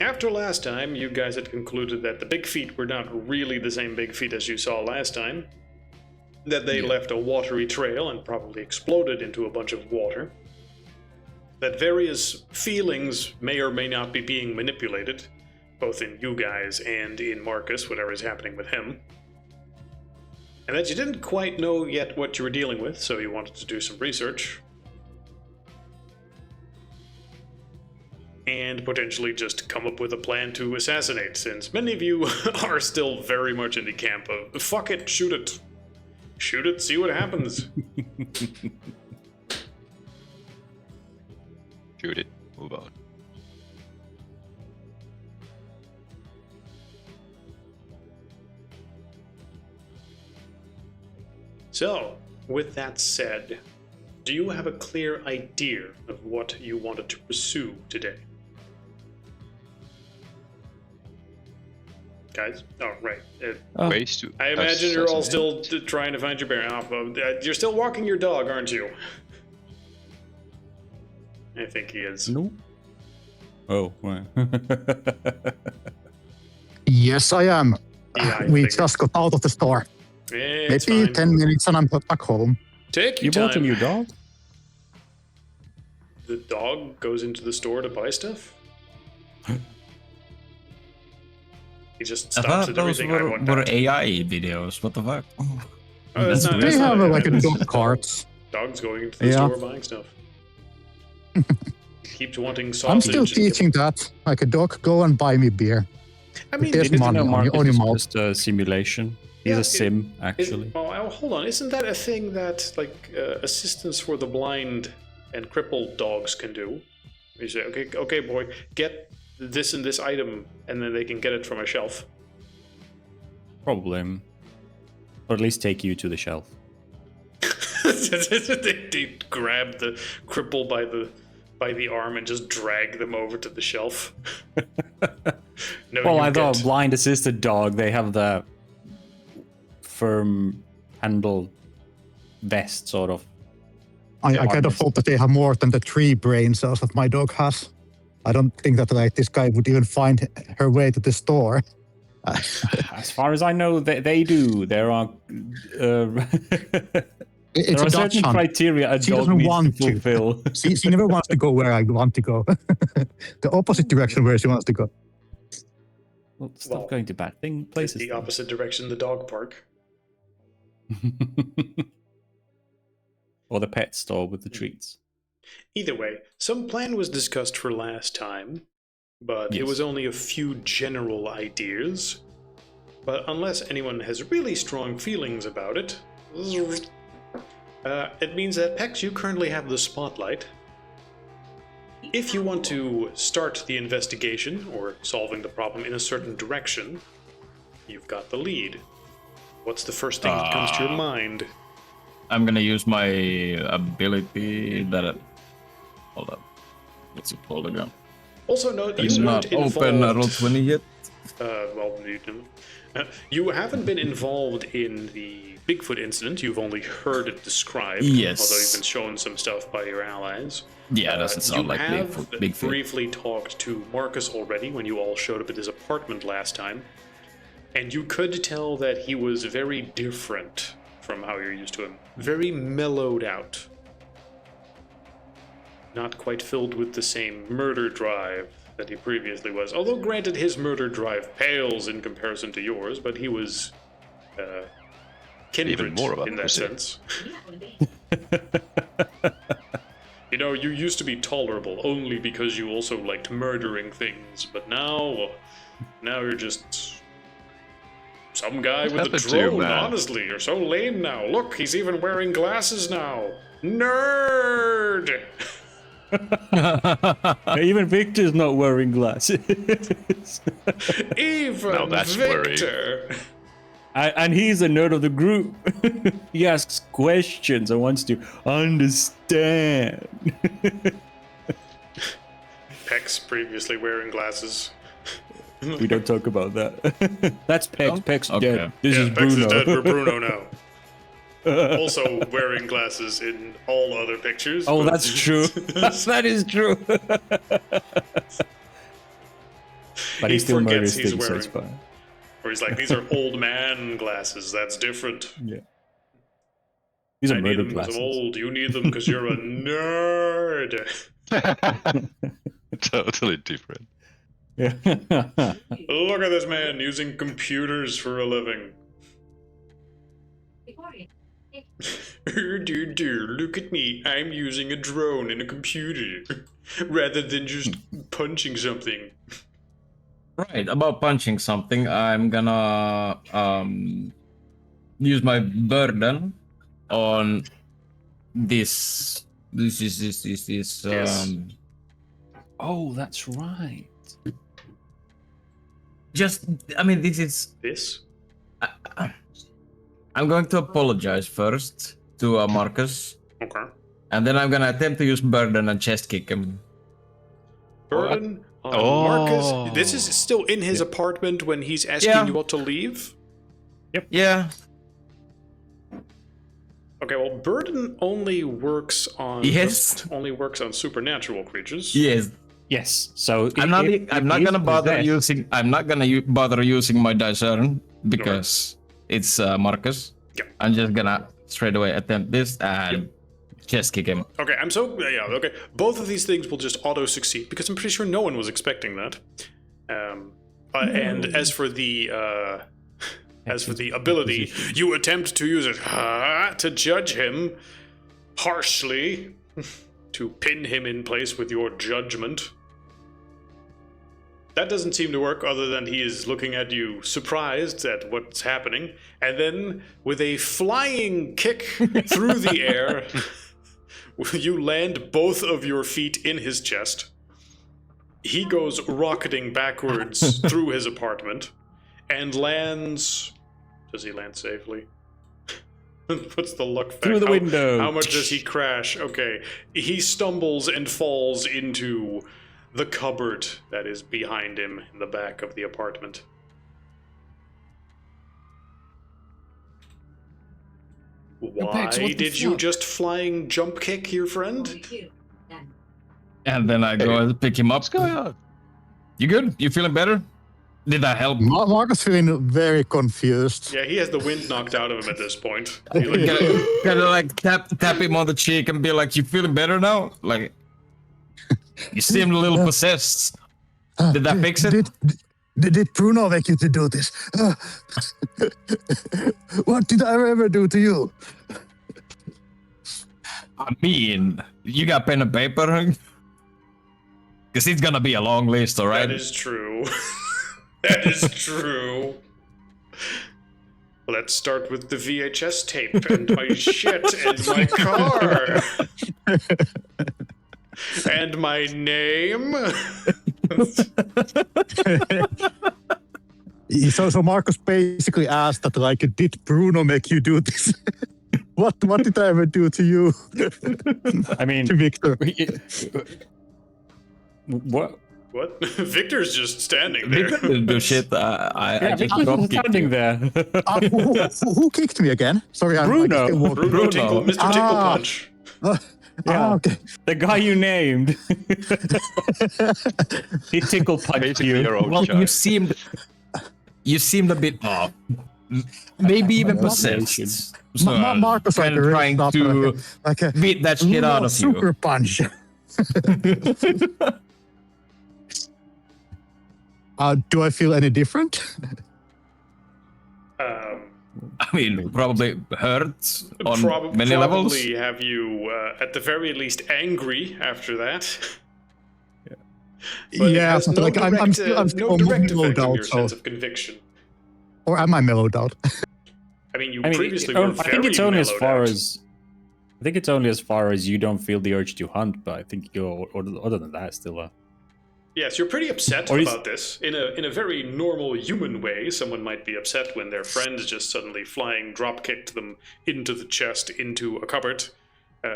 After last time, you guys had concluded that the big feet were not really the same big feet as you saw last time. That they left a watery trail and probably exploded into a bunch of water. That various feelings may or may not be being manipulated, both in you guys and in Marcus, whatever is happening with him. And that you didn't quite know yet what you were dealing with, so you wanted to do some research. And potentially just come up with a plan to assassinate, since many of you are still very much in the camp of, fuck it, shoot it. Shoot it, see what happens. Shoot it, move on. So, with that said, do you have a clear idea of what you wanted to pursue today? Guys? Oh, right. Ways to I imagine you're all assassinate. still trying to find your bearing. You're still walking your dog, aren't you? I think he is. No. Oh, right. Yes, I am. Yeah, I We figured. just got out of the store. It's Maybe fine. 10 minutes and I'm back home. Take your You time. bought a new dog? The dog goes into the store to buy stuff? He just I stops thought at those everything I want were that. AI videos. What the fuck? Oh, that's not, They that's not have it. like a It's dog carts. Dogs going into the Yeah. store buying stuff. Keeps wanting sausage. I'm still and- teaching that. Like a dog, go and buy me beer. I mean, There's is- money No, on Marcus your is mouth. just a simulation. He's Yeah, a sim, actually. hold on. Isn't that a thing that like assistants for the blind and crippled dogs can do? You say, okay, boy, get this and this item, and then they can get it from a shelf. Probably. Or at least take you to the shelf. they grab the cripple by the arm and just drag them over to the shelf. No, Well, you I thought get- blind assisted dog, they have the firm handle vest, sort of. I kind of hope that they have more than the 3 brain cells that my dog has. I don't think that like this guy would even find her way to the store. As far as I know, they do. There are It's there a are Dutch certain hunt. criteria a She dog doesn't needs want to to. fulfill. She never wants to go where I want to go. The opposite direction where she wants to go. Well, stop Well, going to bad thing places. the opposite direction, the dog park. Or the pet store with the treats. Either way, some plan was discussed for last time, but it Yes. was only a few general ideas. But unless anyone has really strong feelings about it, it means that Pex, you currently have the spotlight. If you want to start the investigation or solving the problem in a certain direction, you've got the lead. What's the first thing that comes to your mind? I'm gonna use my ability that. Hold up. What's it called again? Also note It's you not weren't open involved. Roll20 yet. Well, you haven't been involved in the Bigfoot incident. You've only heard it described. Yes. Although you've been shown some stuff by your allies. Yeah, doesn't sound you like have Bigfoot. briefly talked to Marcus already when you all showed up at his apartment last time. And you could tell that he was very different from how you're used to him. Very mellowed out. Not quite filled with the same murder drive that he previously was. Although, granted, his murder drive pales in comparison to yours, but he was kindred Even more of a in that pussy. sense. You know, you used to be tolerable only because you also liked murdering things, but now you're just some guy with a happened to you, drone, man? honestly. You're so lame now. Look, he's even wearing glasses now. Nerd! Even Victor's not wearing glasses. Even Now that's worrying. Victor! And he's a nerd of the group. He asks questions and wants to understand. Pex previously wearing glasses. We don't talk about that. That's Pex. Pex Okay. dead. This Yeah, is Pex Bruno. is dead for Bruno now. Also wearing glasses in all other pictures. Oh, but- that's true. That is true. But he he still forgets murders he's things, so wearing. it's fine. Or he's like, these are old man glasses. That's different. Yeah. These are I need murder them because I'm glasses. old. You need them because you're a nerd. Totally different. Yeah. Look at this man using computers for a living. Look at me. I'm using a drone and a computer rather than just punching something. Right, about punching something, I'm gonna use my burden on this. This. Yes. Oh, that's right. Just, I mean, this is. This? I'm going to apologize first to Marcus, Okay. and then I'm gonna attempt to use burden and chest kick him. Burden on Oh. Marcus. This is still in his apartment when he's asking Yeah. you all to leave? Yeah. Okay, well, burden only works on Yes. only works on supernatural creatures. Yes. Yes. So I'm not. I'm not gonna bother using. using. I'm not gonna bother using my discern because it's Marcus. Yep. I'm just gonna straight away attempt this and chest kick him. Okay, okay. Both of these things will just auto succeed because I'm pretty sure no one was expecting that. And as for the ability, you attempt to use it to judge him harshly, to pin him in place with your judgment. That doesn't seem to work, other than he is looking at you surprised at what's happening, and then with a flying kick through the air, you land both of your feet in his chest. He goes rocketing backwards through his apartment and lands. Does he land safely? What's the luck factor? Through the window. How much does he crash? Okay. He stumbles and falls into the cupboard that is behind him in the back of the apartment. Why did you just flying jump kick your friend? And then I go and pick him up. What's going on? You good? You feeling better? Did that help? Marcus feeling very confused. Yeah, he has the wind knocked out of him at this point. Kind of like tap him on the cheek and be like, "You feeling better now?" Like, you seemed a little possessed. Did that fix it? Did Bruno make you to do this? What did I ever do to you? I mean, you got pen and paper? Because it's gonna be a long list, all right? That is true. That is true. Let's start with the VHS tape and my shit and my car. And my name. So Marcus basically asked that, like, did Bruno make you do this? What did I ever do to you? I mean, To Victor. what? What? Victor's just standing there. Victor didn't do shit. I just Victor's drop just kicked standing you. there. Who kicked me again? Sorry, Bruno. I'm like, Bruno Tinkle, Mr. Tinkle Punch. Yeah. okay. The guy you named. He tickle punched Basically you. your own Well, child. you seemed a bit off. Maybe even possessed. So, Marcus kind of really trying stopped to like a beat that shit out of super you. punch. Do I feel any different? I mean, probably hurt on Probably many levels. have you, at the very least, angry after that. But it Yeah, has no like I'm direct, still no direct mellowed effect on out. your So, sense of conviction. or am I mellowed out? I mean, you I mean, previously I were think very it's only as mellowed far out. as. I think it's only as far as you don't feel the urge to hunt, but I think you're other than that still. Yes, you're pretty upset Or is- about this. In a very normal human way, someone might be upset when their friends just suddenly flying drop kicked them into the chest, into a cupboard.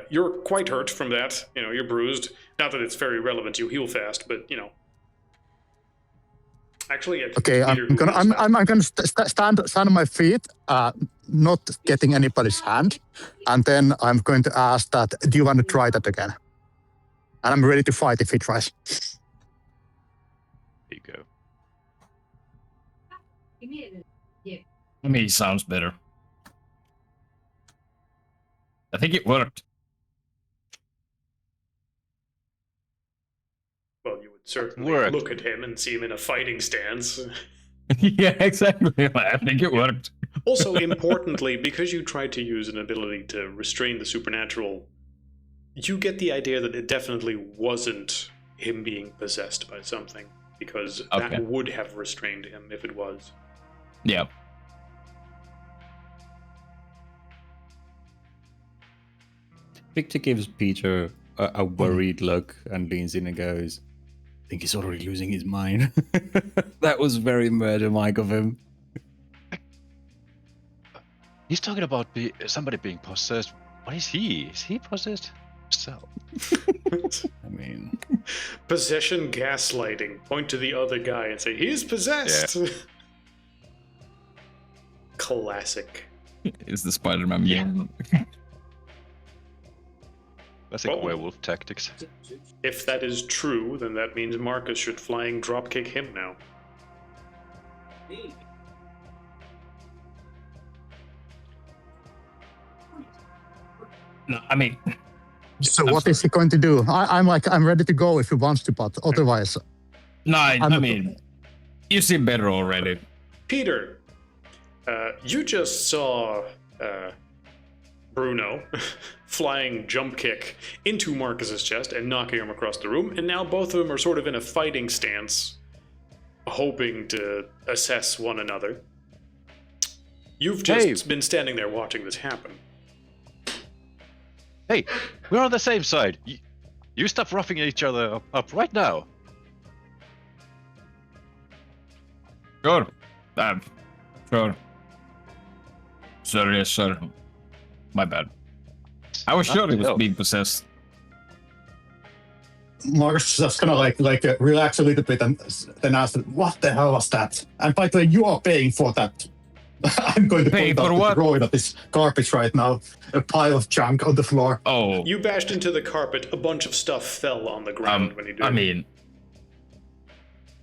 You're quite hurt from that. You know, you're bruised. Not that it's very relevant. You heal fast, but you know. Actually, I think Okay, Peter I'm gonna heals fast. stand on my feet, not getting anybody's hand, and then I'm going to ask that. Do you want to try that again? And I'm ready to fight if he tries. There you go. I mean, it sounds better. I think it worked. Well, you would certainly Worked. look at him and see him in a fighting stance. Yeah, exactly. I think it worked. Also, importantly, because you tried to use an ability to restrain the supernatural, you get the idea that it definitely wasn't him being possessed by something, because Okay. that would have restrained him if it was. Yeah. Victor gives Peter a worried look and leans in and goes, I think he's already losing his mind. That was very murder Mike of him. He's talking about somebody being possessed. What is he? Is he possessed? So. I mean, Possession gaslighting. Point to the other guy and say, he's possessed! Classic. It's the Spider-Man meme. Classic Well- werewolf tactics. If that is true, then that means Marcus should flying dropkick him now. No, I mean, So what is he going to do? I'm ready to go if he wants to, but otherwise, no, I I'm- mean, you seem better already. Peter, you just saw Bruno flying jump kick into Marcus's chest and knocking him across the room, and now both of them are sort of in a fighting stance, hoping to assess one another. You've just been standing there watching this happen. Hey, we're on the same side. You stop roughing each other up right now. Sure. Sure. Sir, yes, sir. My bad. I was sure he was being possessed. Marcus is just gonna like relax a little bit and then ask, what the hell was that? And by the way, you are paying for that. I'm going to Pay point for out what? the drawing of this garbage right now. A pile of junk on the floor. Oh, You bashed into the carpet, a bunch of stuff fell on the ground when you did. I mean,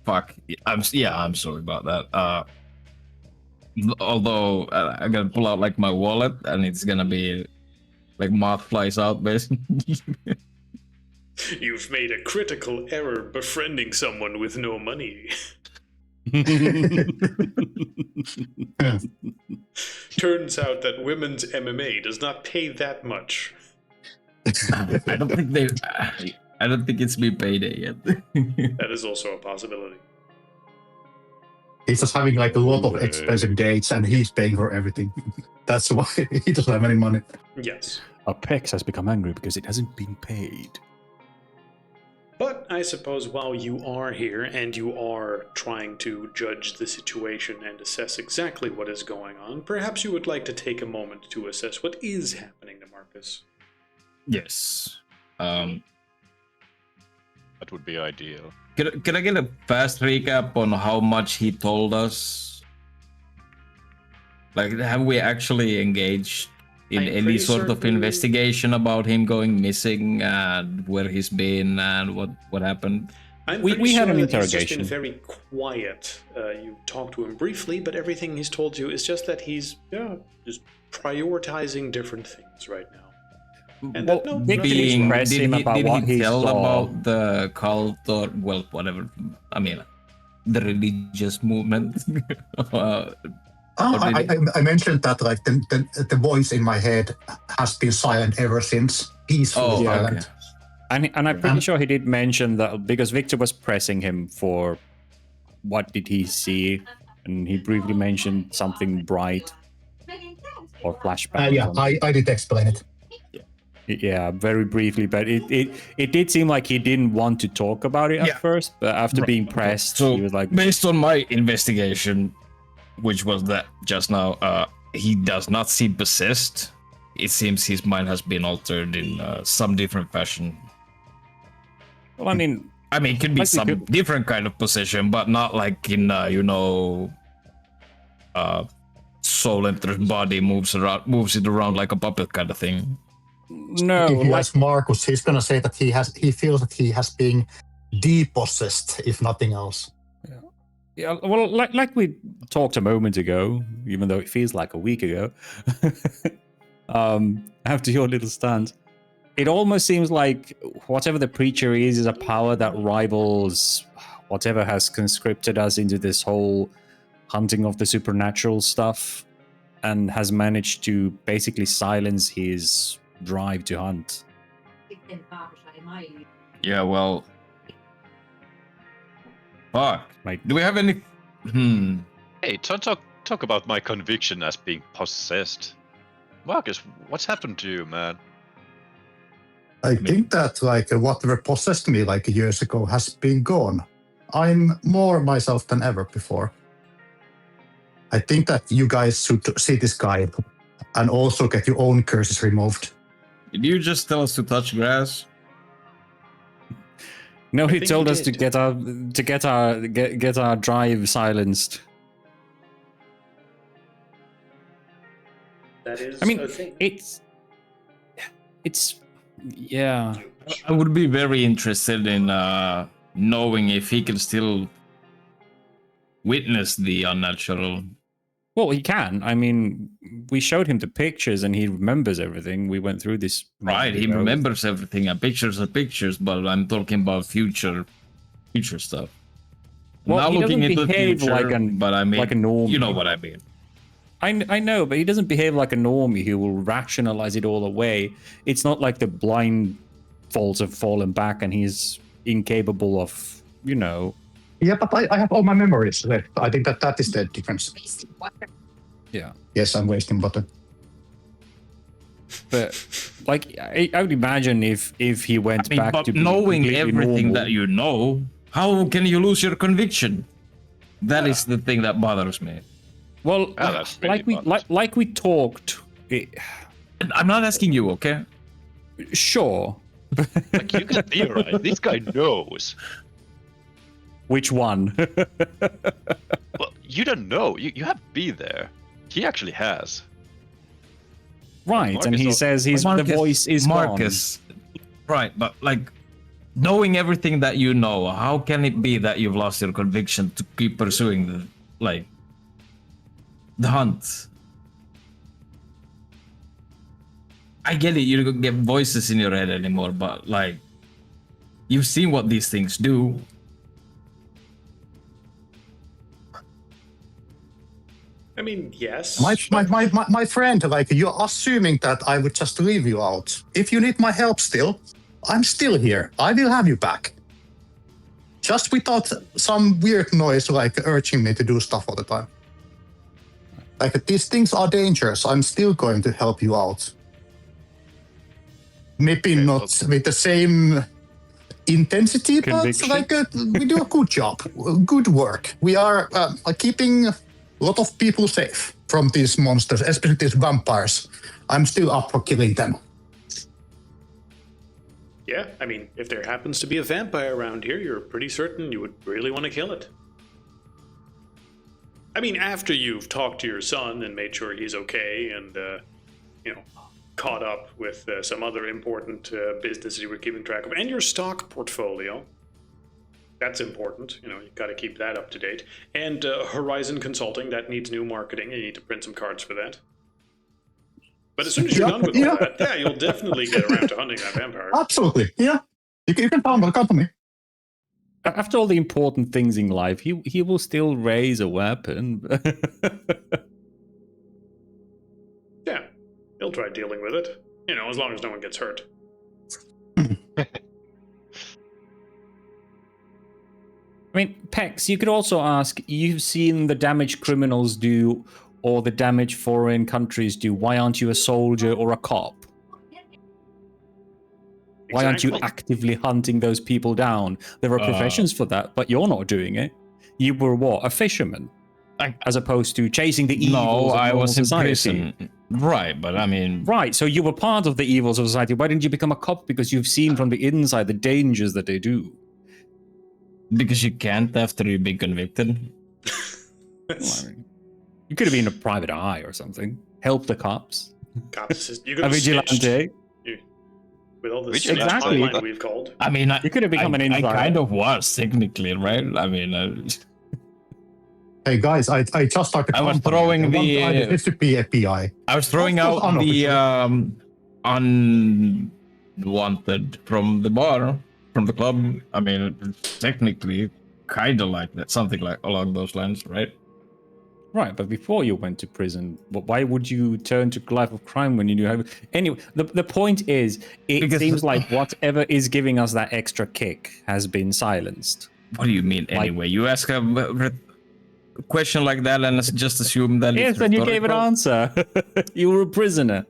fuck. I'm sorry about that. Although I'm gonna pull out like my wallet and it's gonna be like moth flies out basically. You've made a critical error befriending someone with no money. Turns out that women's MMA does not pay that much. I don't think it's been payday yet. That is also a possibility. He's just having like a lot of expensive dates and he's paying for everything. That's why he doesn't have any money. Yes. Apex has become angry because it hasn't been paid. But I suppose while you are here and you are trying to judge the situation and assess exactly what is going on, perhaps you would like to take a moment to assess what is happening to Marcus. Yes. That would be ideal. Can I get a fast recap on how much he told us? Like, have we actually engaged in I'm any pretty sort of certain- investigation about him going missing and where he's been and what happened? I'm We pretty had sure an that he's just been interrogation. very quiet. You talked to him briefly, but everything he's told you is just that he's just prioritizing different things right now. And Well, no, Victor nothing- Being- press him about did what he he tell saw. about the cult or well whatever? I mean, the religious movement. I mentioned that like the voice in my head has been silent ever since. Peacefully silent. okay. And I'm pretty sure he did mention that because Victor was pressing him for what did he see, and he briefly mentioned something bright or flashback. or Yeah, something. I did explain it. Yeah, very briefly, but it did seem like he didn't want to talk about it at Yeah. first, but after being pressed, So he was like, based on my investigation, which was that just now, he does not seem possessed. It seems his mind has been altered in some different fashion. well, I mean, It could be Like we some could- different kind of possession, but not like in soul enters body, moves it around like a puppet kind of thing. no, If you like, ask Marcus, he's gonna say that he feels that he has been depossessed, if nothing else. Yeah, well, like we talked a moment ago, even though it feels like a week ago, after your little stand, it almost seems like whatever the preacher is a power that rivals whatever has conscripted us into this whole hunting of the supernatural stuff, and has managed to basically silence his drive to hunt. Yeah, well. Fuck. Like, Do we have any? Hey, talk about my conviction as being possessed. Marcus, what's happened to you, man? I think that like whatever possessed me like years ago has been gone. I'm more myself than ever before. I think that you guys should see this guy and also get your own curses removed. Did you just tell us to touch grass? no, he think told he us to did. get our drive silenced. That is I mean, a thing. it's yeah. I would be very interested in knowing if he can still witness the unnatural. Well, he can. I mean, we showed him the pictures and he remembers everything. We went through this. Right, he remembers everything. And pictures are pictures, but I'm talking about future stuff. Well, Now he looking doesn't into the behave future, like a normie. You know what I mean. I know, but he doesn't behave like a normie who will rationalize it all away. It's not like the blind folds have fallen back and he's incapable of, Yeah, but I have all my memories left. I think that is the difference. Yeah. Yes, I'm wasting butter. But like, I would imagine if he went back but to being knowing completely everything normal, that you know, how can you lose your conviction? That is the thing that bothers me. well, that's really like we talked. And I'm not asking you, okay? Sure. Like, you can theorize. This guy knows. Which one? Well, you don't know. You have to be there. He actually has. Right, Marcus and he al- says the voice is Marcus. Right, but like knowing everything that you know, how can it be that you've lost your conviction to keep pursuing the hunt? I get it, you don't get voices in your head anymore, but like you've seen what these things do. I mean, yes. My friend, like you're assuming that I would just leave you out. If you need my help still, I'm still here. I will have you back. Just without some weird noise like urging me to do stuff all the time. Like these things are dangerous. I'm still going to help you out. Maybe not with the same intensity, Conviction. but like we do a good job, good work. We are keeping a lot of people safe from these monsters, especially these vampires. I'm still up for killing them. Yeah, I mean, if there happens to be a vampire around here, you're pretty certain you would really want to kill it. I mean, after you've talked to your son and made sure he's okay and, caught up with some other important business you were keeping track of, and your stock portfolio. That's important. You've got to keep that up to date. And Horizon Consulting, that needs new marketing. You need to print some cards for that. But as soon as you're done with all that, you'll definitely get around to hunting that vampire. Absolutely, yeah. You can count on me. After all the important things in life, he will still raise a weapon. Yeah, he'll try dealing with it. As long as no one gets hurt. I mean, Pex, you could also ask, you've seen the damage criminals do or the damage foreign countries do. Why aren't you a soldier or a cop? Why aren't you Exactly. actively hunting those people down? There are professions for that, but you're not doing it. You were what? A fisherman? As opposed to chasing the evils of I normal was in society. prison. Right, but I mean... Right, so you were part of the evils of society. Why didn't you become a cop? Because you've seen from the inside the dangers that they do. Because you can't after you've been convicted. Well, I mean, you could have been a private eye or something. Help the cops. Cops, you could A have snitched. vigilante. With all this Vigilante. Exactly. hotline we've called. I mean, You could have become an I insider. kind of was, technically, right? I mean... Hey guys, I just started. I was throwing the. It's the PI. I was throwing Of course, out the unofficially. unwanted from the bar, from the club. I mean, it's technically kind of like that, something like along those lines, right? Right, but before you went to prison, why would you turn to life of crime when you knew how? Anyway, the point is, it seems like whatever is giving us that extra kick has been silenced. What do you mean? Anyway, you ask a question like that and just assume that. Yes, it's and you gave an rhetorical? answer. You were a prisoner.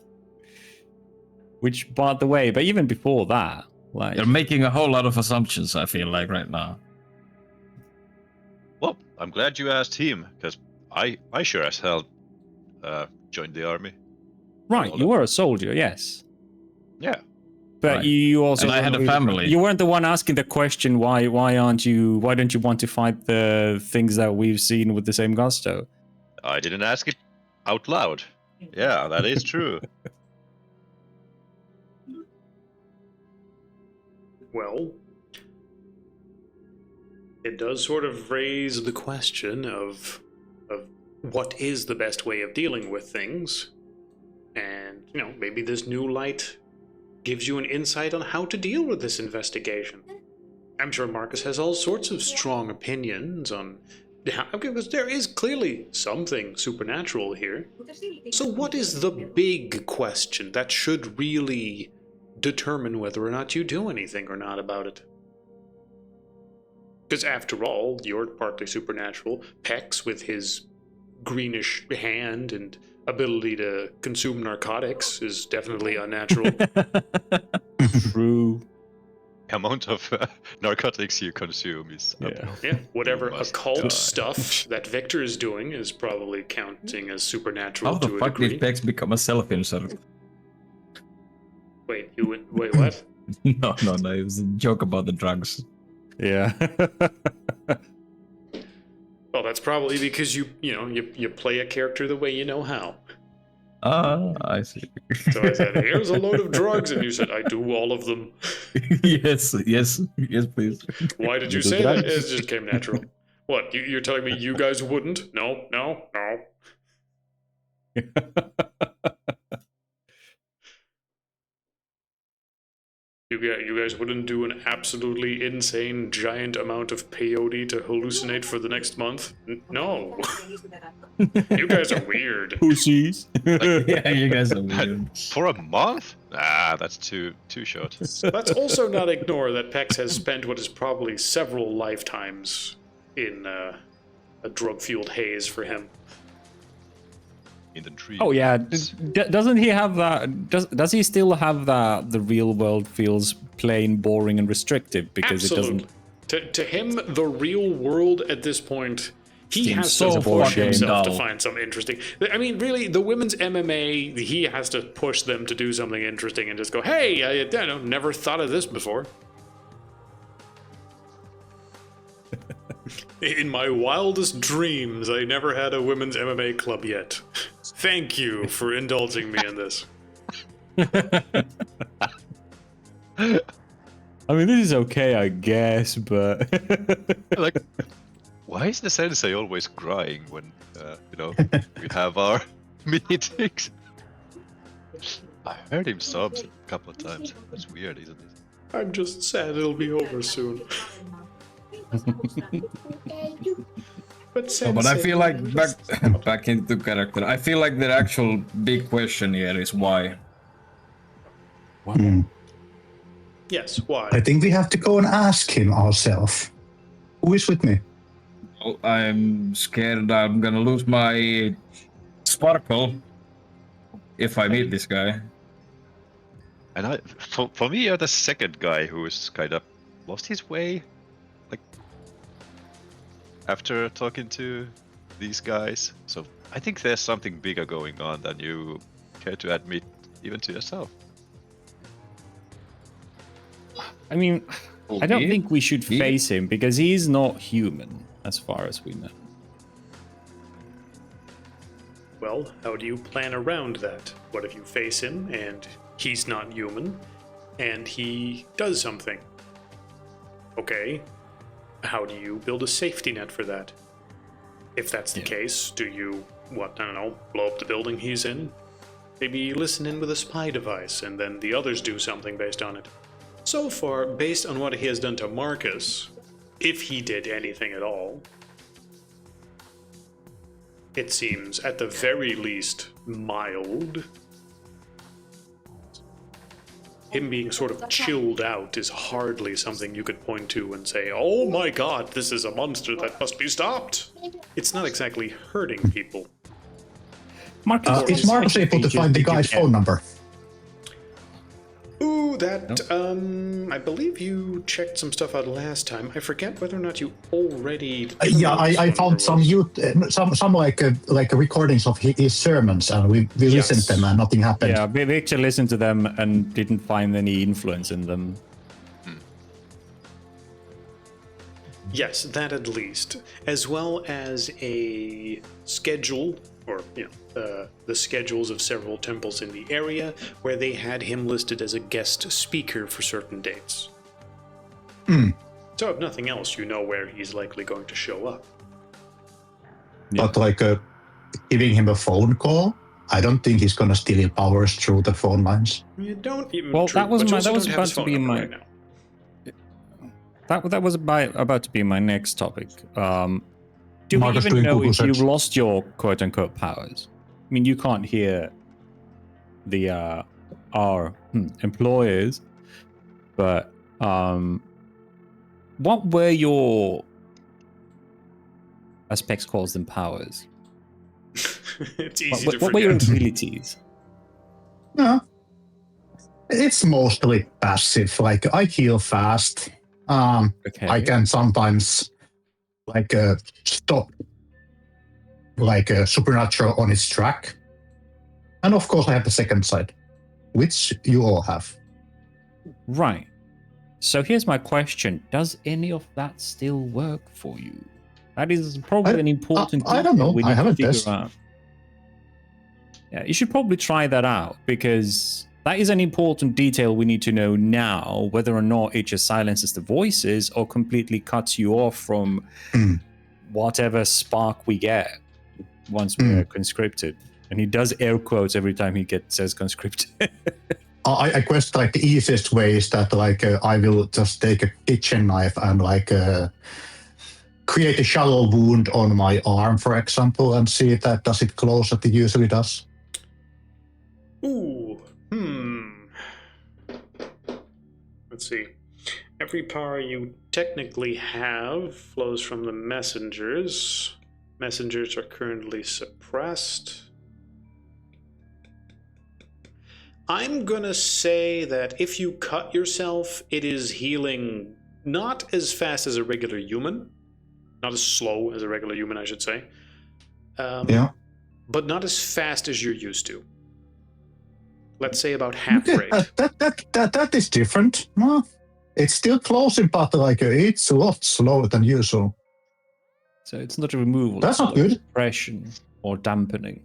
Which, by the way, but even before that, like You're making a whole lot of assumptions. I feel like right now. Well, I'm glad you asked him, because I sure as hell joined the army. right, you were a soldier, yes. Yeah. But Right. you also And I had a family. You weren't the one asking the question why don't you want to fight the things that we've seen with the same gusto? I didn't ask it out loud. Yeah, that is true. Well, it does sort of raise the question of what is the best way of dealing with things. And, maybe this new light gives you an insight on how to deal with this investigation. I'm sure Marcus has all sorts of strong opinions on how, because there is clearly something supernatural here. So what is the big question that should really determine whether or not you do anything or not about it? Because after all, you're partly supernatural. Pex, with his greenish hand and ability to consume narcotics, is definitely unnatural. True. The amount of narcotics you consume is Yeah, whatever You must occult die. stuff that Victor is doing is probably counting as supernatural How the to a fuck degree. did Pex become a self-insert? Wait, what? No, it was a joke about the drugs. Yeah. Well, that's probably because you play a character the way you know how. I see. So I said, here's a load of drugs, and you said, I do all of them. yes, please. Why did you Little say that? drugs. It just came natural. What, you're telling me you guys wouldn't? No. You guys wouldn't do an absolutely insane giant amount of peyote to hallucinate for the next month? No. You guys are weird. Pussies. Yeah, you guys are weird. For a month? Ah, that's too short. Let's also not ignore that Pex has spent what is probably several lifetimes in a drug-fueled haze for him. In the tree. Oh yeah, doesn't he have that? Does he still have that? The real world feels plain, boring, and restrictive because Absolutely. it doesn't. To him, the real world at this point, he Seems has so to push fucking himself to dull. find something interesting. I mean, really, the women's MMA, he has to push them to do something interesting and just go, hey, I never thought of this before. In my wildest dreams, I never had a women's MMA club yet. Thank you for indulging me in this. I mean, this is okay, I guess, but Like, why is the sensei always crying when, we have our meetings? I heard him sob a couple of times. That's weird, isn't it? I'm just sad it'll be over soon. But I feel like back into character. I feel like the actual big question here is why. Yes, why? I think we have to go and ask him ourselves. Who is with me? Well, I'm scared I'm gonna lose my sparkle if I meet this guy. And for me, you're the second guy who's kind of lost his way. Like, after talking to these guys. So I think there's something bigger going on than you care to admit even to yourself. I mean, I don't think we should face him because he's not human, as far as we know. Well, how do you plan around that? What if you face him and he's not human and he does something? Okay, how do you build a safety net for that? If that's the Yeah. case, do you, what, I don't know, blow up the building he's in? Maybe listen in with a spy device, and then the others do something based on it. So far, based on what he has done to Marcus, if he did anything at all, it seems at the very least mild. Him being sort of chilled out is hardly something you could point to and say, oh my god, this is a monster that must be stopped. It's not exactly hurting people. Marcus, Is Marcus able to find the guy's phone number? Ooh, that, I believe you checked some stuff out last time. I forget whether or not you already... Yeah, I found some like recordings of his sermons, and we Yes. listened to them, and nothing happened. Yeah, Victor listened to them and didn't find any influence in them. Yes, that at least, as well as a schedule, or the schedules of several temples in the area where they had him listed as a guest speaker for certain dates. So if nothing else, you know where he's likely going to show up. Yeah. But like giving him a phone call, I don't think he's gonna steal powers through the phone lines. You don't even. Well, true, that was but you my- also that was don't have about his to phone be number my- right now. That was about to be my next topic. Do Marcus we even doing know Google if search. you've lost your quote-unquote powers? I mean, you can't hear the our employers, but what were your, as Pex calls them, powers? It's easy to What were your forget. abilities? No, it's mostly passive. Like I heal fast. Okay. I can sometimes like stop like supernatural on its track, and of course I have the second side, which you all have. Right. So here's my question: does any of that still work for you? That is probably an important I don't detail know. we I need to haven't figure tested. out. Yeah, you should probably try that out, because that is an important detail we need to know now, whether or not it just silences the voices or completely cuts you off from whatever spark we get once we're conscripted. And he does air quotes every time he says conscripted. I guess like the easiest way is that like I will just take a kitchen knife and like create a shallow wound on my arm, for example, and see if that does it close as it usually does. Ooh, Let's see. Every power you technically have flows from the messengers. Messengers are currently suppressed. I'm gonna say that if you cut yourself, it is healing not as fast as a regular human. Not as slow as a regular human, I should say. Yeah. But not as fast as you're used to. Let's say about half Okay, rate. that is different. Well, it's still closing, but like it's a lot slower than usual. So it's not a removal. That's it's not good. Suppression or dampening.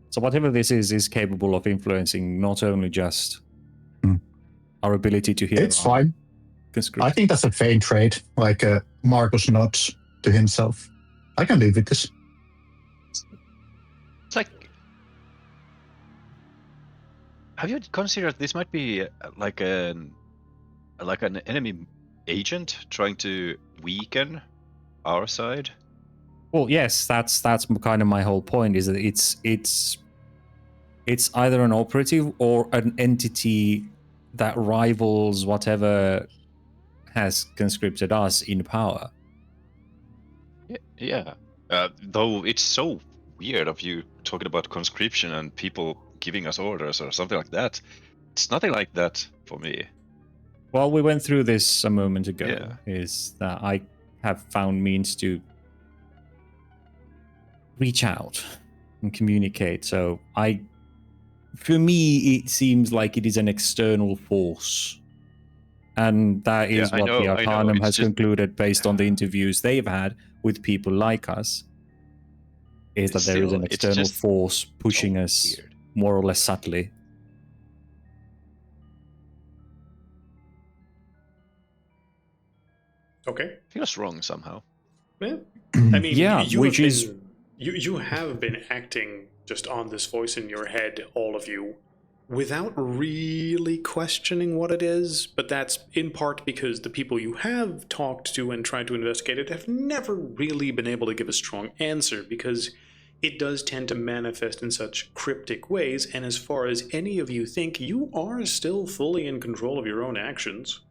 So whatever this is capable of influencing not only just our ability to hear. It's fine. I think that's a faint trade, like Marcus nods to himself. I can live with this. It's like, have you considered this might be like an enemy agent trying to weaken our side? Well, yes, that's kind of my whole point. Is that it's either an operative or an entity that rivals whatever has conscripted us in power. Yeah. Though it's so weird of you talking about conscription and people giving us orders or something like that. It's nothing like that for me. Well, we went through this a moment ago. Yeah. Is that I have found means to reach out and communicate. So for me, it seems like it is an external force. And that is Yeah, what the I know. Arcanum It's has just- concluded based on the interviews they've had with people like us, is that It's there is still- an it's external just force pushing so us weird. more or less subtly. Okay. Feels wrong somehow. Yeah. I mean, Yeah, you which have is- been, you have been acting just on this voice in your head, all of you, without really questioning what it is, but that's in part because the people you have talked to and tried to investigate it have never really been able to give a strong answer, because it does tend to manifest in such cryptic ways, and as far as any of you think, you are still fully in control of your own actions.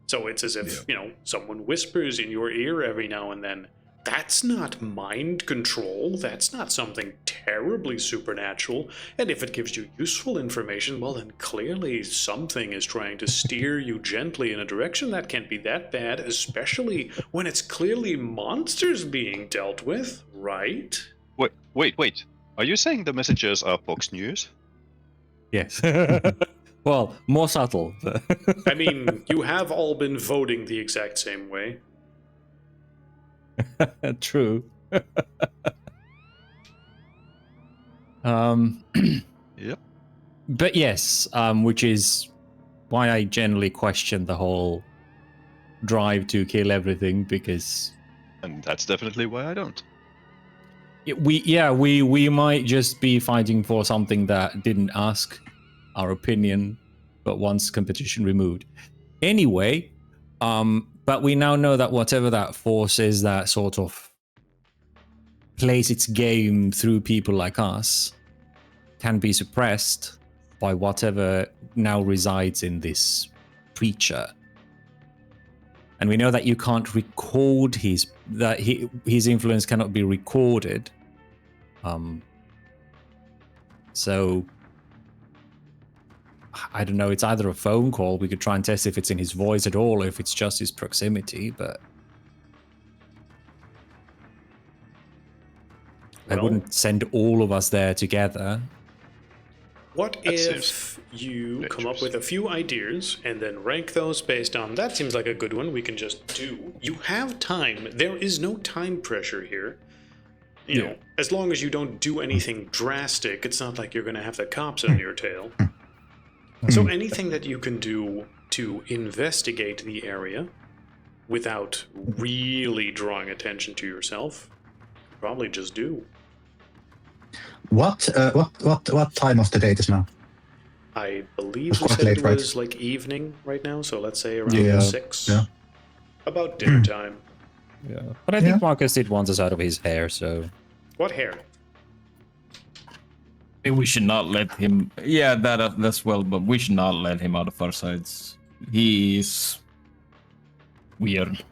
So it's as if, someone whispers in your ear every now and then. That's not mind control. That's not something terribly supernatural. And if it gives you useful information, well, then clearly something is trying to steer you gently in a direction that can't be that bad, especially when it's clearly monsters being dealt with, right? Wait. Are you saying the messages are Fox News? Yes. Well, more subtle. But I mean, you have all been voting the exact same way. true. Yep. But yes, which is why I generally question the whole drive to kill everything, because And that's definitely why I don't. we might just be fighting for something that didn't ask our opinion, but wants competition removed. Anyway, but we now know that whatever that force is that sort of plays its game through people like us can be suppressed by whatever now resides in this preacher. And we know that you can't record his influence cannot be recorded. So I don't know, it's either a phone call, we could try and test if it's in his voice at all, or if it's just his proximity, but I Well, wouldn't send all of us there together. What That if seems you come up dangerous. with a few ideas and then rank those based on that seems like a good one we can just do? You have time. There is no time pressure here. You know, as long as you don't do anything drastic, it's not like you're going to have the cops on your tail. So anything that you can do to investigate the area without really drawing attention to yourself, probably just do. What time of the day is now? I believe It's we quite said late, it right? was like evening right now, so let's say around Yeah. 6. Yeah. About dinner time. Yeah. But I think Yeah. Marcus did want us out of his hair, so What hair? Maybe we should not let him. Yeah, that's well, but we should not let him out of our sides. He is weird.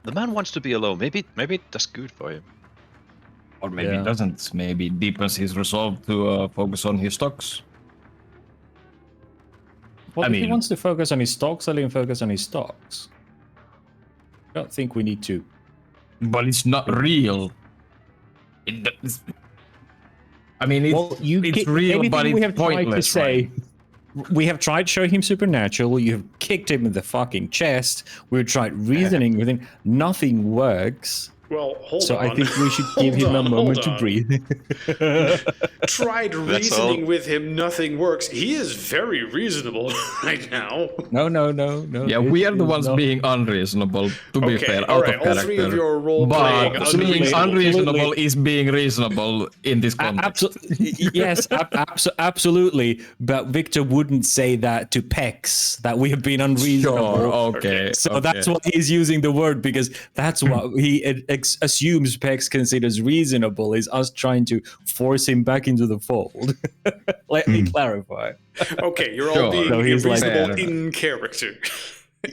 The man wants to be alone. Maybe that's good for him. Or maybe Yeah. it doesn't. Maybe it deepens his resolve to focus on his stocks. well, I if he mean- wants to focus on his stocks, let him focus on his stocks. I don't think we need to. But it's not real. I mean, it's real, but it's we have tried to pointless. say. Right? We have tried showing him supernatural. You have kicked him in the fucking chest. We've tried reasoning with him. Nothing works. Well, hold So on. I think we should give him a Hold moment to on. breathe. Tried That's reasoning all. with him, nothing works. He is very reasonable right now. No. Yeah, we are the ones being unreasonable. To be Okay, fair, all out right, of all character. three of you are role-playing But being unreasonable. unreasonable is being reasonable in this context. Yes, absolutely. But Victor wouldn't say that to Pex, that we have been unreasonable. Sure, okay. So okay. that's why he's using the word, because that's what he assumes Pex considers reasonable, is us trying to force him back into the fold. Let me clarify. Okay, you're all Sure. being No, he's like- reasonable Fair in character.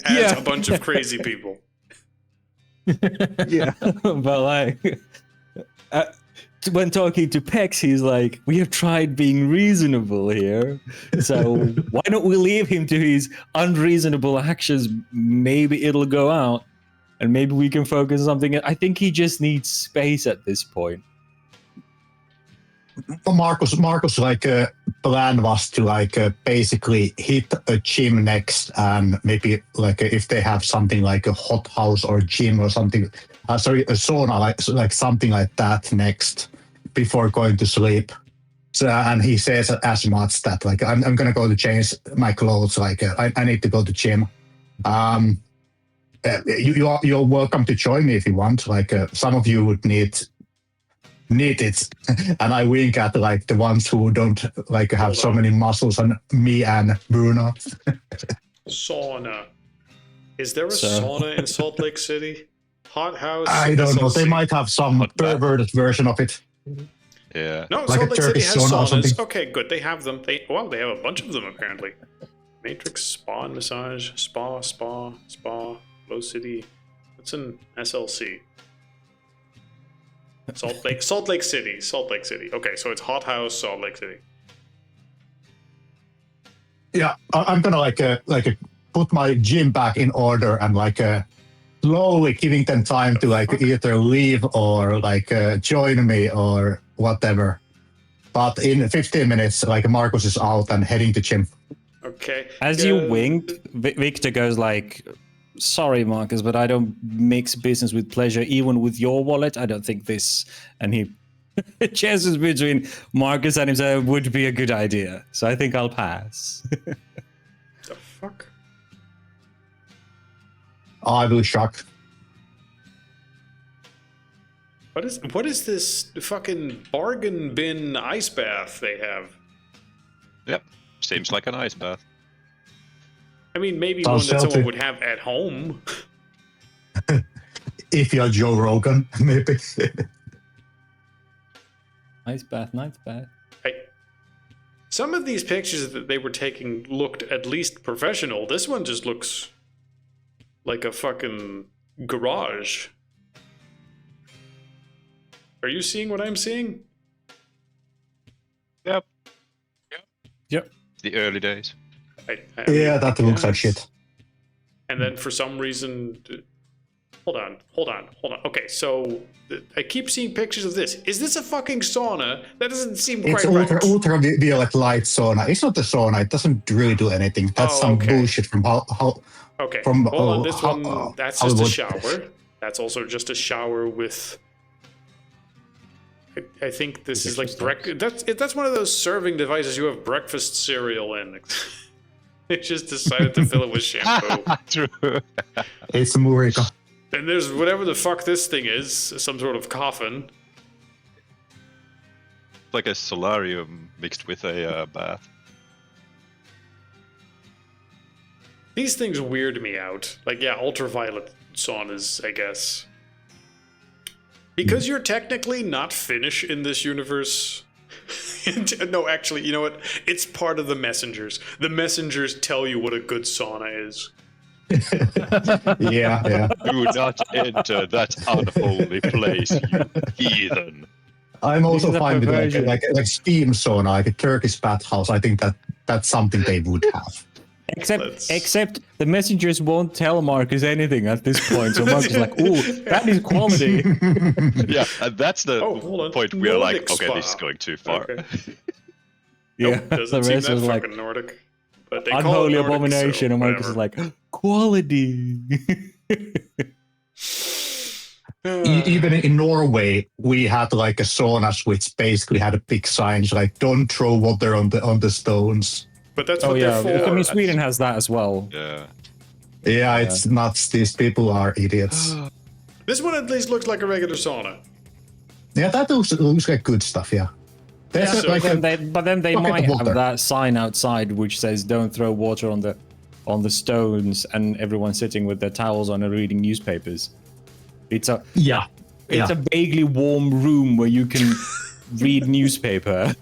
As Yeah. a bunch of crazy people. Yeah, but like, when talking to Pex, he's like, we have tried being reasonable here, so why don't we leave him to his unreasonable actions? Maybe it'll go out, and maybe we can focus on something. I think he just needs space at this point. Marcus, plan was to basically hit a gym next, and maybe if they have something like a hot house or gym or something, a sauna, like something like that next before going to sleep. So, and he says as much that I'm gonna go to change my clothes. I need to go to gym. You're welcome to join me if you want. Like some of you would need it, and I wink at like the ones who don't like have so many muscles on me and Bruno. Sauna. Is there a So- sauna in Salt Lake City? Hot house? I don't know. They SLC? might have some Hot bath. perverted version of it. Yeah. No, Like Salt a Lake City Turkish has sauna or saunas. something. Okay, good. They have them. They have a bunch of them apparently. Matrix, spa and massage, spa, Low City. What's an SLC? Salt Lake City. Okay, so it's hot house, Salt Lake City. Yeah, I'm gonna put my gym back in order and slowly giving them time to either leave or join me or whatever. But in 15 minutes, Marcus is out and heading to gym. Okay. As you wink, Victor goes like, "Sorry, Marcus, but I don't mix business with pleasure, even with your wallet. I don't think this." And he chooses between Marcus and himself would be a good idea. So I think I'll pass. The fuck? I will shock. What is this fucking bargain bin ice bath they have? Yep. Seems like an ice bath. I mean, maybe Sounds one that someone healthy. would have at home. If you're Joe Rogan, maybe. Nice bath, nice bath. Some of these pictures that they were taking looked at least professional. This one just looks like a fucking garage. Are you seeing what I'm seeing? Yep. Yep. The early days. Yeah, that looks like yes. shit. And then for some reason, hold on. Okay, so I keep seeing pictures of this. Is this a fucking sauna? That doesn't seem It's quite right. ultraviolet light sauna. It's not a sauna. It doesn't really do anything. That's Oh, some okay. bullshit from how Okay, from, hold on. oh, This how- one, that's just a Hollywood. shower. That's also just a shower with. I think this is like that's one of those serving devices you have breakfast cereal in. They just decided to fill it with shampoo. True. It's Murica. And there's whatever the fuck this thing is, some sort of coffin. Like a solarium mixed with a bath. These things weird me out. Like, yeah, ultraviolet saunas, I guess. Because you're technically not Finnish in this universe. No, actually, you know what? It's part of the messengers. The messengers tell you what a good sauna is. Yeah. Do not enter that unholy place, you heathen. I'm also This is a fine with perversion. like steam sauna, like a Turkish bathhouse. I think that's something they would have. Except the messengers won't tell Marcus anything at this point. So Marcus is like, "Ooh, that is quality." Yeah, and that's the hold on. point we are like, Nordic okay, this is spa. going too far. Okay. Yeah, Doesn't the seem rest that was like fucking Nordic. But they call it unholy Nordic, abomination, so and Marcus is whatever. like, "Quality." Even in Norway, we had like a saunas which basically had a big signs like "Don't throw water on the stones." But that's Oh what yeah, they're for. I mean Sweden has that as well. Yeah. Yeah, it's nuts. These people are idiots. This one at least looks like a regular sauna. Yeah, that looks like good stuff. Yeah, there's Yeah, so like But then they bucket might of have water. that sign outside which says "Don't throw water on the stones," and everyone sitting with their towels on and reading newspapers. It's a yeah. It's a vaguely warm room where you can read newspaper.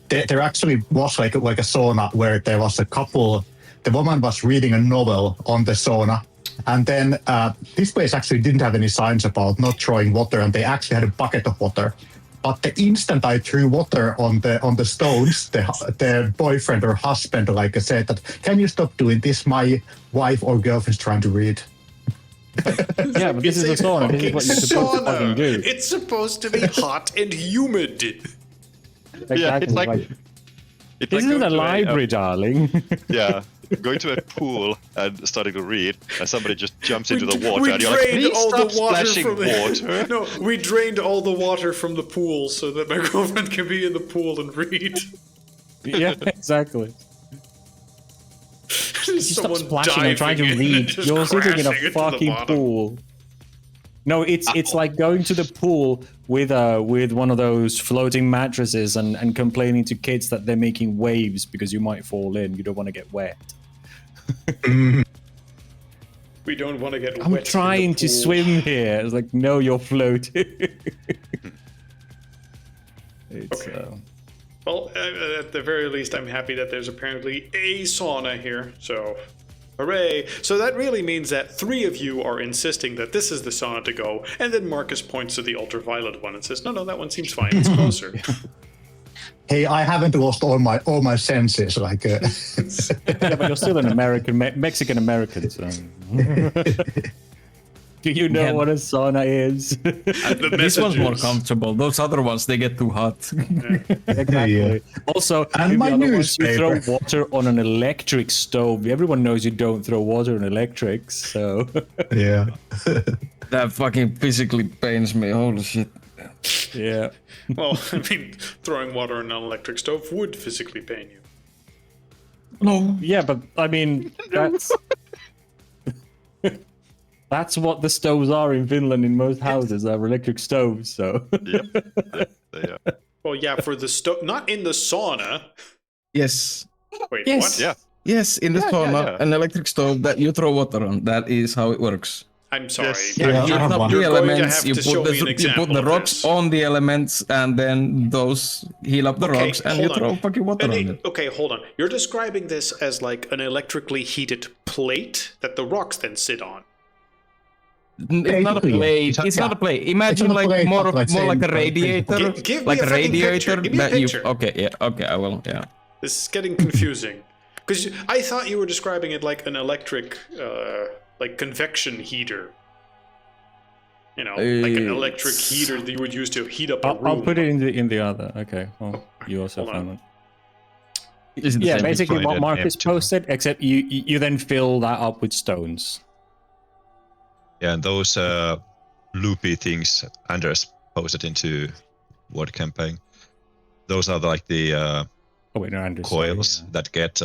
There actually was like a sauna where there was a couple. The woman was reading a novel on the sauna, and then this place actually didn't have any signs about not throwing water, and they actually had a bucket of water. But the instant I threw water on the stones, the boyfriend or husband said that, "Can you stop doing this? My wife or girlfriend's trying to read." Yeah, but this is a sauna. This is what you're supposed to fucking do. It's supposed to be hot and humid. Exactly. Yeah, it's like this going isn't a to library, darling. yeah, going to a pool and starting to read, and somebody just jumps into the water, We and you're like, drained please all stop the water splashing from the water. No, we drained all the water from the pool so that my girlfriend can be in the pool and read. Yeah, exactly. You stop Someone splashing and trying to diving in and read. just You're sitting in crashing a into the fucking bottom. pool. No, it's like going to the pool with one of those floating mattresses and complaining to kids that they're making waves because you might fall in. You don't want to get wet. We don't want to get wet. I'm in the trying to pool. swim here. It's like, no, you're floating. It's Well, at the very least, I'm happy that there's apparently a sauna here, so hooray. So that really means that 3 of you are insisting that this is the sauna to go, and then Marcus points to the ultraviolet one and says, no, that one seems fine, it's closer. Hey, I haven't lost all my senses. Like, yeah, but you're still an American, Mexican American. So. Do you know what a sauna is? This one's more comfortable. Those other ones, they get too hot. Exactly. Yeah. Also, And in my the other ones, you throw newspaper. water on an electric stove. Everyone knows you don't throw water on electrics, so. yeah. That fucking physically pains me. Holy shit. Yeah. Well, I mean, throwing water on an electric stove would physically pain you. No. Yeah, but I mean, that's what the stoves are in Finland. In most houses, are electric stoves. So. Yep. Yeah. Well, yeah, for the stove, not in the sauna. Yes. Wait, Yes. what? Yeah. Yes, in the sauna, yeah. an electric stove that you throw water on. That is how it works. I'm sorry. Yes. You Yeah, I heat have up one. the You're going to elements, have you to show put me an you example put the of rocks this. on the elements, and then those heal up the Okay, rocks, and you hold throw on. fucking water on it. Okay, hold on. You're describing this as like an electrically heated plate that the rocks then sit on. It's not a plate. It's not a plate. Imagine It's not a like plate, more but like like a same- radiator, Give me like a a fucking picture. radiator Give me a that you. picture. Okay, yeah, okay, I will. Yeah. This is getting confusing. Because I thought you were describing it like an electric, like convection heater. You know, like an electric heater that you would use to heat up a room. I'll put it in the other. Okay. Well, you also Hold on. found one. Is it the Yeah, same? basically find what an Marcus empty one. posted, except you then fill that up with stones. Yeah, and those loopy things Anders posted into Word Campaign. Those are like the Oh wait, no, Andrew. sorry, coils yeah. that get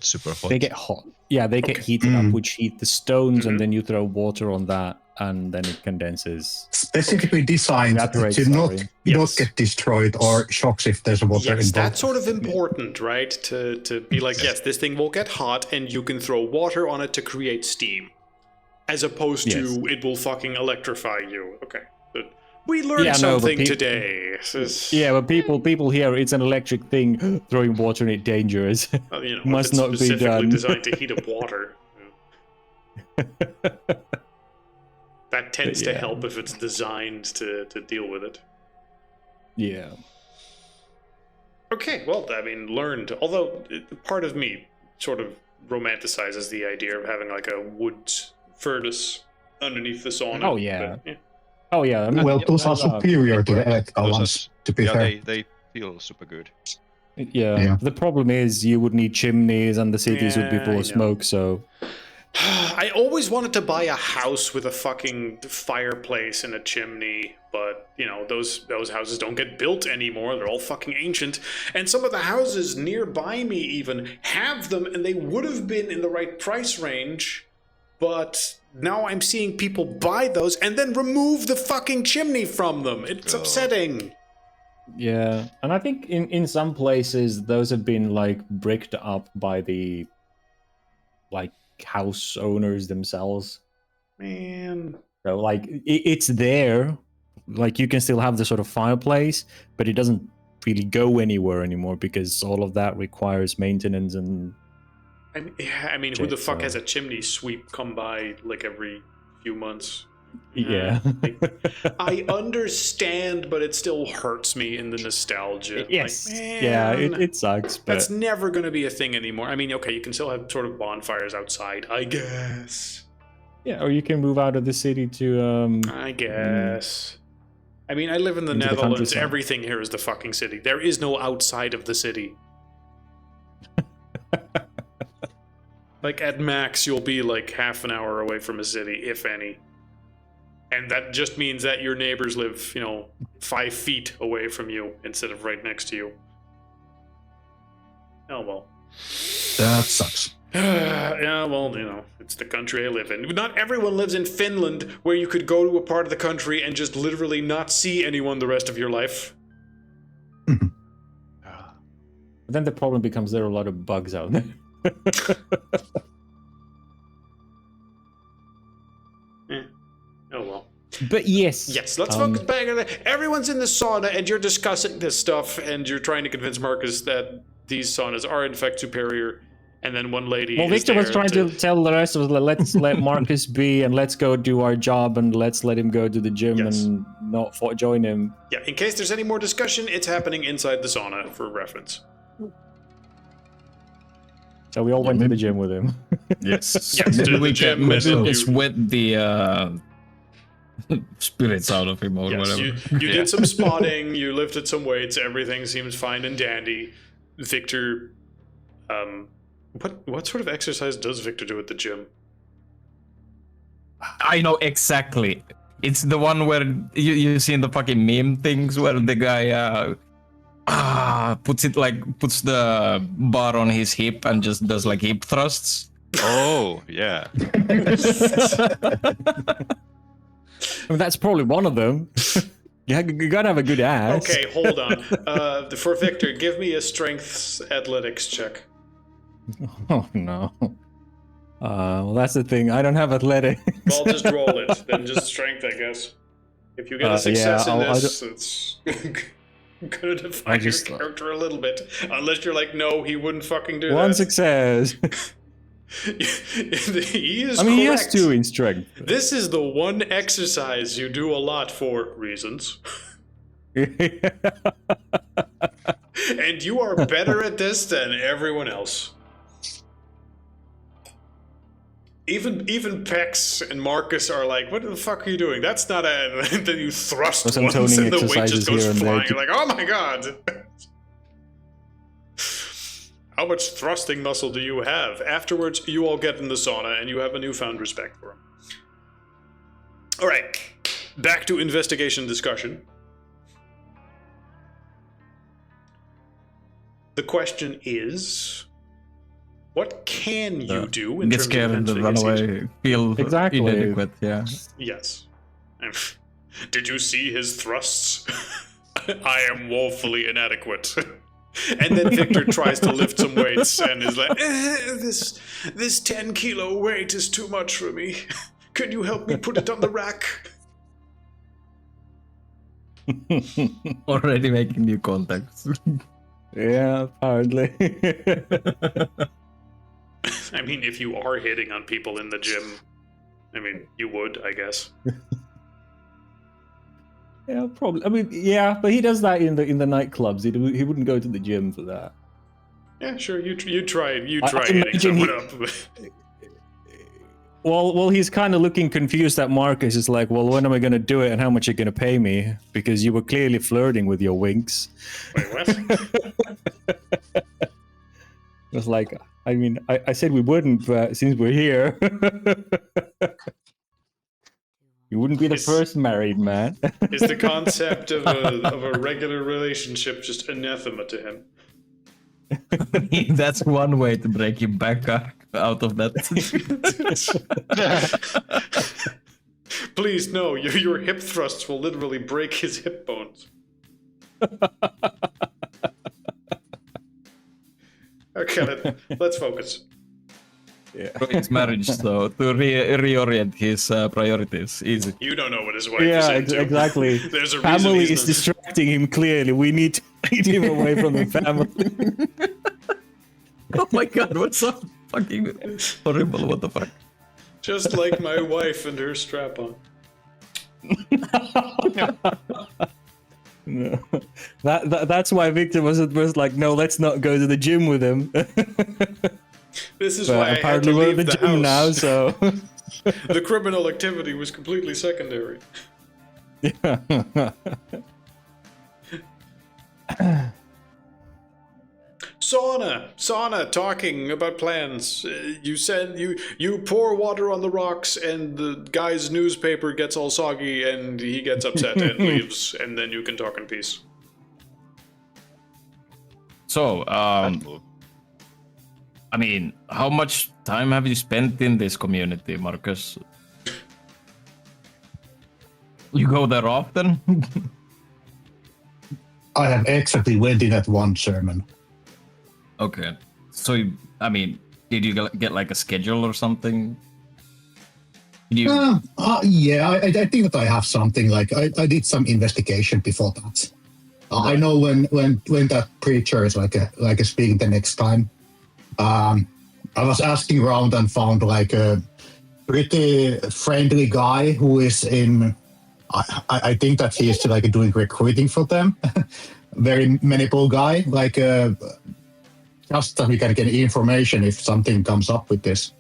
super hot. They get hot. Yeah, they get heated up, which heat the stones, and then you throw water on that, and then it condenses. Specifically designed Evaporate, to not sorry. Yes. get destroyed or shocks if there's water Yes, involved. that's sort of important, right? To be like, yes, this thing will get hot, and you can throw water on it to create steam, as opposed to it will fucking electrify you. Okay, but we learned Yeah, no, but something peop- today. This is, Yeah, but people here, it's an electric thing. Throwing water in it dangerous. you know, must if it's not be specifically done. designed to heat up water. That tends to Yeah. help if it's designed to deal with it. Yeah. Okay, well, I mean, learned. Although part of me sort of romanticizes the idea of having like a wood furnace underneath the sauna. Oh, yeah. But, Oh yeah. I mean, Well, those are superior to the electrical Those are- ones, to be yeah, fair. they feel super good. yeah. Yeah. The problem is you would need chimneys, and the cities would be Yeah, full I of know. smoke. So I always wanted to buy a house with a fucking fireplace and a chimney, but you know those houses don't get built anymore. They're all fucking ancient, and some of the houses nearby me even have them, and they would have been in the right price range, but now I'm seeing people buy those and then remove the fucking chimney from them. It's upsetting. yeah, and I think in some places those have been like bricked up by the like house owners themselves. Man. So like it's there, like you can still have the sort of fireplace, but it doesn't really go anywhere anymore because all of that requires maintenance and I mean, who the fuck so- has a chimney sweep come by like every few months? yeah. I understand, but it still hurts me in the nostalgia. Yes. Like, Yeah, man, it sucks, but that's never going to be a thing anymore. I mean, okay, you can still have sort of bonfires outside, I guess. yeah, or you can move out of the city to I guess. I mean, I live in the Into the Netherlands. countryside. Everything here is the fucking city. There is no outside of the city. Like, at max, you'll be like half an hour away from a city, if any. And that just means that your neighbors live, 5 feet away from you instead of right next to you. Oh well. That sucks. Yeah, well, you know, it's the country I live in. Not everyone lives in Finland, where you could go to a part of the country and just literally not see anyone the rest of your life. But then the problem becomes there are a lot of bugs out there. Oh well. But yes. Yes, let's focus back on that. Everyone's in the sauna, and you're discussing this stuff, and you're trying to convince Marcus that these saunas are in fact superior. And then one lady. Well, Victor was trying to tell the rest of us, let's let Marcus be, and let's go do our job, and let's let him go to the gym and not join him. Yeah, in case there's any more discussion, it's happening inside the sauna for reference. So we all went to the gym with him. Yes. Yes, Maybe to the we gym, can maybe and we you- sweat the spirits out of him or Yes, whatever. you did some spotting, you lifted some weights, everything seems fine and dandy. Victor, what sort of exercise does Victor do at the gym? I know exactly. It's the one where you see in the fucking meme things where the guy puts the bar on his hip and just does like hip thrusts. Oh, yeah. I mean, that's probably one of them. You gotta have a good ass. Okay, hold on. For Victor, give me a strength athletics check. Oh no. Well, that's the thing. I don't have athletics. Well, just roll it. Then just strength, I guess. If you get a success in this, it's gonna define your character a little bit. Unless you're like, no, he wouldn't fucking do One that. success. He is I mean, he has correct. 2 in strength. This is the one exercise you do a lot for reasons. And you are better at this than everyone else. Even Pex and Marcus are like, what the fuck are you doing? That's not a... And then you thrust Some once toning and the weight exercises just goes here and there flying. to- You're like, oh my god! How much thrusting muscle do you have? Afterwards, you all get in the sauna and you have a newfound respect for him. Alright, back to investigation discussion. The question is, what can you do in Get terms scared of and run investigation? away. Feel Exactly. inadequate. Yeah. Yes. Did you see his thrusts? I am woefully inadequate. And then Victor tries to lift some weights and is like, this 10-kilo weight is too much for me. Could you help me put it on the rack? Already making new contacts. Yeah, apparently. I mean, if you are hitting on people in the gym, I mean, you would, I guess. Yeah, probably. I mean, yeah, but he does that in the nightclubs. He wouldn't go to the gym for that. Yeah, sure. You try I hitting imagine someone he- up. Well, he's kind of looking confused that Marcus is like, well, when am I going to do it and how much are you going to pay me? Because you were clearly flirting with your winks. Wait, what? It's like, I mean, I said we wouldn't, but since we're here, you wouldn't be the Is- first married man. Is the concept of a regular relationship just anathema to him? That's one way to break him back out of that. Please, no. Your hip thrusts will literally break his hip bones. Okay, let's focus. His marriage, so to reorient his priorities. Easy. You don't know what his wife Yeah, is into. exactly. There's a reason Family he's is not- distracting him clearly. We need to lead him away from the family. Oh my god, what's so fucking horrible? What the fuck? Just like my wife and her strap-on. No. That's why Victor was like, no, let's not go to the gym with him. This is But why I had apparently to we're leave at the the gym now, house. so The criminal activity was completely secondary. Sauna, talking about plans. You said you pour water on the rocks and the guy's newspaper gets all soggy and he gets upset and leaves, and then you can talk in peace. So, That move. I mean, how much time have you spent in this community, Marcus? You go there often? I have exactly went in at one sermon. Okay. So, I mean, did you get like a schedule or something? Did you... Yeah, I think that I have something. Like I did some investigation before that. Right. I know when that preacher is like speaking the next time. I was asking around and found like a pretty friendly guy who is in. I think that he is like doing recruiting for them. Very manipulable guy, like just that we can get information if something comes up with this.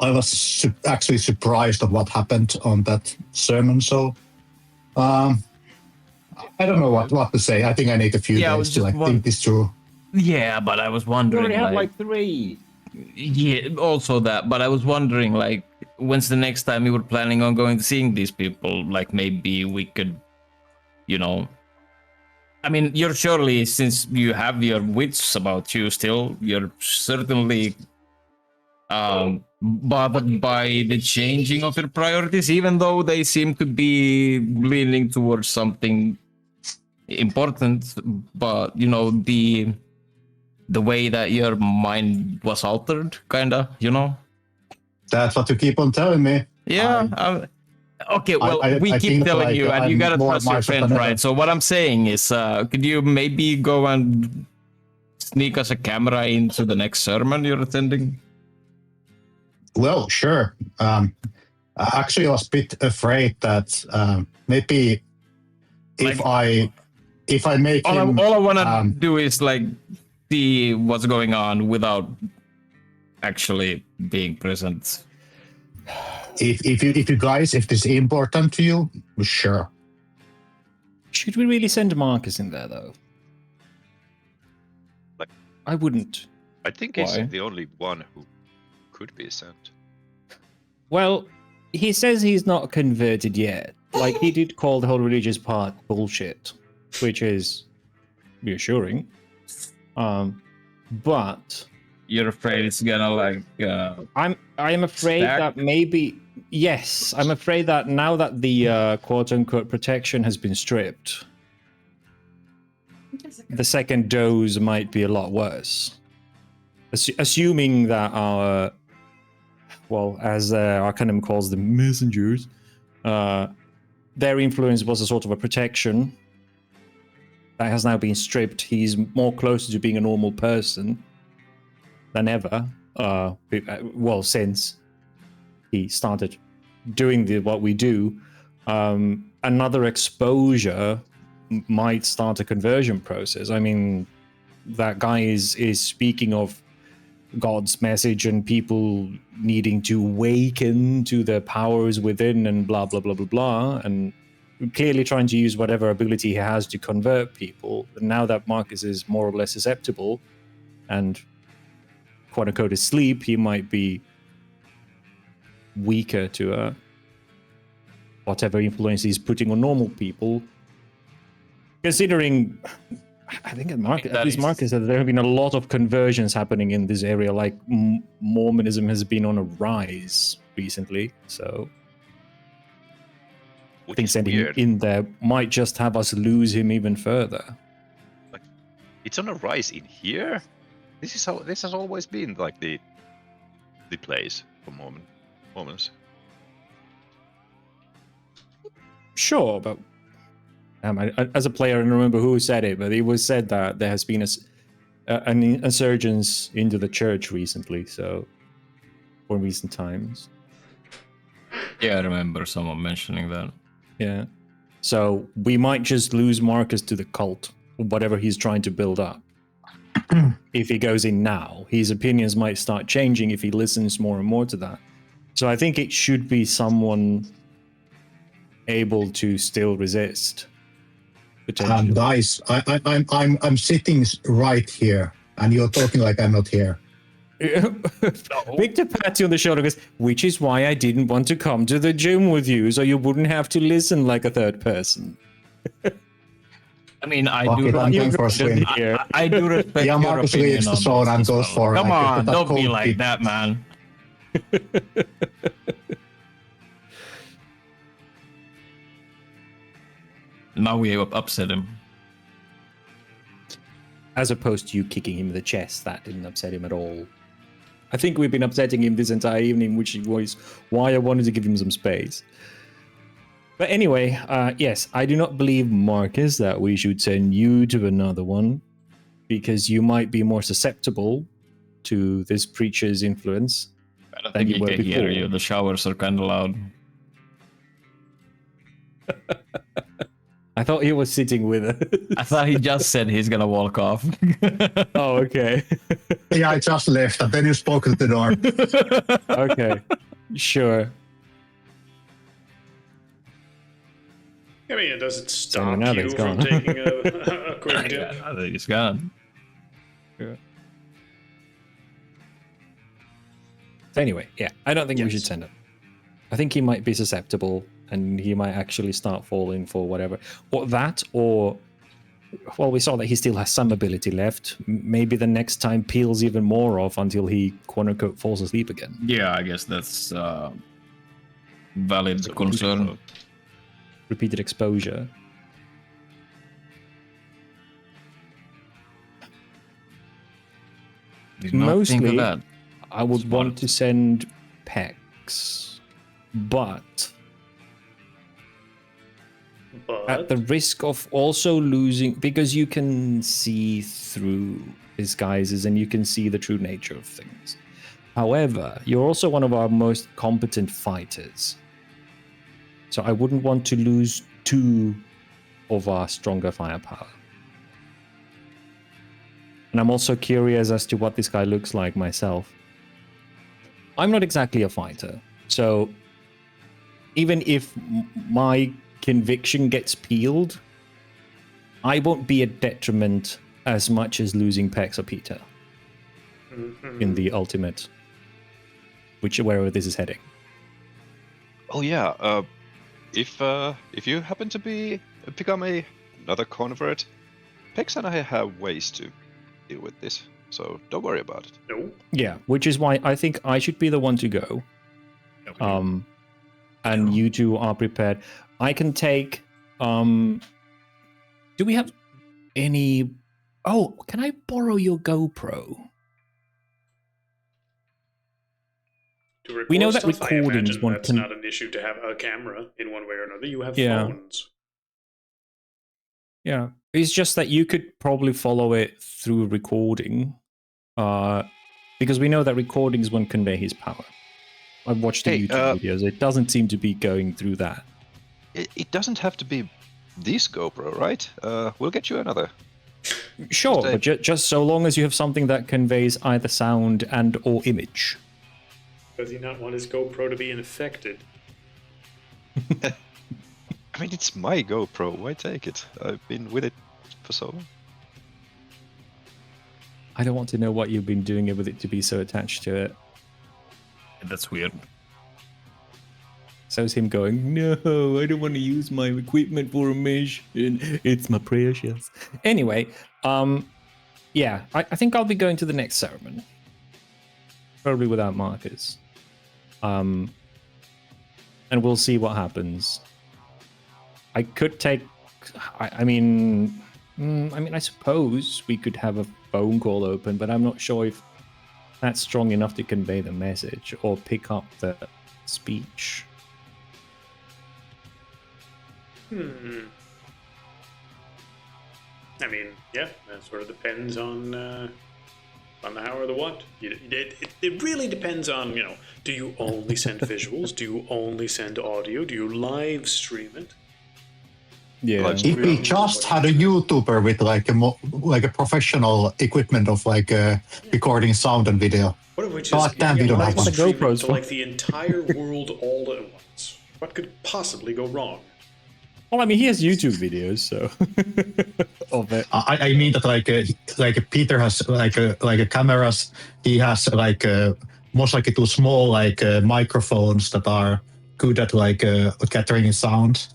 I was actually surprised of what happened on that sermon. So, I don't know what to say. I think I need a few days to think this through. Yeah, but I was You wondering. already had like 3. Yeah, also that. But I was wondering, like, when's the next time you were planning on going to seeing these people? Like, maybe we could, you know. I mean, you're surely, since you have your wits about you still, you're certainly bothered by the changing of your priorities, even though they seem to be leaning towards something important. But you know, the way that your mind was altered, kinda, you know. That's what you keep on telling me. Yeah. Okay. Well, we I keep telling like, you, and you gotta trust your friend, right? So what I'm saying is, could you maybe go and sneak us a camera into the next sermon you're attending? Well, sure. Actually, I was a bit afraid that maybe if I make him, all I wanna do is like see what's going on without actually being present. If you guys, if this is important to you, sure. Should we really send Marcus in there though? Like, I wouldn't. I think Why? he's the only one who could be sent. Well, he says he's not converted yet. Like, he did call the whole religious part bullshit, which is reassuring. But You're afraid it's gonna like I'm afraid stack? that maybe yes, I'm afraid that now that the quote unquote protection has been stripped, the second dose might be a lot worse. Assuming that our, well, as Arcanum calls them, messengers, their influence was a sort of a protection that has now been stripped. He's more closer to being a normal person than ever. Well, since he started doing what we do, another exposure might start a conversion process. I mean, that guy is speaking of God's message and people needing to awaken to their powers within and blah, blah, blah, blah, blah. And clearly trying to use whatever ability he has to convert people. And now that Marcus is more or less susceptible and quote unquote asleep, he might be weaker to whatever influence he's putting on normal people. Considering, I think at least Marcus said there have been a lot of conversions happening in this area, like Mormonism has been on a rise recently, so I think sending him in there might just have us lose him even further. Like, it's on a rise in here? This has always been like the place for Mormons. Sure, but as a player, I don't remember who said it, but it was said that there has been an insurgence into the church recently, so for recent times. Yeah, I remember someone mentioning that. Yeah. So we might just lose Marcus to the cult, whatever he's trying to build up. If he goes in now, his opinions might start changing if he listens more and more to that. So I think it should be someone able to still resist. Guys, I'm sitting right here, and you're talking like I'm not here. Victor pats you on the shoulder and goes, which is why I didn't want to come to the gym with you, so you wouldn't have to listen like a third person. I mean, I Fuck do. it, I'm going for a Just swim. here. I do respect Yeah, your Marcus opinion leaves the on zone this and as goes well. for, Come like, on, that don't be cold like kick. that, man. Now we upset him. As opposed to you kicking him in the chest, that didn't upset him at all. I think we've been upsetting him this entire evening, which was why I wanted to give him some space. But anyway, yes, I do not believe, Marcus, that we should send you to another one, because you might be more susceptible to this preacher's influence I don't than think you he were can before. hear you. The showers are kind of loud. I thought he was sitting with us. I thought he just said he's gonna walk off. Oh, okay. Yeah, I just left, and then you spoke at the door. Okay. Sure. I mean, it doesn't So stop now you he's from gone. taking a quick dip. I think he's gone. So anyway, yeah, I don't think we Yes. should send him. I think he might be susceptible, and he might actually start falling for whatever. Or that, or... Well, we saw that he still has some ability left. Maybe the next time peels even more off until he, quote-unquote, falls asleep again. Yeah, I guess that's valid concern. Repeated exposure. Did not think of Mostly, that. I would Smart. want to send Pex, but at the risk of also losing, because you can see through disguises and you can see the true nature of things. However, you're also one of our most competent fighters. So I wouldn't want to lose two of our stronger firepower. And I'm also curious as to what this guy looks like myself. I'm not exactly a fighter, so even if my conviction gets peeled, I won't be a detriment as much as losing Pex or Peter in the ultimate, wherever this is heading. Oh yeah. If you happen to become another convert, Pex and I have ways to deal with this, so don't worry about it. No. Yeah, which is why I think I should be the one to go. And you two are prepared. I can take. Do we have any? Oh, can I borrow your GoPro? To record We know that stuff, I recordings imagine one that's can- not an issue to have a camera in one way or another. You have Yeah. phones. Yeah, it's just that you could probably follow it through recording, because we know that recordings won't convey his power. I've watched the Hey, YouTube videos. It doesn't seem to be going through that. It doesn't have to be this GoPro, right? We'll get you another. Sure, Just a- but just so long as you have something that conveys either sound and or image. Does he not want his GoPro to be infected? I mean, it's my GoPro. Why take it? I've been with it for so long. I don't want to know what you've been doing with it to be so attached to it. That's weird. So is him going, no, I don't want to use my equipment for a mission. It's my precious. Anyway, yeah, I think I'll be going to the next ceremony. Probably without Marcus. And we'll see what happens. I could take, I mean, I suppose we could have a phone call open, but I'm not sure if that's strong enough to convey the message or pick up the speech. I mean, yeah, that sort of depends on the how or the what. It really depends on, do you only send visuals? Do you only send audio? Do you live stream it? Yeah. Live If we just had a YouTuber with like a professional equipment of recording sound and video. What if we just God damn, we don't have live one. stream GoPros it to for. like the entire world all at once? What could possibly go wrong? Well, I mean, he has YouTube videos, so of it. I mean that like Peter has like a cameras. He has most likely two small microphones that are good at capturing sound.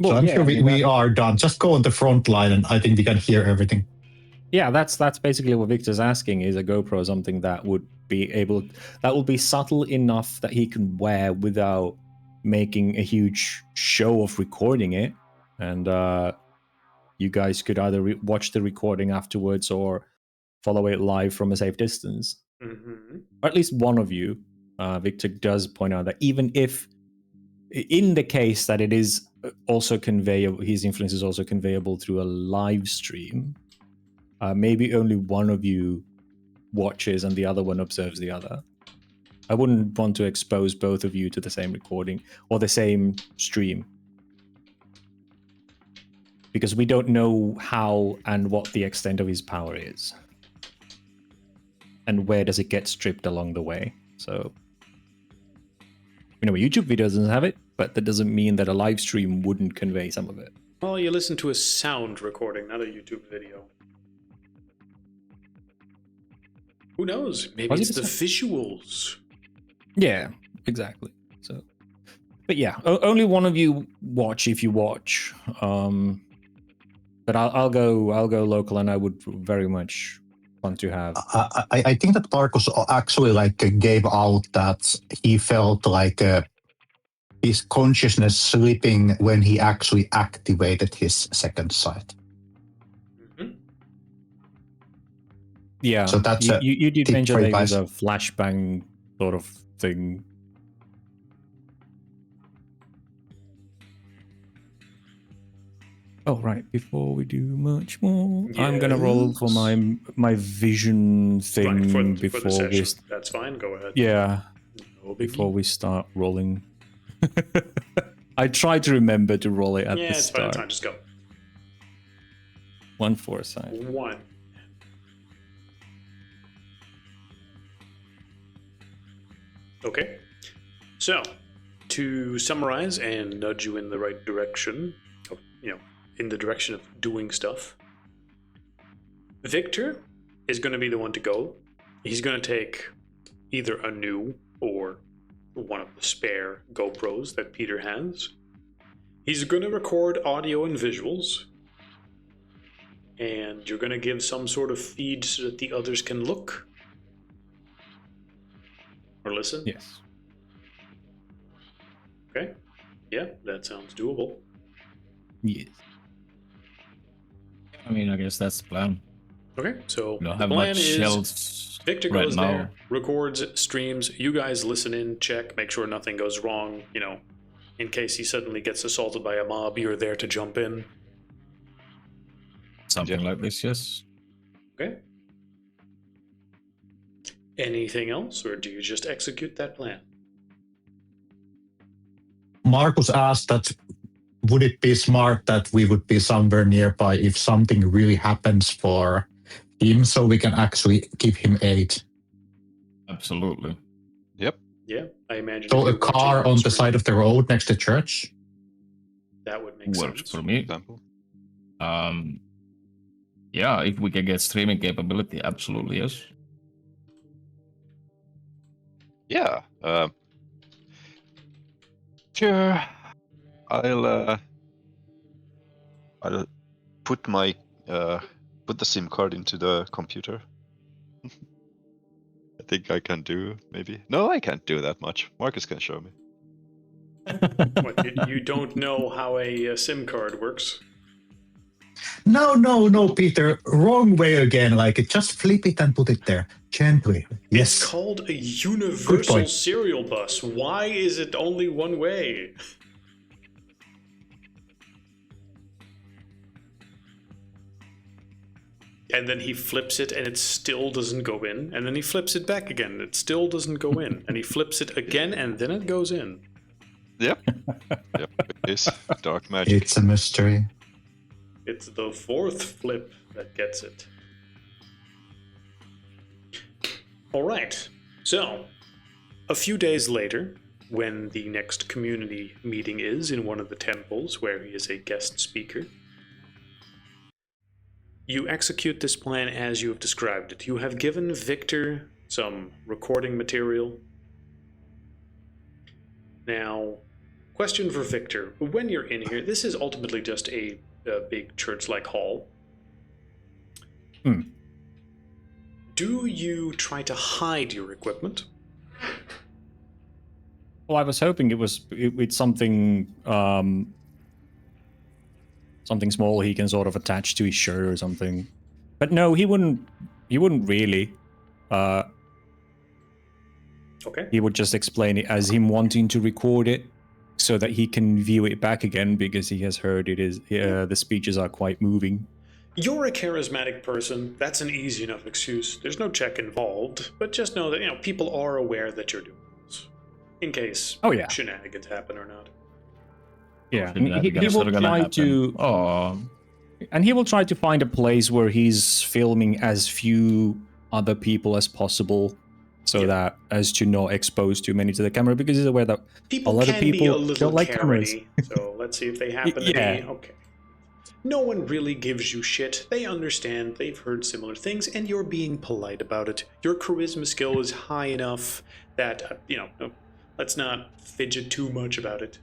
So I'm sure I mean, we are done. Just go on the front line, and I think we can hear everything. yeah, that's basically what Victor's asking. Is a GoPro something that would be subtle enough that he can wear without making a huge show of recording it, and you guys could either watch the recording afterwards or follow it live from a safe distance. Mm-hmm. Or at least one of you. Victor does point out that even if, in the case that it is also conveyable, his influence is also conveyable through a live stream, maybe only one of you watches and the other one observes the other. I wouldn't want to expose both of you to the same recording or the same stream, because we don't know how and what the extent of his power is, and where does it get stripped along the way. So, a YouTube video doesn't have it, but that doesn't mean that a live stream wouldn't convey some of it. Well, you listen to a sound recording, not a YouTube video. Who knows? Maybe it's the visuals. Yeah, exactly. So, but yeah, only one of you watch if you watch. But I'll go local, and I would very much want to have. I think that Marcus actually gave out that he felt like his consciousness slipping when he actually activated his second sight. Mm-hmm. Yeah, so that's you did mention that it was guys. a flashbang sort of thing. Oh right! Before we do much more, I'm gonna roll for my vision thing Right, before for the we. session. That's fine. Go ahead. Yeah, No biggie. before we start rolling. I try to remember to roll it at the it's start. fine. Just go. 1 foresight. 1. Okay. So, to summarize and nudge you in the right direction, in the direction of doing stuff, Victor is going to be the one to go. He's going to take either a new or one of the spare GoPros that Peter has. He's going to record audio and visuals, and you're going to give some sort of feed so that the others can look or listen. Yes. Okay. Yeah, that sounds doable. Yes. I mean, I guess that's the plan. Okay, so We don't the have plan much is else Victor right goes now. there, records, streams. You guys listen in, check, make sure nothing goes wrong. In case he suddenly gets assaulted by a mob, you're there to jump in. Something like this, yes. Okay. Anything else, or do you just execute that plan? Marcus asked that would it be smart that we would be somewhere nearby if something really happens for him, so we can actually give him aid. Absolutely. Yep. Yeah, I imagine. So if a you're watching car on the screen, side of the road next to church? that would make Works sense. for me. Example. Yeah, if we can get streaming capability, absolutely, yes. Yeah. Sure. I'll put put the SIM card into the computer. I think I can do maybe. No, I can't do that much. Marcus can show me. What, you don't know how a SIM card works? No, Peter. Wrong way again. Just flip it and put it there. Gently. Yes. It's called a Good universal point. serial bus. Why is it only one way? And then he flips it and it still doesn't go in. And then he flips it back again and it still doesn't go in. And he flips it again and then it goes in. Yep. Yep. It is dark magic. It's a mystery. It's the fourth flip that gets it. All right. So, a few days later, when the next community meeting is in one of the temples where he is a guest speaker, you execute this plan as you have described it. You have given Victor some recording material. Now, question for Victor. When you're in here, this is ultimately just a big church-like hall. Do you try to hide your equipment? Well, I was hoping it's something something small he can sort of attach to his shirt or something. But no, he wouldn't really. Okay. He would just explain it as him wanting to record it so that he can view it back again because he has heard it is the speeches are quite moving. You're a charismatic person. That's an easy enough excuse. There's no check involved, but just know that people are aware that you're doing this, in case shenanigans happen or not. Yeah, he will try to. And he will try to find a place where he's filming as few other people as possible, so that as to not expose too many to the camera, because he's aware that a lot of people don't like cameras. So let's see if they happen to be okay. No one really gives you shit. They understand. They've heard similar things, and you're being polite about it. Your charisma skill is high enough that let's not fidget too much about it.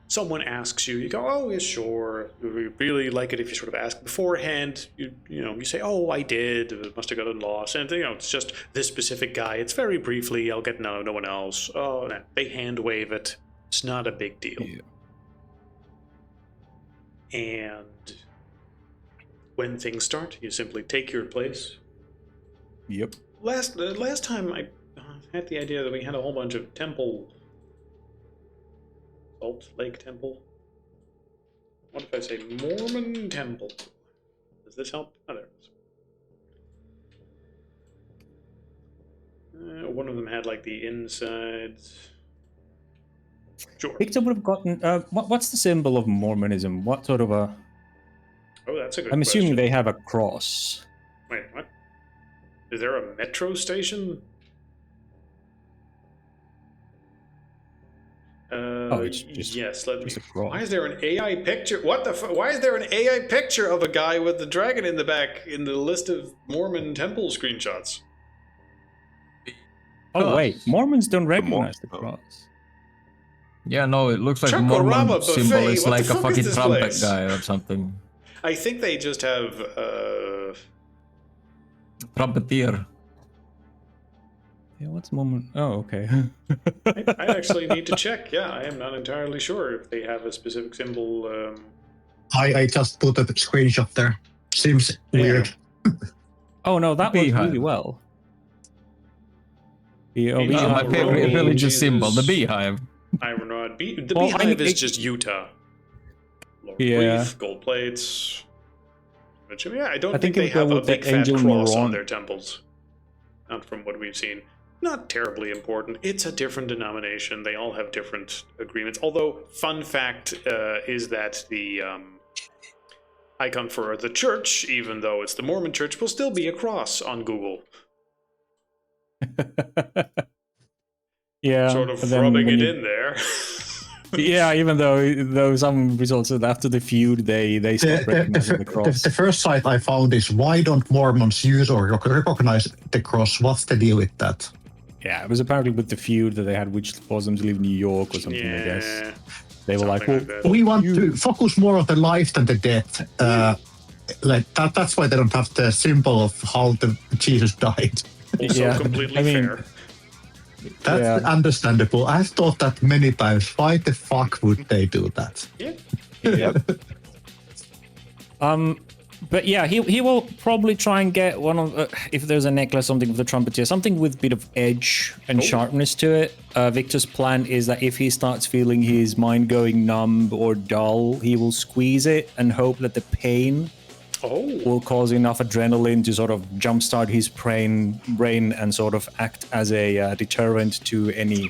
Someone asks you, you go, oh, yeah, sure. We really like it if you sort of ask beforehand. You say, oh, I did. It must have gotten lost. And, it's just this specific guy. It's very briefly. I'll get no one else. Oh, no. They hand wave it. It's not a big deal. Yeah. And when things start, you simply take your place. Yep. Last time I had the idea that we had a whole bunch of Salt Lake Temple. What if I say Mormon Temple? Does this help? Oh, there it is. One of them had like the insides. Sure. Victor would have gotten. What's the symbol of Mormonism? What sort of a? Oh, that's a good I'm assuming question. they have a cross. Wait, what? Is there a metro station? It's just, yes. Let me. just a cross. Why is there an AI picture? What the? Why is there an AI picture of a guy with the dragon in the back in the list of Mormon temple screenshots? Oh wait, Mormons don't recognize the cross. Yeah, no, it looks like Chocorama Mormon symbol buffet. is What like the a fuck is fucking this trumpet place? guy or something. I think they just have Trumpeteer. Yeah, what's Mormon? Oh, okay. I actually need to check. Yeah, I am not entirely sure if they have a specific symbol. I just put a screenshot there. Seems weird. Oh no, that works Beehive. really well. My favorite religious symbol, the beehive. Ironrod. The Well, beehive is just Utah. Laurel Leaf, gold plates. But, yeah, I don't think they it would go have a with the big fat angel cross on Moron. their temples. Not from what we've seen. Not terribly important. It's a different denomination. They all have different agreements. Although, fun fact is that the icon for the church, even though it's the Mormon church, will still be a cross on Google. Yeah, Sort of but then rubbing when it you- in there. Yeah, even though some results said after the feud they stopped recognizing the cross. The first site I found is why don't Mormons use or recognize the cross? What's the deal with that? Yeah, it was apparently with the feud that they had, which forced them to leave New York or something. I guess Yeah. they were like, something well, like that. We want to focus more on the life than the death. Like that's why they don't have the symbol of how Jesus died. Also Yeah, completely I mean- fair. That's understandable. I've thought that many times. Why the fuck would they do that? Yeah. Yep. But yeah, he will probably try and get one of if there's a necklace, something with the trumpeter, something with a bit of edge and sharpness to it. Victor's plan is that if he starts feeling his mind going numb or dull, he will squeeze it and hope that the pain will cause enough adrenaline to sort of jumpstart his brain and sort of act as a deterrent to any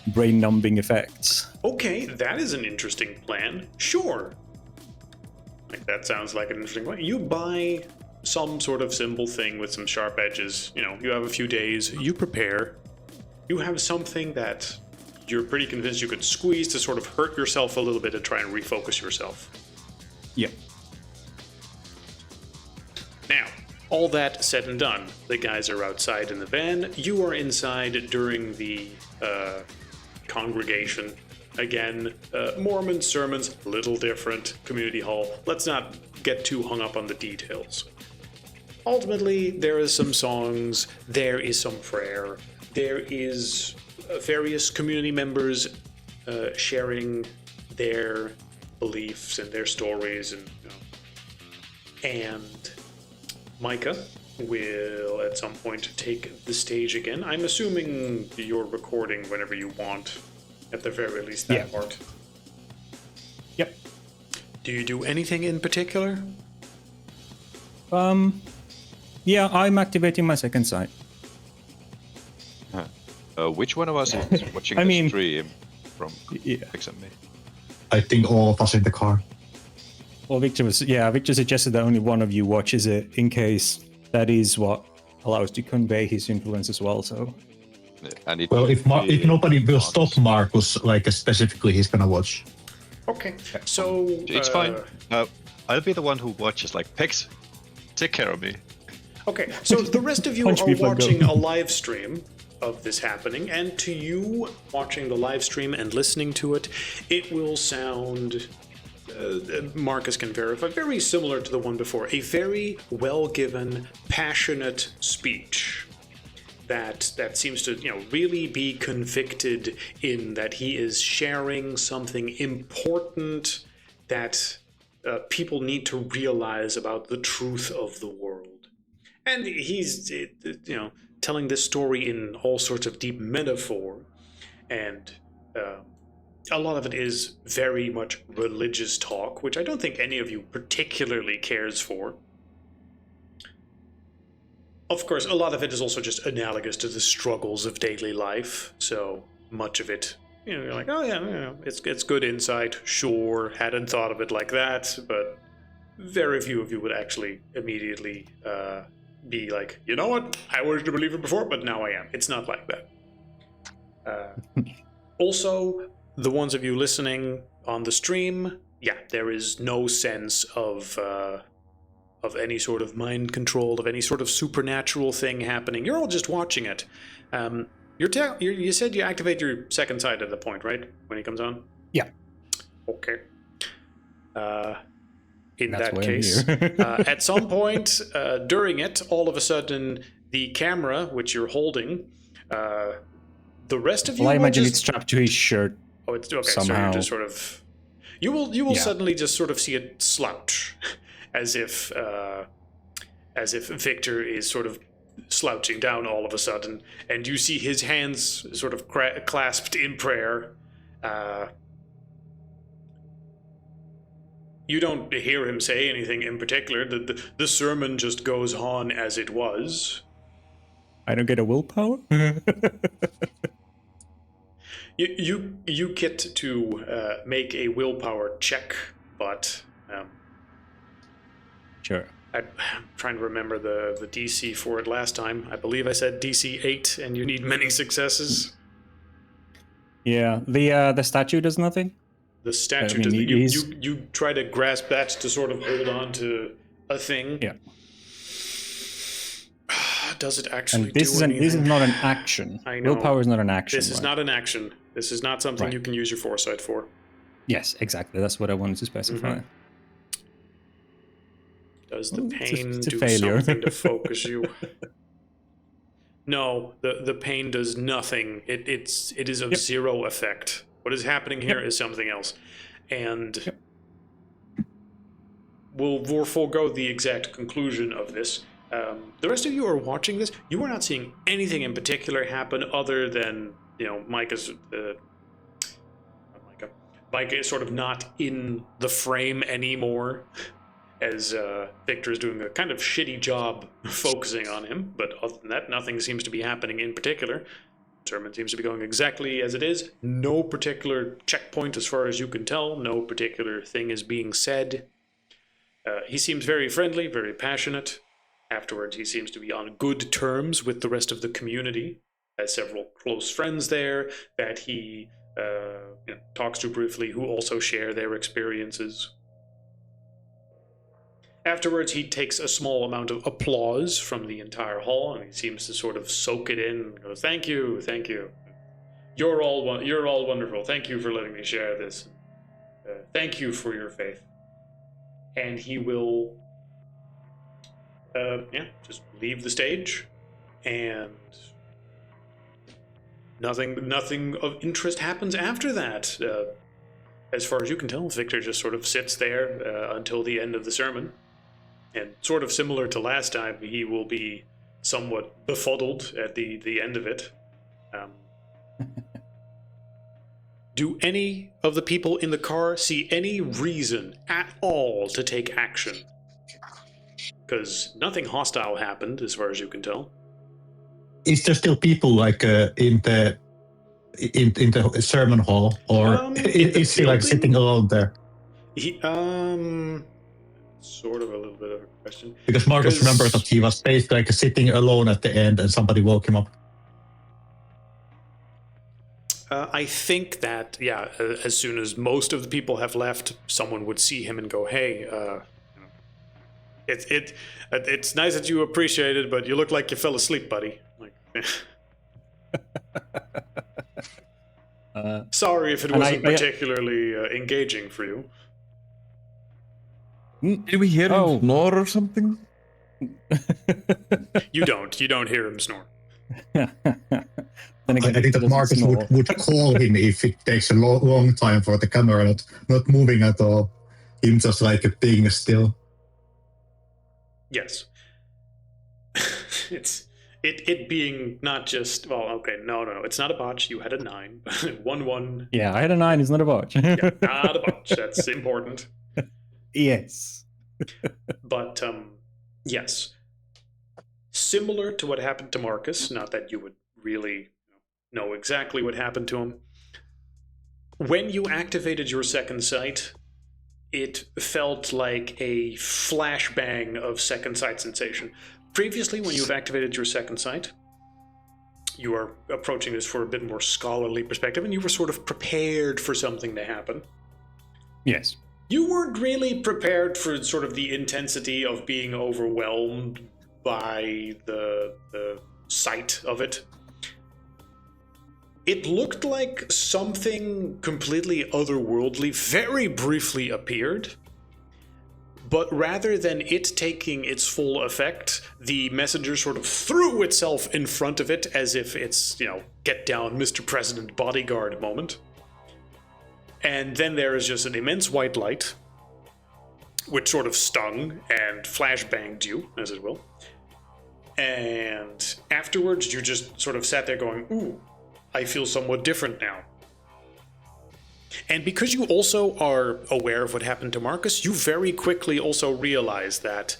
brain-numbing effects. Okay, that is an interesting plan. Sure. Like, that sounds like an interesting plan. You buy some sort of symbol thing with some sharp edges. You have a few days. You prepare. You have something that you're pretty convinced you could squeeze to sort of hurt yourself a little bit and try and refocus yourself. Yep. Now, all that said and done, the guys are outside in the van. You are inside during the congregation. Again, Mormon sermons, little different, community hall. Let's not get too hung up on the details. Ultimately, there are some songs, there is some prayer, there is various community members sharing their beliefs and their stories, and Micah will at some point take the stage again. I'm assuming you're recording whenever you want, at the very least that part. Yep. Do you do anything in particular? Yeah, I'm activating my second sight. Which one of us is watching I the mean- stream from Yeah. X and me? I think all of us in the car. Well, Victor suggested that only one of you watches it, in case that is what allows to convey his influence as well. So And it Well, would if be nobody will Marcus. stop Marcus, like specifically, he's gonna watch. Okay, so... It's fine. I'll be the one who watches, like, Pex, take care of me. Okay, so the rest of you Punch are me if I go. watching a live stream of this happening, and to you watching the live stream and listening to it, it will sound, Marcus can verify, very similar to the one before. A very well-given, passionate speech that seems to, really be convicted in that he is sharing something important that people need to realize about the truth of the world. And he's, telling this story in all sorts of deep metaphor, and a lot of it is very much religious talk, which I don't think any of you particularly cares for. Of course, a lot of it is also just analogous to the struggles of daily life, so much of it, you're like, oh yeah, it's good insight, sure, hadn't thought of it like that, but very few of you would actually immediately be like, you know what, I wasn't a believer before, but now I am. It's not like that. Also, the ones of you listening on the stream, there is no sense of any sort of mind control, of any sort of supernatural thing happening. You're all just watching it. You said you activate your second sight at the point, right? When he comes on? Yeah. Okay. In That's that why I'm case, here. at some point during it, all of a sudden, the camera, which you're holding, the rest of you well, I will imagine just... it's strapped to his shirt. Oh, it's okay. So somehow. you're just sort of... You will Yeah. suddenly just sort of see it slouch, as if Victor is sort of slouching down all of a sudden, and you see his hands sort of clasped in prayer. You don't hear him say anything in particular. The sermon just goes on as it was. I don't get a willpower? You get to make a willpower check, but Sure. I'm trying to remember the DC for it last time. I believe I said DC 8, and you need many successes. Yeah, the statue does nothing? The statue I mean, does. he's- You try to grasp that to sort of hold on to a thing. Yeah. Does it actually And this do anything? this is not an action. I know. Willpower is not an action. This is right? not an action. This is not something Right. you can use your foresight for. Yes, exactly. That's what I wanted to specify. Does the Well, it's a- pain it's a do failure. something to focus you? No, the pain does nothing. It is of Yep. zero effect. What is happening here is something else, and we'll forego the exact conclusion of this. The rest of you are watching this. You are not seeing anything in particular happen other than Micah's. Micah is sort of not in the frame anymore, as Victor is doing a kind of shitty job focusing on him. But other than that, nothing seems to be happening in particular. Sermon seems to be going exactly as it is. No particular checkpoint as far as you can tell. No particular thing is being said. He seems very friendly, very passionate. Afterwards, he seems to be on good terms with the rest of the community. Has several close friends there that he talks to briefly, who also share their experiences. Afterwards, he takes a small amount of applause from the entire hall, and he seems to sort of soak it in and go, thank you, You're all wonderful. Thank you for letting me share this. Thank you for your faith. And he will, just leave the stage, and nothing of interest happens after that. As far as you can tell, Victor just sort of sits there until the end of the sermon. And sort of similar to last time, he will be somewhat befuddled at the end of it. Do any of the people in the car see any reason at all to take action? Because nothing hostile happened, as far as you can tell. Is there still people like in the sermon hall, or is he like sitting alone there? He sort of a little bit of a question. Because Marcus remembered that he was basically like sitting alone at the end, and somebody woke him up. I think that, as soon as most of the people have left, someone would see him and go, "Hey, it's nice that you appreciate it, but you look like you fell asleep, buddy." Like, sorry if it wasn't particularly engaging for you. Did we hear him snore or something? You don't hear him snore. I think that Marcus would call him if it takes a long time for the camera not moving at all. Him just like being still. Yes. It being not just, no, it's not a botch. You had a 9. 1-1. Yeah, I had a 9. It's not a botch. Yeah, not a botch. That's important. Yes. But, yes. Similar to what happened to Marcus, not that you would really know exactly what happened to him. When you activated your second sight, it felt like a flashbang of second sight sensation. Previously, when you've activated your second sight, you are approaching this for a bit more scholarly perspective, and you were sort of prepared for something to happen. Yes. You weren't really prepared for sort of the intensity of being overwhelmed by the sight of it. It looked like something completely otherworldly very briefly appeared, but rather than it taking its full effect, the messenger sort of threw itself in front of it as if it's, get down, Mr. President bodyguard moment. And then there is just an immense white light, which sort of stung and flashbanged you, as it will. And afterwards, you just sort of sat there going, ooh, I feel somewhat different now. And because you also are aware of what happened to Marcus, you very quickly also realize that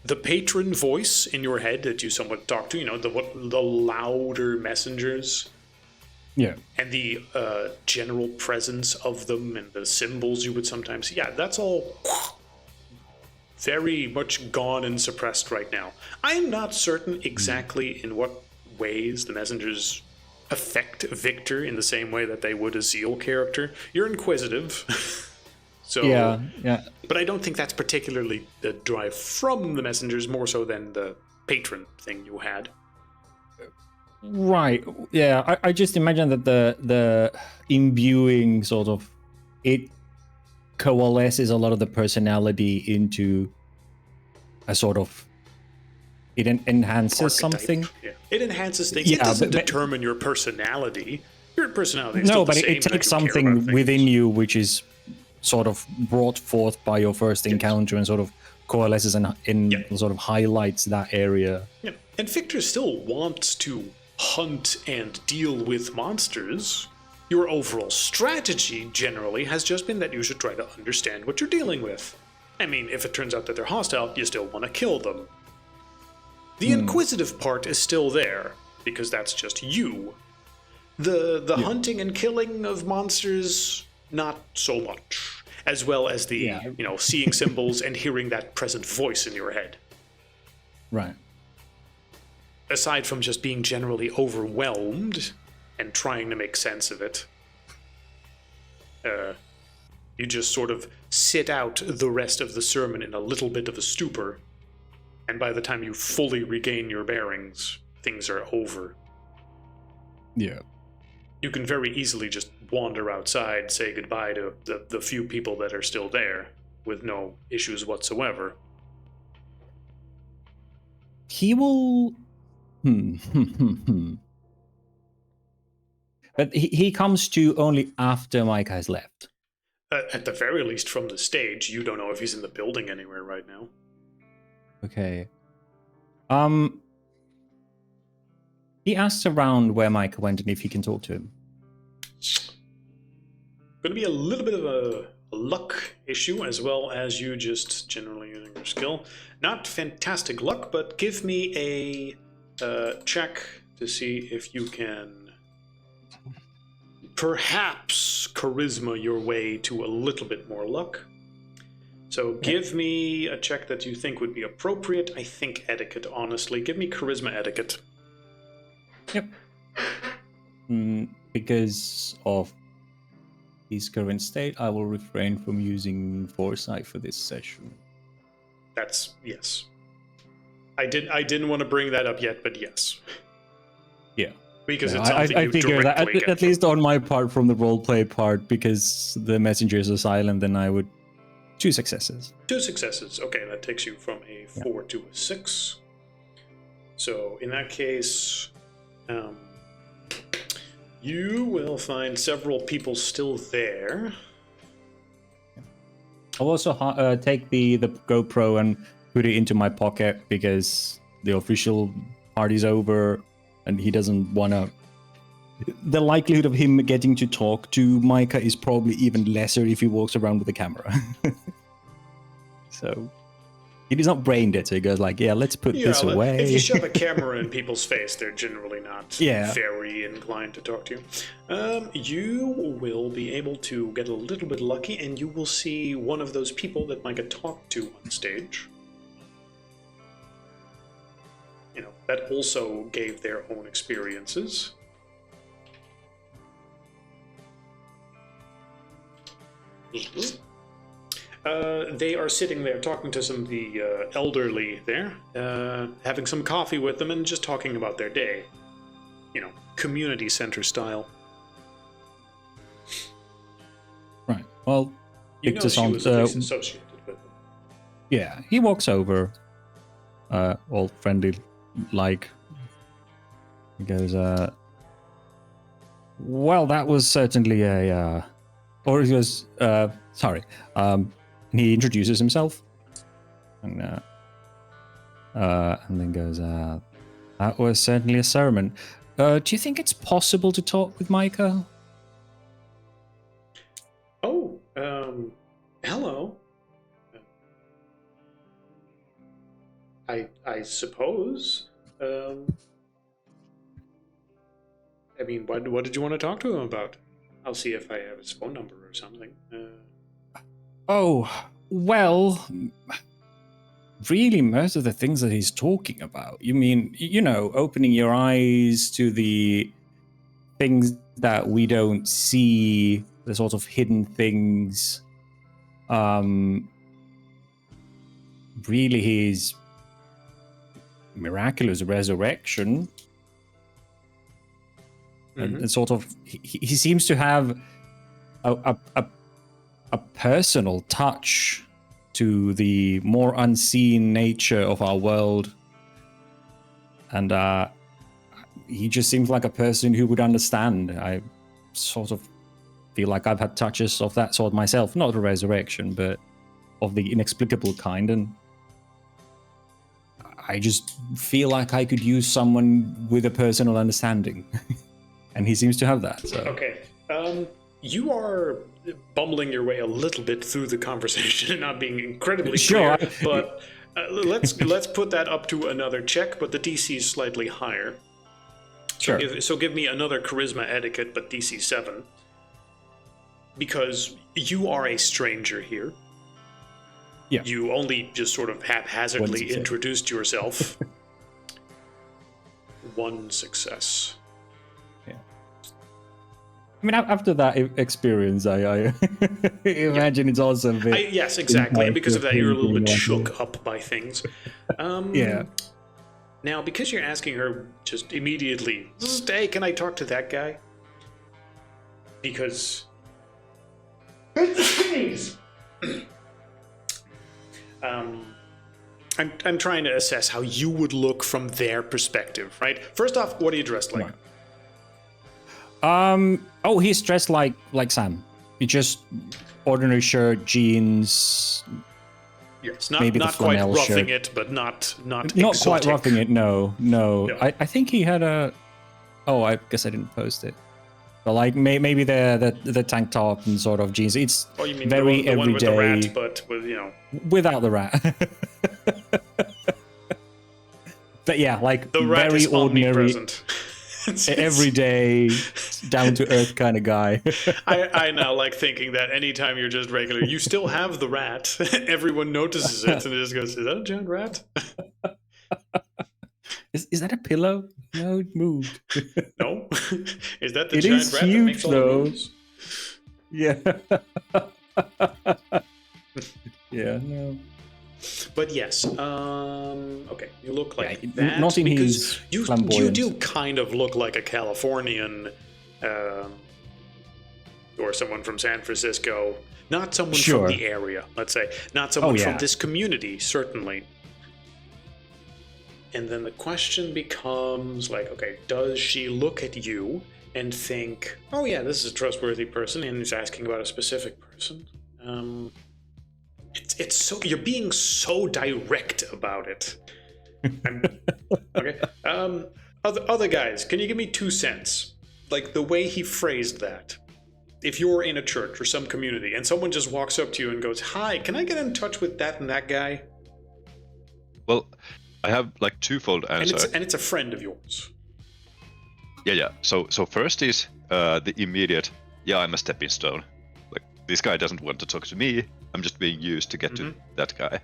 the patron voice in your head that you somewhat talk to, the louder messengers, and the general presence of them and the symbols you would sometimes see, that's all very much gone and suppressed right now. I'm not certain exactly in what ways the messengers affect Victor in the same way that they would a Zeal character. You're inquisitive. So, yeah. But I don't think that's particularly the drive from the messengers, more so than the patron thing you had. Right. Yeah. I just imagine that the imbuing sort of it coalesces a lot of the personality into a sort of it enhances archetype. Something. Yeah. It enhances things. It doesn't determine your personality. Your personality is no, still but the same, it takes something within you which is sort of brought forth by your first encounter and sort of coalesces and sort of highlights that area. Yeah. And Victor still wants to hunt and deal with monsters. Your overall strategy generally has just been that you should try to understand what you're dealing with. I mean, if it turns out that they're hostile, you still want to kill them. The inquisitive part is still there, because that's just you. The hunting and killing of monsters, not so much. As well as the, seeing symbols and hearing that present voice in your head. Right. Aside from just being generally overwhelmed and trying to make sense of it, you just sort of sit out the rest of the sermon in a little bit of a stupor, and by the time you fully regain your bearings, things are over. Yeah. you can very easily just wander outside, say goodbye to the few people that are still there with no issues whatsoever. He will. But he comes to only after Micah has left. At the very least, from the stage, you don't know if he's in the building anywhere right now. Okay. He asks around where Micah went and if he can talk to him. Going to be a little bit of a luck issue, as well as you just generally using your skill. Not fantastic luck, but give me a check to see if you can perhaps charisma your way to a little bit more luck. So give me a check that you think would be appropriate. I think etiquette, honestly. Give me charisma etiquette. Yep. Because of his current state, I will refrain from using foresight for this session. That's yes. I didn't want to bring that up yet, but yes. Yeah. Because No, it's something I you figure that directly get at least on my part, from the roleplay part, because the messengers are silent, then I would 2 successes. 2 successes. Okay, that takes you from a 4 to a 6. So in that case, you will find several people still there. I'll also take the GoPro and put it into my pocket because the official party's over and he doesn't want to... The likelihood of him getting to talk to Micah is probably even lesser if he walks around with a camera. So it is not brain dead, so he goes like, yeah, let's put this away. If you shove a camera in people's face, they're generally not very inclined to talk to you. You will be able to get a little bit lucky, and you will see one of those people that Micah talked to on stage. You know, that also gave their own experiences. They are sitting there talking to some of the elderly there, having some coffee with them and just talking about their day. You know, community center style. Right. Well, you know she was at least associated with them. Yeah, he walks over, all friendly like. He goes, well, that was certainly a, or he goes, sorry, and he introduces himself, and then goes, that was certainly a sermon. Do you think it's possible to talk with Micah? Oh, hello. I suppose. I mean, what did you want to talk to him about? I'll see if I have his phone number or something. Oh, well, really, most of the things that he's talking about. You mean, you know, opening your eyes to the things that we don't see, the sort of hidden things. Really, his miraculous resurrection. And sort of, he seems to have a personal touch to the more unseen nature of our world, and he just seems like a person who would understand. I sort of feel like I've had touches of that sort myself, not a resurrection, but of the inexplicable kind, and I just feel like I could use someone with a personal understanding. And he seems to have that. So. Okay. You are bumbling your way a little bit through the conversation and not being incredibly clear, but let's put that up to another check, but the DC is slightly higher. Sure. So give me another charisma etiquette, but DC 7. Because you are a stranger here. Yeah. You only just sort of haphazardly introduced yourself. 1 success. I mean, after that experience, I imagine it's also a bit... yes, exactly. Because of that, you're a little bit shook up by things. Yeah. Now, because you're asking her just immediately, hey, can I talk to that guy? because I'm trying to assess how you would look from their perspective, right? First off, what are you dressed like? Oh, he's dressed like Sam. He just ordinary shirt, jeans. Yes, not maybe not the quite flannel roughing shirt. it, but not Not exotic. quite roughing it. No. No. I think he had a. Oh, I guess I didn't post it. But like maybe the tank top and sort of jeans. It's Oh, you mean very the one with the everyday. rat, but with Without the rat. But yeah, like the rat very is ordinary, omnipresent. everyday, down to earth kind of guy. I now like thinking that anytime you're just regular, you still have the rat. Everyone notices it and it just goes, "Is that a giant rat?" Is that a pillow? No, it moved. No, is that the It giant is rat that huge, makes all the though. moves? Yeah. Yeah, no. But yes, okay, you look like Yeah, that not in because his you flamboyance. do kind of look like a Californian, or someone from San Francisco, not someone Sure. from the area. Let's say not someone yeah. from this community, certainly. And then the question becomes like, okay, does she look at you and think, oh yeah, this is a trustworthy person, and he's asking about a specific person? It's so you're being so direct about it. Okay. Other guys, can you give me 2 cents? Like the way he phrased that. If you're in a church or some community and someone just walks up to you and goes, "Hi, can I get in touch with that and that guy?" Well, I have like twofold answer. And it's a friend of yours. Yeah. So first is the immediate. Yeah, I'm a stepping stone. Like this guy doesn't want to talk to me. I'm just being used to get to that guy.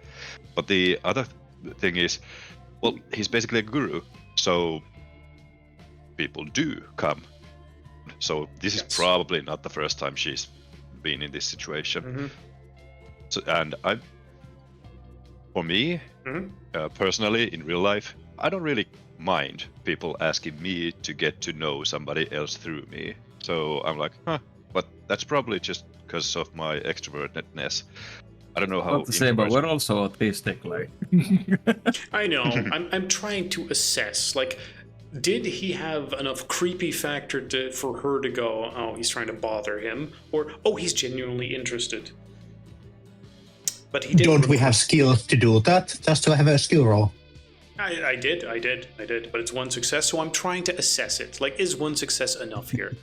But the other thing is, well, he's basically a guru. So people do come. So this is probably not the first time she's been in this situation. So, and for me, personally, in real life, I don't really mind people asking me to get to know somebody else through me. So I'm like, but that's probably just because of my extrovertedness. I don't know how. What to say, but we're also autistic, like. I know. I'm trying to assess. Like, did he have enough creepy factor for her to go, oh, he's trying to bother him, or oh, he's genuinely interested? But he didn't. Don't we have skill to do that? Just to have a skill roll. I did. But it's one success, so I'm trying to assess it. Like, is one success enough here?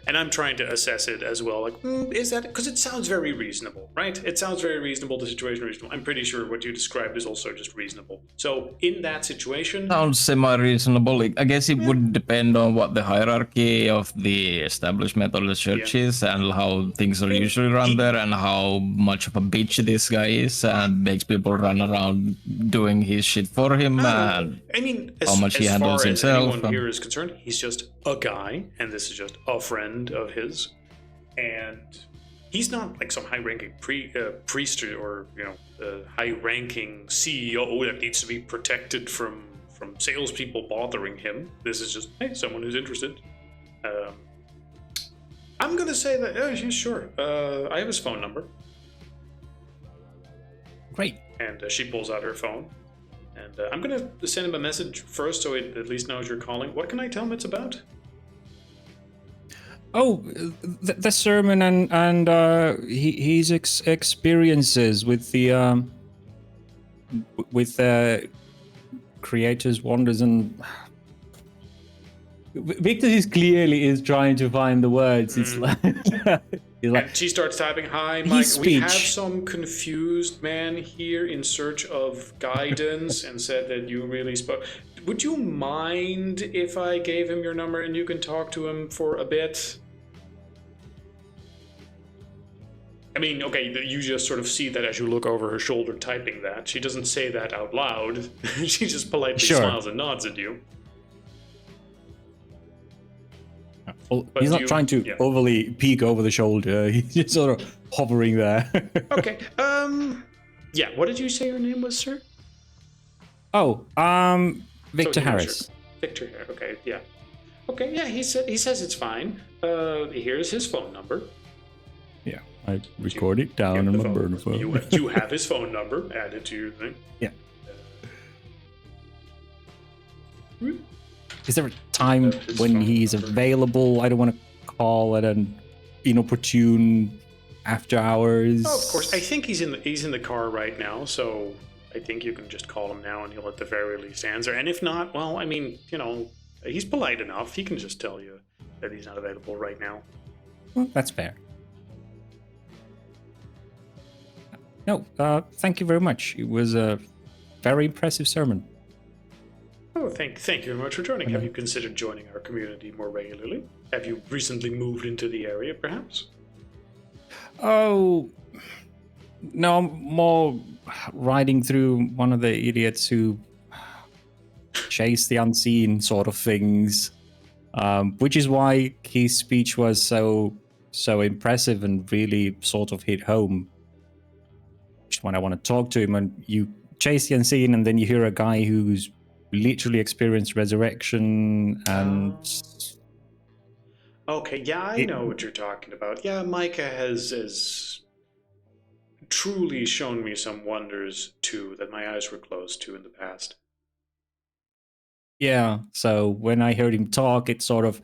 And I'm trying to assess it as well. Like, is that, because it sounds very reasonable, right? It sounds very reasonable. The situation reasonable. I'm pretty sure what you described is also just reasonable. So in that situation, Sounds semi-reasonable. I guess it would depend on what the hierarchy of the establishment or the church is, and how things are usually run there, and how much of a bitch this guy is, and makes people run around doing his shit for him, and I mean, how much he handles as himself. anyone here is concerned, he's just a guy, and this is just a friend of his, and he's not like some high-ranking priest or high-ranking CEO that needs to be protected from salespeople bothering him. This is just someone who's interested. I'm gonna say that yeah, sure. I have his phone number. Great. And she pulls out her phone, and I'm gonna send him a message first so he at least knows you're calling. What can I tell him it's about? Oh, the sermon and his experiences with the creators, wonders, and Victor is trying to find the words. It's like he's like, and she starts typing, "Hi, Mike. His We have speech. some confused man here in search of guidance, and said that you really spoke. Would you mind if I gave him your number and you can talk to him for a bit?" I mean, okay, you just sort of see that as you look over her shoulder typing that. She doesn't say that out loud. She just politely smiles and nods at you. well, But he's not you- trying to yeah. overly peek over the shoulder. He's just sort of hovering there. Okay, yeah, what did you say your name was, sir? Oh, Victor So, yeah, Harris. sure. Victor here, okay, yeah. Okay, yeah, he says it's fine. Here's his phone number. Yeah, I record it down Give on the my phone. burner phone. You have his phone number. Add it to your thing. Yeah. Is there a time His when phone he's number. available? I don't want to call at an inopportune after hours. Oh, of course. I think he's in the car right now, so I think you can just call him now and he'll at the very least answer. And if not, well, I mean, he's polite enough. He can just tell you that he's not available right now. Well, that's fair. No, thank you very much. It was a very impressive sermon. Oh, thank you very much for joining. Have you considered joining our community more regularly? Have you recently moved into the area, perhaps? Oh, no, I'm more riding through one of the idiots who chase the unseen sort of things, which is why his speech was so impressive and really sort of hit home. Just when I want to talk to him, and you chase the unseen, and then you hear a guy who's literally experienced resurrection and Okay, yeah, I know what you're talking about. Yeah, Micah has truly shown me some wonders, too, that my eyes were closed to in the past. yeah. So when I heard him talk, it sort of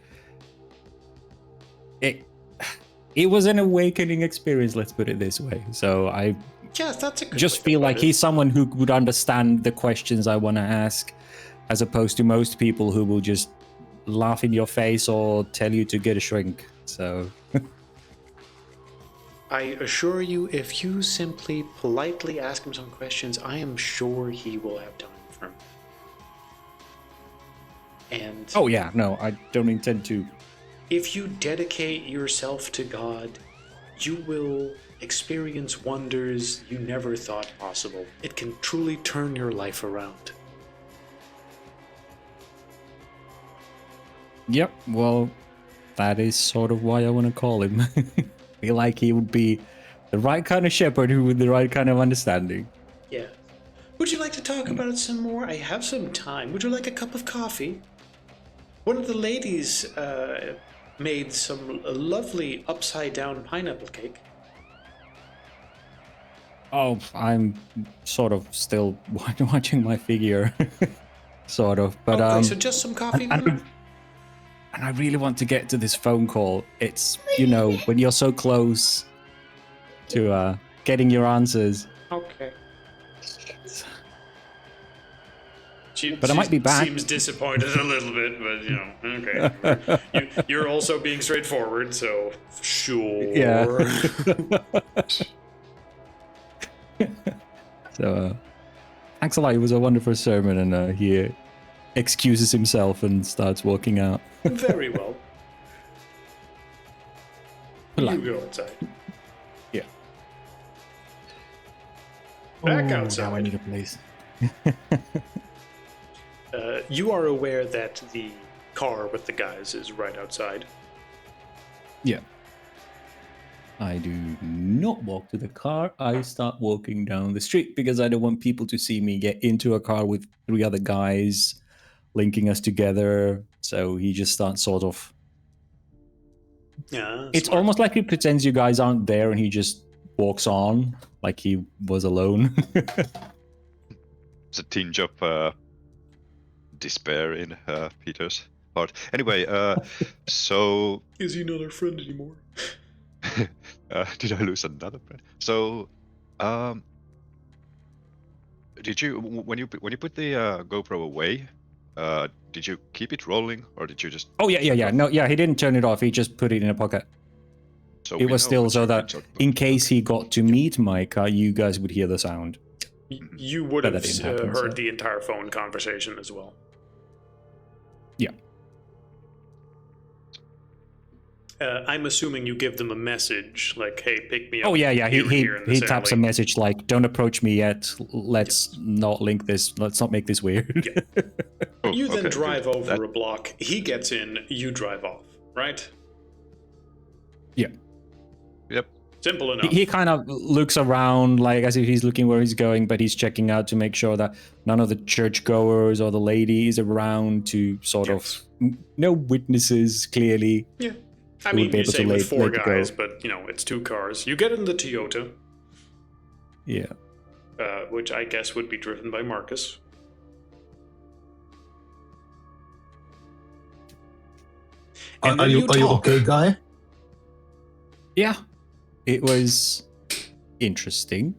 it was an awakening experience. Let's put it this way. So I Yes, that's a good just way to feel put like it. he's someone who would understand the questions I want to ask, as opposed to most people who will just laugh in your face or tell you to get a shrink. So I assure you, if you simply politely ask him some questions, I am sure he will have time for him. And oh yeah, no, I don't intend to. if you dedicate yourself to God, you will experience wonders you never thought possible. It can truly turn your life around. Yep, well, that is sort of why I want to call him. Feel like he would be the right kind of shepherd who with the right kind of understanding. Yeah. Would you like to talk about it some more? I have some time. Would you like a cup of coffee? One of the ladies made some lovely upside-down pineapple cake. Oh, I'm sort of still watching my figure, sort of. But Okay, so just some coffee then? and I really want to get to this phone call. It's when you're so close to getting your answers. Okay. But I might be back. Seems disappointed a little bit, but okay. You're also being straightforward, so sure. Yeah. So, thanks a lot. It was a wonderful sermon, and he excuses himself and starts walking out. Very well. Polite. You go inside. Yeah. Back Now I outside. need a place. You are aware that the car with the guys is right outside. Yeah. I do not walk to the car. I start walking down the street because I don't want people to see me get into a car with 3 other guys linking us together. So he just starts sort of... Yeah, It's smart. almost like he pretends you guys aren't there and he just walks on like he was alone. It's a tinge of despair in Peter's part. Anyway, so Is he not our friend anymore? did I lose another friend? So, did you when you put the GoPro away? Did you keep it rolling or did you just? Oh, yeah. No, yeah, he didn't turn it off. He just put it in a pocket. So It we was know still what so you're that talking about. in case he got to meet Micah, you guys would hear the sound. You would But have that didn't happen, heard so. the entire phone conversation as well. Yeah. I'm assuming you give them a message like, "Hey, pick me up." Oh, yeah. here in He this taps a alley." message like, "Don't approach me yet. Let's not link this. Let's not make this weird." Yeah. Oh, You then okay, drive good. over That- a block. He gets in. You drive off. Right? Yeah. Yep. Simple enough. He kind of looks around like as if he's looking where he's going, but he's checking out to make sure that none of the churchgoers or the lady is around to sort Yes. of no witnesses clearly. Yeah. I Who mean, would be you able say to with four let it go. guys, but, it's 2 cars. You get in the Toyota, Yeah. which I guess would be driven by Marcus. And Are then you talk. okay, guy? Yeah. It was interesting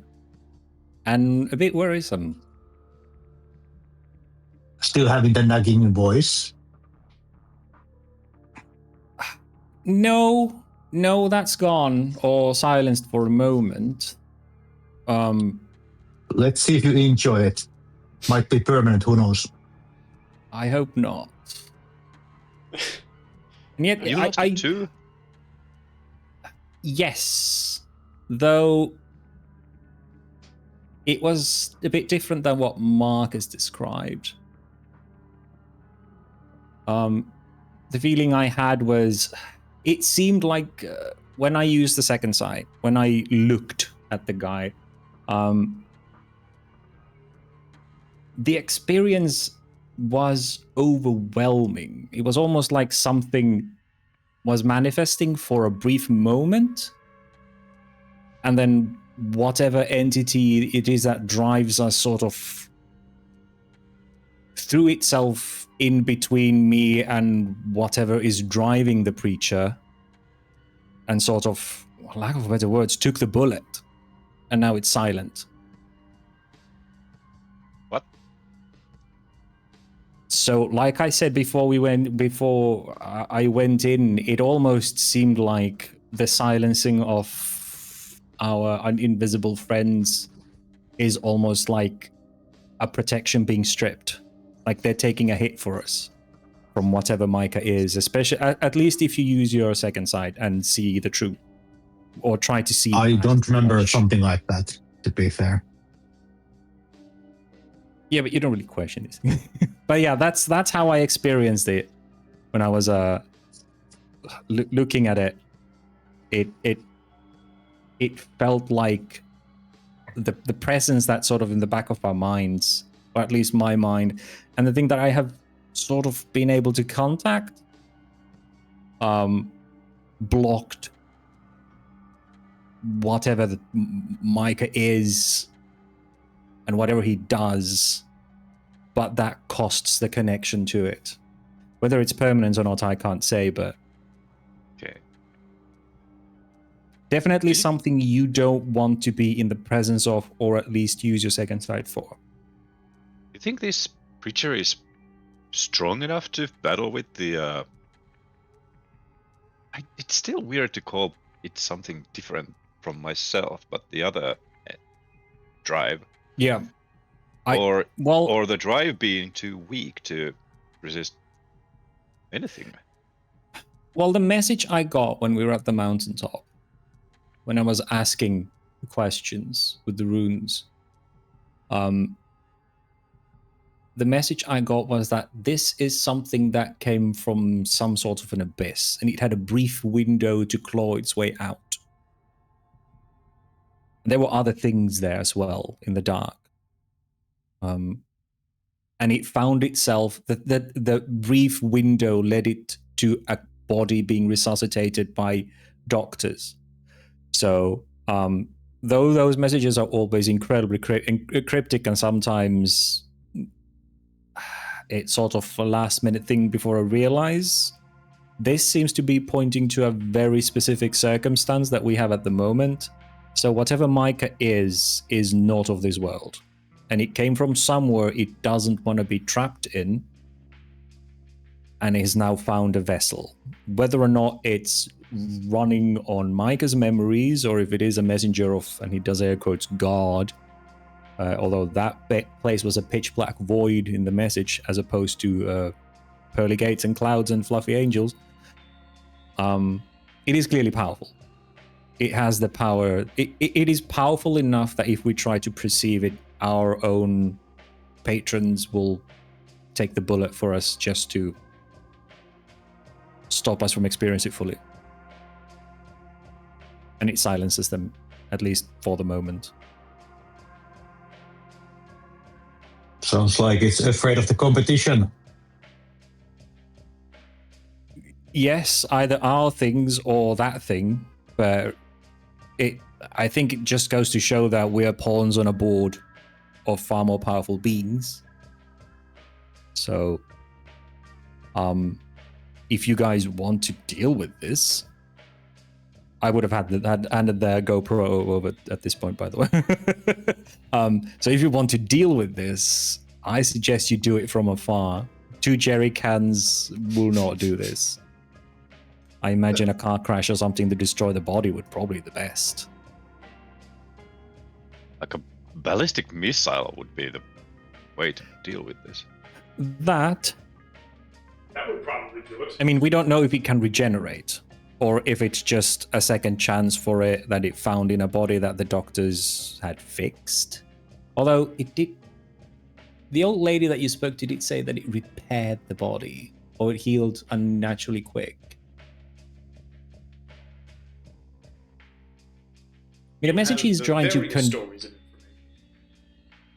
and a bit worrisome. Still having the nagging voice. No, that's gone or silenced for a moment. Let's see if you enjoy it. Might be permanent, who knows? I hope not. And yet, You lost it too? yes, though it was a bit different than what Mark has described. The feeling I had was, it seemed like when I used the second sight, when I looked at the guy, the experience was overwhelming. It was almost like something was manifesting for a brief moment, and then whatever entity it is that drives us sort of threw itself in between me and whatever is driving the preacher, and sort of, for lack of better words, took the bullet, and now it's silent. What? So, like I said before I went in, it almost seemed like the silencing of our invisible friends is almost like a protection being stripped. Like they're taking a hit for us from whatever Micah is, especially at least if you use your second sight and see the truth, or try to see. I don't remember much. something like that, to be fair. Yeah, but you don't really question this. But yeah, that's how I experienced it when I was looking at it. It felt like the presence that's sort of in the back of our minds, or at least my mind, and the thing that I have sort of been able to contact, blocked whatever the Micah is and whatever he does, but that costs the connection to it. Whether it's permanent or not, I can't say, but Okay. definitely something you don't want to be in the presence of, or at least use your second sight for. You think this preacher is strong enough to battle with the it's still weird to call it something different from myself, but the other drive, Yeah. or the drive being too weak to resist anything. Well, the message I got when we were at the mountaintop, when I was asking the questions with the runes, the message I got was that this is something that came from some sort of an abyss, and it had a brief window to claw its way out. There were other things there as well in the dark. And it found itself, the brief window led it to a body being resuscitated by doctors. So, though those messages are always incredibly cryptic, and sometimes it's sort of a last minute thing before I realize, this seems to be pointing to a very specific circumstance that we have at the moment. So whatever Micah is not of this world. And it came from somewhere it doesn't want to be trapped in, and has now found a vessel. Whether or not it's running on Micah's memories, or if it is a messenger of, and he does air quotes, God, although that place was a pitch black void in the message, as opposed to pearly gates and clouds and fluffy angels, it is clearly powerful. It has the power. It is powerful enough that if we try to perceive it, our own patrons will take the bullet for us just to stop us from experiencing it fully. and it silences them, at least for the moment. Sounds like it's afraid of the competition. Yes, either our things or that thing, but I think it just goes to show that we're pawns on a board of far more powerful beings. So, if you guys want to deal with this, I would have handed the GoPro over at this point, by the way. So if you want to deal with this, I suggest you do it from afar. 2 jerry cans will not do this. I imagine a car crash or something to destroy the body would probably be the best. Like a ballistic missile would be the way to deal with this. That would probably do it. I mean, we don't know if it can regenerate, or if it's just a second chance for it that it found in a body that the doctors had fixed. Although it did... The old lady that you spoke to did say that it repaired the body, or it healed unnaturally quick. I mean, the message he's trying to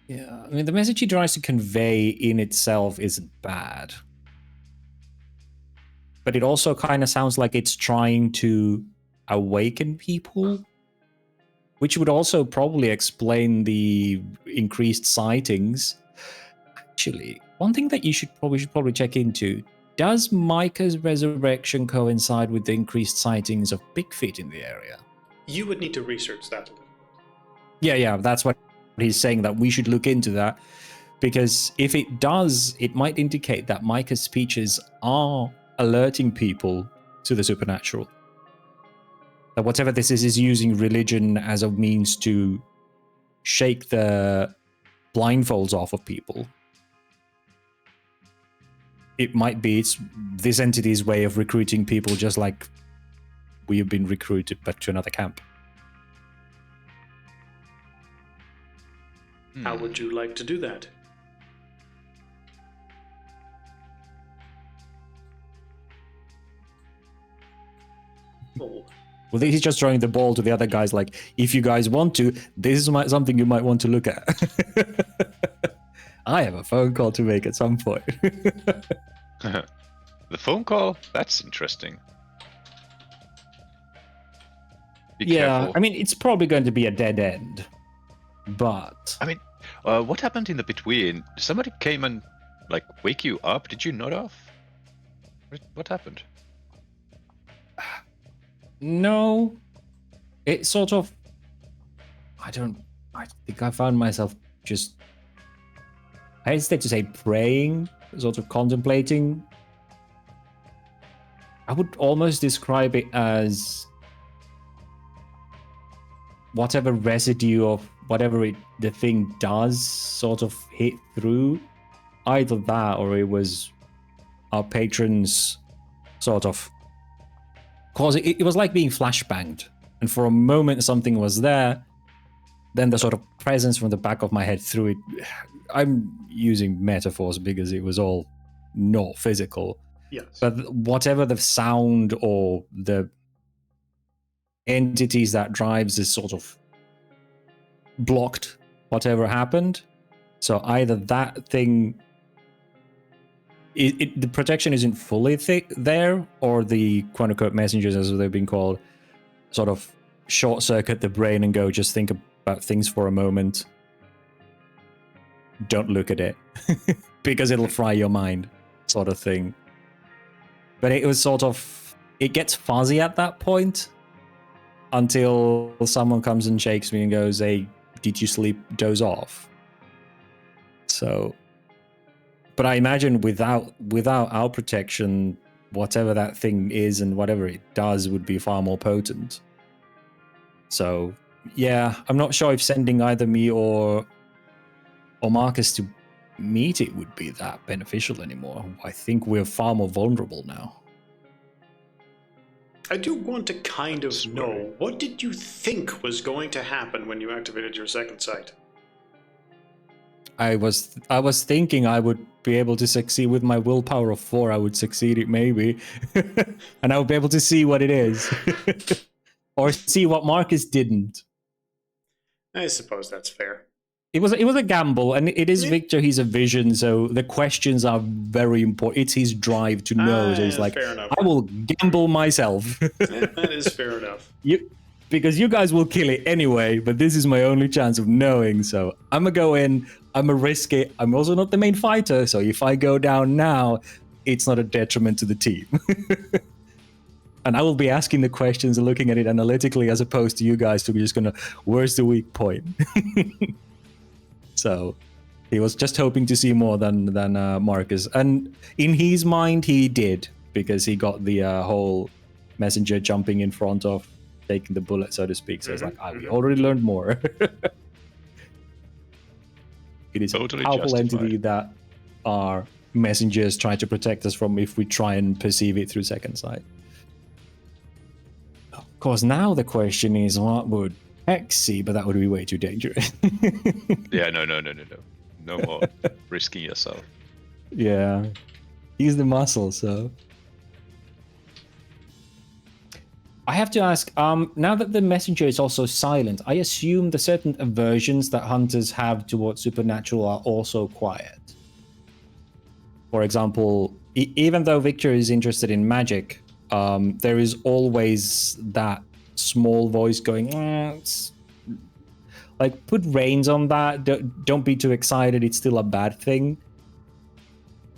yeah, I mean, the message he tries to convey in itself isn't bad. But it also kind of sounds like it's trying to awaken people, which would also probably explain the increased sightings. Actually, one thing that you should probably check into, does Micah's resurrection coincide with the increased sightings of Bigfeet in the area? You would need to research that a little. Yeah, that's what he's saying, that we should look into that. Because if it does, it might indicate that Micah's speeches are alerting people to the supernatural. That whatever this is using religion as a means to shake the blindfolds off of people. It might be it's this entity's way of recruiting people, just like we have been recruited back to another camp. How would you like to do that? Oh. Well, he's just throwing the ball to the other guys, like, if you guys want to, this is something you might want to look at. I have a phone call to make at some point. The phone call? That's interesting. Be careful. I mean, it's probably going to be a dead end, but... I mean, what happened in the between? Somebody came and, like, wake you up? Did you nod off? What happened? No. It sort of... I think I found myself just... I hesitate to say praying, sort of contemplating. I would almost describe it as whatever residue of whatever the thing does sort of hit through. Either that, or it was our patrons sort of... Cause it was like being flashbanged, and for a moment something was there, then the sort of presence from the back of my head through it. I'm using metaphors because it was all not physical. Yes. But whatever the sound or the entities that drives is sort of blocked whatever happened. So either that thing, the protection isn't fully there, or the quote-unquote messengers, as they've been called, sort of short-circuit the brain and go, just think about things for a moment. Don't look at it, because it'll fry your mind, sort of thing. But it was sort of... It gets fuzzy at that point, until someone comes and shakes me and goes, hey, did you sleep, doze off? So... But I imagine without our protection, whatever that thing is and whatever it does would be far more potent. So, yeah, I'm not sure if sending either me or Marcus to meet it would be that beneficial anymore. I think we're far more vulnerable now. I do want to kind of know, what did you think was going to happen when you activated your second sight? I was thinking I would be able to succeed with my willpower of 4. I would succeed it maybe, and I would be able to see what it is. or see what Marcus didn't. I suppose that's fair. It was a gamble, and it is Yeah. Victor. He's a vision, so the questions are very important. It's his drive to know. So he's like, fair enough. I will gamble myself. That is fair enough. Because you guys will kill it anyway, but this is my only chance of knowing. So I'm gonna go in. I'm gonna risk it. I'm also not the main fighter, so if I go down now, it's not a detriment to the team. And I will be asking the questions and looking at it analytically, as opposed to you guys to be just gonna, where's the weak point? So he was just hoping to see more than Marcus, and in his mind he did, because he got the whole messenger jumping in front of taking the bullet, so to speak. So it's like, we already learned more. It is Totally a powerful justified. entity that our messengers try to protect us from if we try and perceive it through second sight. Of course, now the question is, what would Hex see? But that would be way too dangerous. Yeah, no. No more risking yourself. Yeah, he's the muscle, so. I have to ask, now that the messenger is also silent, I assume the certain aversions that hunters have towards supernatural are also quiet. For example, even though Victor is interested in magic, there is always that small voice going, like, put reins on that, don't be too excited, it's still a bad thing.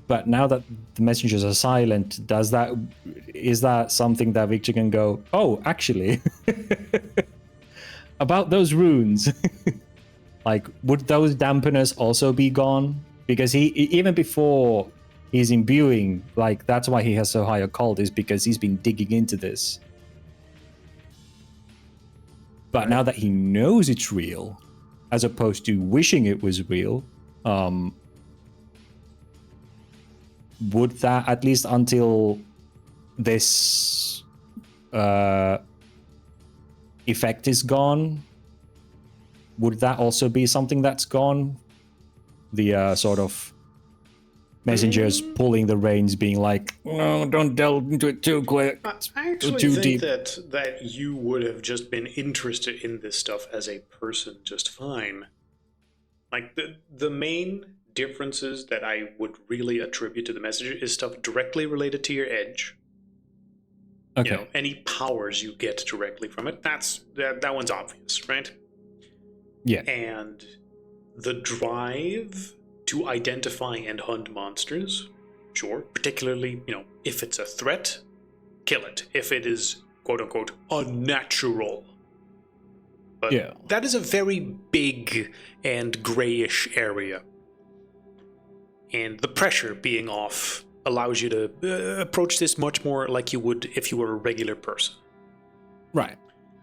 But now that the messengers are silent, is that something that Victor can go, oh, actually, about those runes, like, would those dampeners also be gone? Because he, even before he's imbuing, like, that's why he has so high occult, is because he's been digging into this. But now that he knows it's real, as opposed to wishing it was real, would that, at least until this effect is gone, would that also be something that's gone? The sort of messengers pulling the reins, being like, no, don't delve into it too quick. I actually too think deep. that you would have just been interested in this stuff as a person just fine. Like, the main differences that I would really attribute to the messenger is stuff directly related to your edge. Okay. You know, any powers you get directly from it. That one's obvious, right? Yeah. And the drive to identify and hunt monsters, sure. Particularly, if it's a threat, kill it. If it is, quote unquote, unnatural. But Yeah. that is a very big and grayish area. And the pressure being off allows you to approach this much more like you would if you were a regular person. Right.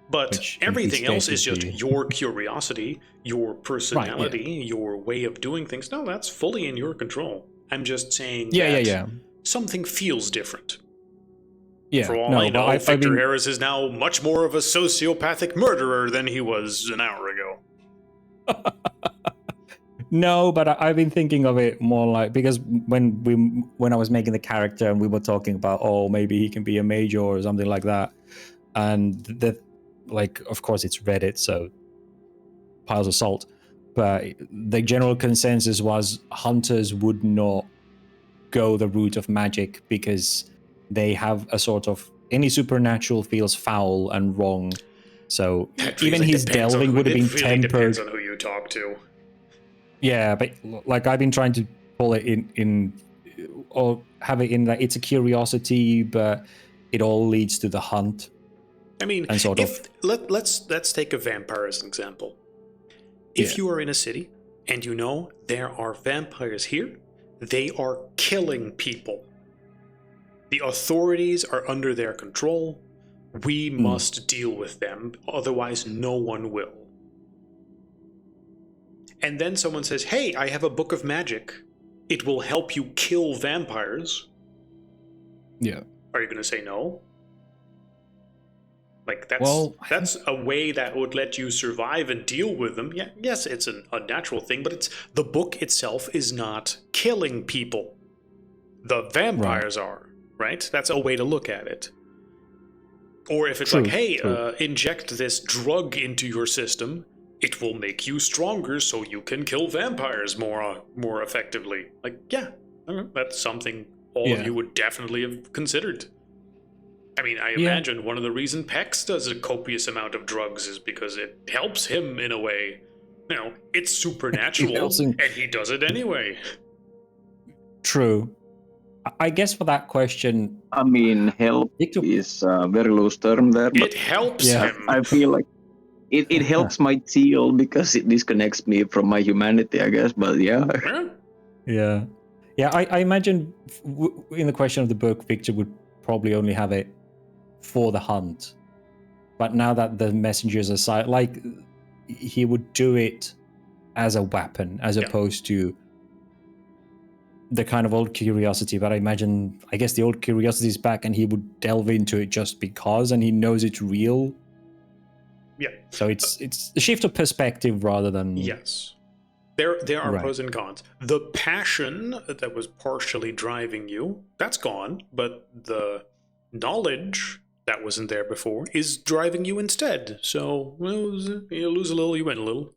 But Which in everything these else is cases just be- your curiosity, your personality, your way of doing things. No, that's fully in your control. I'm just saying that something feels different. Yeah. For all no, I know, but Victor mean, Harris is now much more of a sociopathic murderer than he was an hour ago. No, but I've been thinking of it more like, because when I was making the character and we were talking about, oh, maybe he can be a major or something like that, and of course it's Reddit, so piles of salt, but the general consensus was hunters would not go the route of magic because they have a sort of, any supernatural feels foul and wrong. So That even really his depends on delving who- would have been it really tempered. depends on who you talk to. Yeah, but like, I've been trying to pull it in or have it in that it's a curiosity, but it all leads to the hunt. I mean, And sort if let's take a vampire as an example. If you are in a city and you know there are vampires here, they are killing people. The authorities are under their control. We must deal with them, otherwise no one will. And then someone says, hey, I have a book of magic. It will help you kill vampires. Yeah. Are you going to say no? Like, that's a way that would let you survive and deal with them. Yeah, yes, it's a natural thing, but the book itself is not killing people. The vampires are, right? That's a way to look at it. Or if it's True, like, hey, true. inject this drug into your system, it will make you stronger so you can kill vampires more effectively. Like, yeah, that's something all of Yeah. you would definitely have considered. I mean, I Yeah. imagine one of the reasons Pex does a copious amount of drugs is because it helps him in a way. You know, it's supernatural, helps him. and he does it anyway. True. I guess for that question, I mean, help Victor. is a very loose term there, but It helps Yeah. him. I feel like it helps my teal because it disconnects me from my humanity, I guess. But yeah, Yeah. Yeah. I imagine in the question of the book, Victor would probably only have it for the hunt. But now that the messengers are like, he would do it as a weapon as Yeah. opposed to the kind of old curiosity. But I guess the old curiosity is back and he would delve into it just because, and he knows it's real. Yeah. So it's a shift of perspective rather than Yes. There are Right. pros and cons. The passion that was partially driving you, that's gone, but the knowledge that wasn't there before is driving you instead. So, well, you lose a little, you win a little.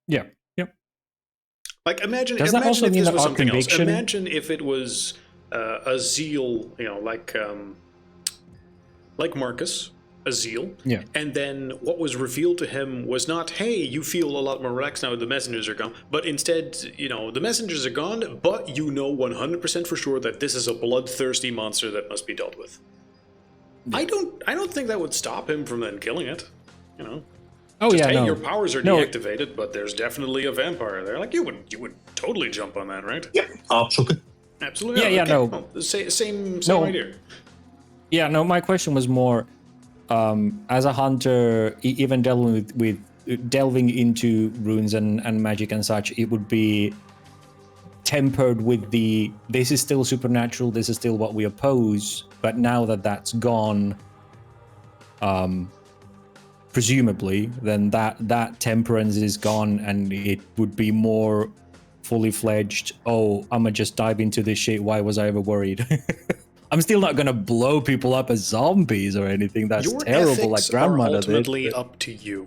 Yeah. Yep. Like, imagine Does that imagine also if mean this that was our something else. conviction- Imagine if it was a zeal, like Marcus, a zeal. Yeah. And then what was revealed to him was not, hey, you feel a lot more relaxed now the messengers are gone. But instead, the messengers are gone, but you know 100% for sure that this is a bloodthirsty monster that must be dealt with. Yeah. I don't think that would stop him from then killing it. Oh Just, yeah, hey, no. your powers are No. deactivated, but there's definitely a vampire there. Like, you would totally jump on that, right? Yep, absolutely. Absolutely. Yeah, no. Well, same No. idea. Yeah, no, my question was more as a hunter, even delving into runes and magic and such, it would be tempered with this is still supernatural, this is still what we oppose, but now that that's gone, presumably, then that temperance is gone and it would be more fully fledged, oh, I'ma just dive into this shit, why was I ever worried? I'm still not gonna blow people up as zombies or anything. That's Your terrible, like ethics grandmother are ultimately did. up to you.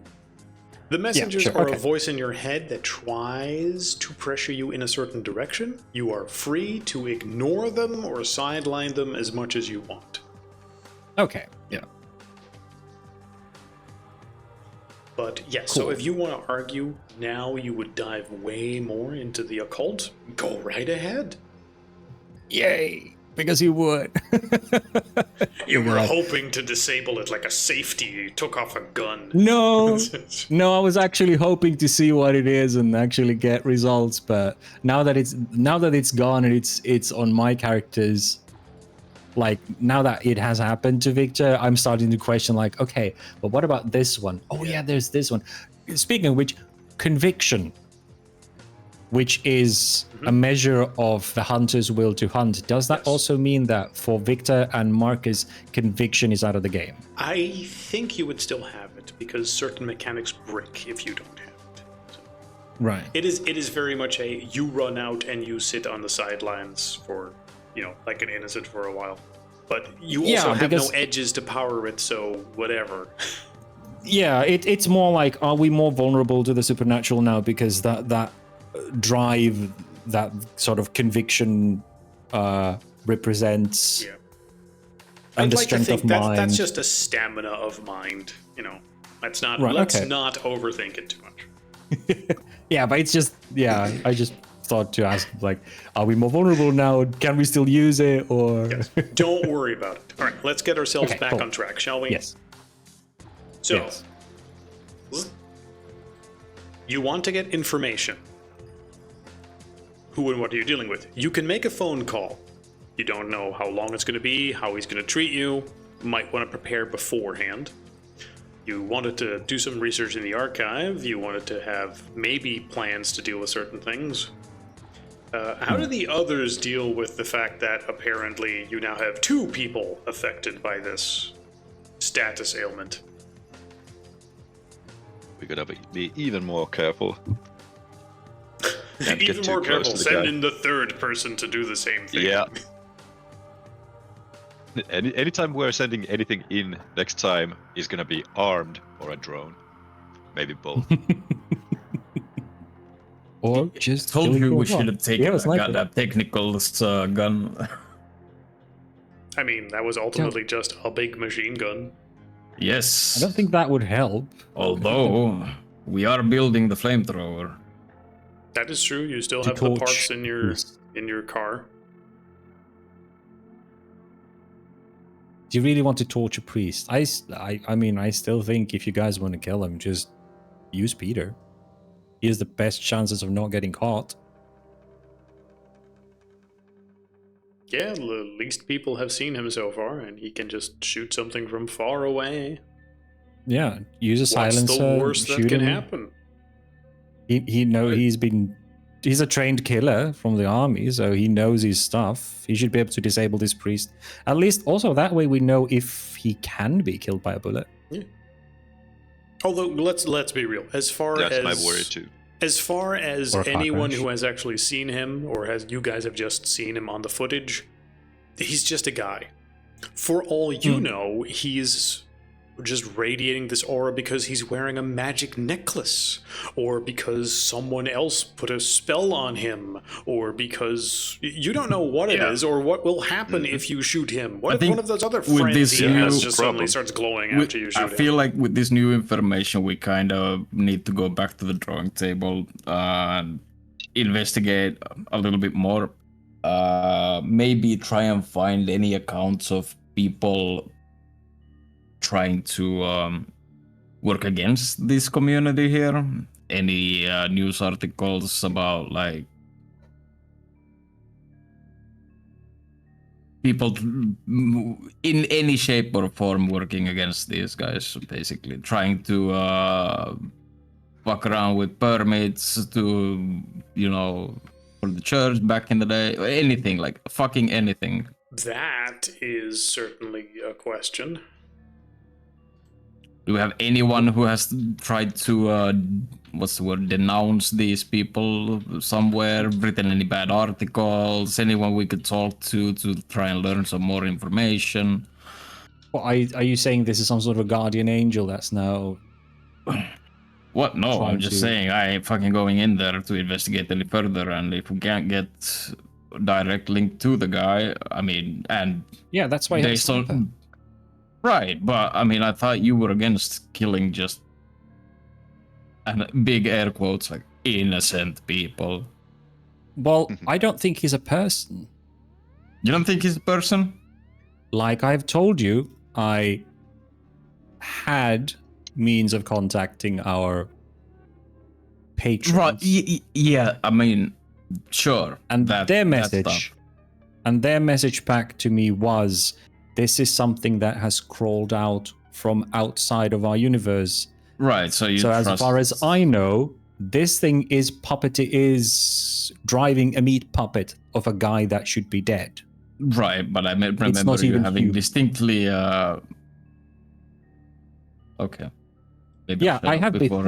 The messengers sure, are okay. a voice in your head that tries to pressure you in a certain direction. You are free to ignore them or sideline them as much as you want. Okay, yeah. But yes, Cool. so if you want to argue now you would dive way more into the occult, go right ahead. Yay! Because you would. You were Right. hoping to disable it like a safety. You took off a gun. No, I was actually hoping to see what it is and actually get results. But now that it's gone and it's on my characters, like now that it has happened to Victor, I'm starting to question like, okay, but what about this one? Oh yeah, there's this one. Speaking of which, conviction, which is a measure of the hunter's will to hunt. Does that Yes. also mean that for Victor and Marcus, conviction is out of the game? I think you would still have it because certain mechanics break if you don't have it. So Right. it is very much a you run out and you sit on the sidelines for, like an innocent for a while. But you also Yeah, have no because- edges to power it, so whatever. Yeah, it's more like, are we more vulnerable to the supernatural now because that drive, that sort of conviction represents, Yeah. and I'd the like to strength think of mind. that's just a stamina of mind, Let's not Right, let's okay. not overthink it too much. Yeah, but it's just, I just thought to ask, like, are we more vulnerable now? Can we still use it? Or Yes. Don't worry about it. All right, let's get ourselves Okay, back cool. on track, shall we? yes, So, yes. you want to get information. Who and what are you dealing with? You can make a phone call. You don't know how long it's going to be, how he's going to treat you. Might want to prepare beforehand. You wanted to do some research in the archive. You wanted to have maybe plans to deal with certain things. How do the others deal with the fact that apparently you now have 2 people affected by this status ailment? We're gonna be even more careful. Can't get Even too more close careful, to the send guy. in the 3rd person to do the same thing. Yeah. Anytime we're sending anything in next time is gonna be armed or a drone. Maybe both. Or just Told killing you we for should fun. have taken Yeah, it's like got that technical gun. I mean, that was ultimately just a big machine gun. Yes. I don't think that would help. Although we are building the flamethrower. That is true. You still To have the torch parts in priests. your car. Do you really want to torture priest? I mean, I still think if you guys want to kill him, just use Peter. He has the best chances of not getting caught. Yeah, the least people have seen him so far, and he can just shoot something from far away. Yeah, use a What's silencer. the worst that shoot can him. happen? He's a trained killer from the army, so he knows his stuff. He should be able to disable this priest. At least also that way we know if he can be killed by a bullet. Yeah. Although let's be real. As far That's as my worry too. As far as Or a car anyone crash. who has actually seen him, or has you guys have just seen him on the footage, he's just a guy. For all you know, he's just radiating this aura because he's wearing a magic necklace, or because someone else put a spell on him, or because you don't know what it is or what will happen if you shoot him. What I if think one of those other with friends this he has new just suddenly problem- starts glowing We- after you shoot I him? feel like with this new information, we kind of need to go back to the drawing table and investigate a little bit more. Maybe try and find any accounts of people trying to work against this community here. Any news articles about like people in any shape or form working against these guys, basically trying to fuck around with permits to, you know, for the church back in the day, anything, like fucking anything. That is certainly a question. Do we have anyone who has tried to what's the word, denounce these people somewhere, written any bad articles, anyone we could talk to try and learn some more information? Well, are you saying this is some sort of guardian angel that's now... What? No, Trying I'm just to- saying I ain't fucking going in there to investigate any further, and if we can't get direct link to the guy, I mean, and Yeah, that's why he they has still... sniper. Right, but I mean, I thought you were against killing just, and big air quotes, like innocent people. Well, I don't think he's a person. You don't think he's a person? Like I've told you, I had means of contacting our patrons. Right, yeah, I mean, sure. And that- their that message stuff. and their message back to me was, this is something that has crawled out from outside of our universe. Right, so you So as trust... far as I know, this thing is driving a meat puppet of a guy that should be dead. Right, but I remember not you even having human. distinctly... Okay. Maybe Yeah, shut I up have before.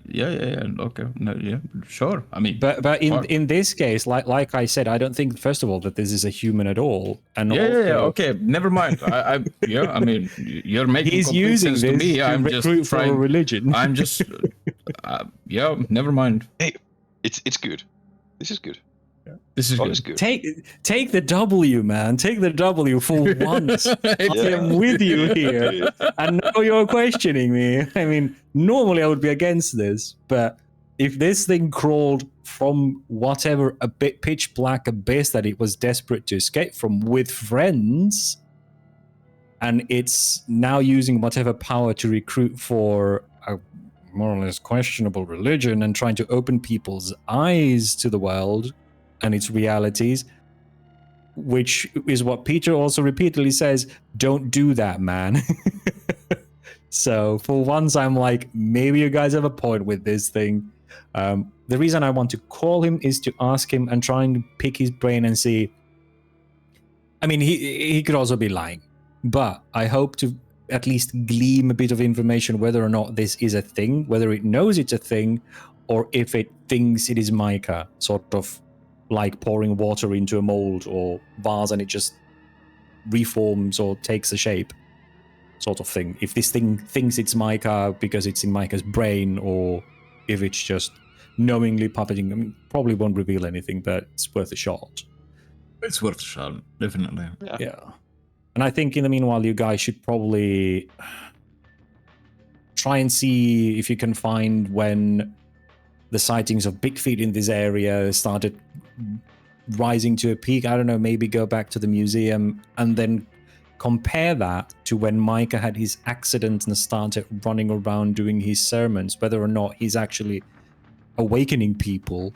Yeah, okay. No, yeah, sure. I mean... But Fuck. in this case, like I said, I don't think first of all that this is a human at all, and Yeah, also, okay, never mind. Yeah, I mean, you're making he's complete using sense this to me. to I'm just recruit for a trying... religion. I'm just... yeah, never mind. Hey, it's good. This is good. This is Oh, good. it's good. Take the W, man. Take the W for once. I am with you here. And now you're questioning me. I mean, normally I would be against this, but if this thing crawled from whatever a bit pitch black abyss that it was desperate to escape from with friends, and it's now using whatever power to recruit for a more or less questionable religion and trying to open people's eyes to the world and its realities, which is what Peter also repeatedly says, don't do that, man. So for once, I'm like, maybe you guys have a point with this thing. The reason I want to call him is to ask him and try and pick his brain and see. I mean, he could also be lying, but I hope to at least glean a bit of information whether or not this is a thing, whether it knows it's a thing, or if it thinks it is mica, sort of like pouring water into a mold or vase and it just reforms or takes a shape, sort of thing. If this thing thinks it's Micah because it's in Micah's brain, or if it's just knowingly puppeting. I mean, probably won't reveal anything, but it's worth a shot. It's worth a shot, definitely. Yeah. And I think in the meanwhile, you guys should probably try and see if you can find when the sightings of big feet in this area started rising to a peak. I don't know, maybe go back to the museum and then compare that to when Micah had his accident and started running around doing his sermons, whether or not he's actually awakening people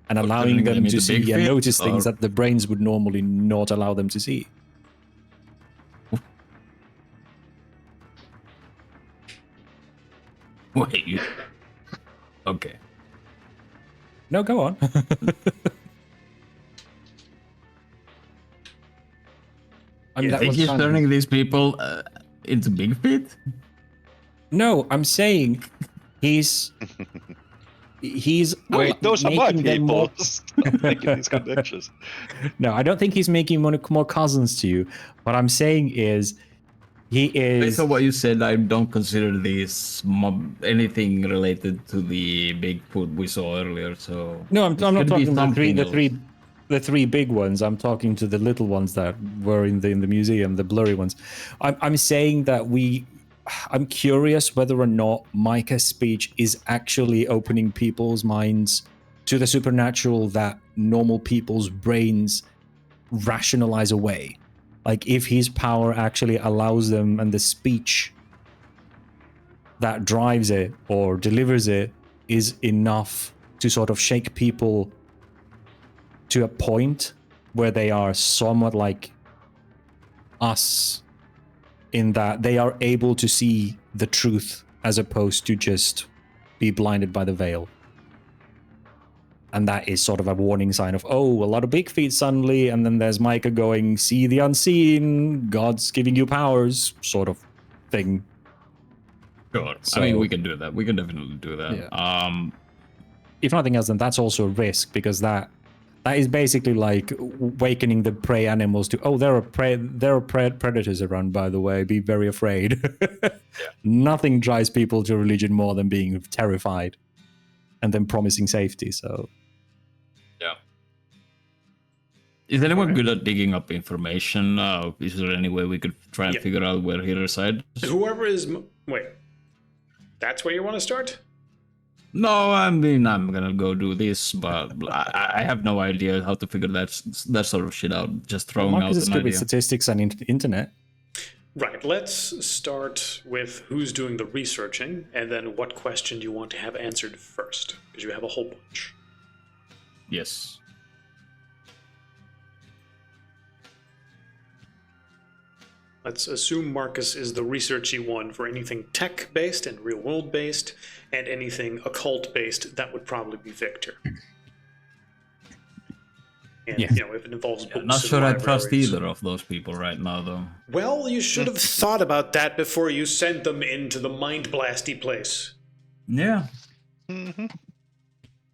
and allowing them to see and notice things that the brains would normally not allow them to see. Wait. Okay. No, go on. I mean, You think he's turning these people into big feet? No, I'm saying he's Wait, those are my making them people. more- Stop making these connections. No, I don't think he's making more cousins to you. What I'm saying is he is. Based on what you said, I don't consider this anything related to the Bigfoot we saw earlier. So No, I'm not talking about else. the three big ones. I'm talking to the little ones that were in the museum, the blurry ones. I'm saying that I'm curious whether or not Micah's speech is actually opening people's minds to the supernatural that normal people's brains rationalize away. Like if his power actually allows them, and the speech that drives it or delivers it is enough to sort of shake people to a point where they are somewhat like us, in that they are able to see the truth as opposed to just be blinded by the veil. And that is sort of a warning sign of, oh, a lot of big feet suddenly, and then there's Micah going, see the unseen, God's giving you powers, sort of thing. Sure. So- I mean, we can do that. We can definitely do that. Yeah. If nothing else, then that's also a risk, because that is basically like awakening the prey animals to, oh, there are predators around, by the way, be very afraid. Nothing drives people to religion more than being terrified and then promising safety. So Yeah. Is anyone good at digging up information? Is there any way we could try and figure out where he resides? Whoever is... Wait. That's where you want to start? No, I mean, I'm gonna go do this, but I have no idea how to figure that sort of shit out. Just throwing Marcus out is an good idea. with statistics and internet. Right, let's start with who's doing the researching, and then what question do you want to have answered first? Because you have a whole bunch. Yes. Let's assume Marcus is the researchy one for anything tech-based and real-world-based, and anything occult-based, that would probably be Victor. And, Yeah. if it involves books Not and sure I trust libraries. either of those people right now, though. Well, you should have thought about that before you sent them into the mind-blasty place. Yeah.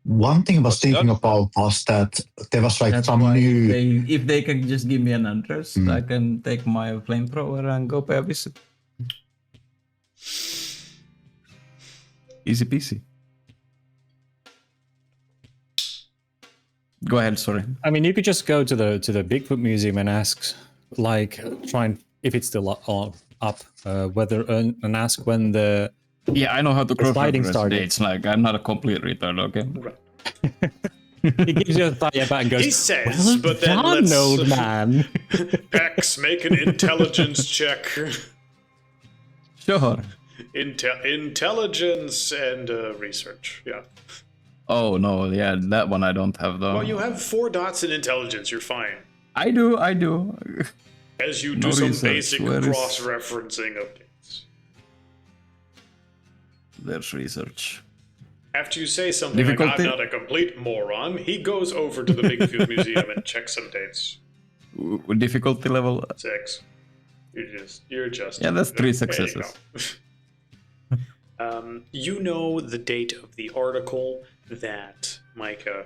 One thing I was thinking about was that there was like That's some why new. if they can just give me an address, I can take my flamethrower and go pay a visit. Easy peasy. Go ahead, sorry. I mean, you could just go to the Bigfoot Museum and ask, like, try and, if it's still up, whether and ask when the Yeah, I know how to fighting cross-reference started. dates. Like, I'm not a complete retard, okay? He gives you a thigh back and goes, He says, well but then done, let's... old man. Pex, make an intelligence check. Sure. Intelligence and research, yeah. Oh, no, yeah, that one I don't have, though. Well, you have 4 dots in intelligence, you're fine. I do. As you do No some research, basic where is- cross-referencing of things. There's research. After you say something like, Difficulty? I'm not a complete moron, he goes over to the Bigfield Museum and checks some dates. Difficulty level? 6. You're just... Yeah, that's 3 there you successes. go. You know the date of the article that Micah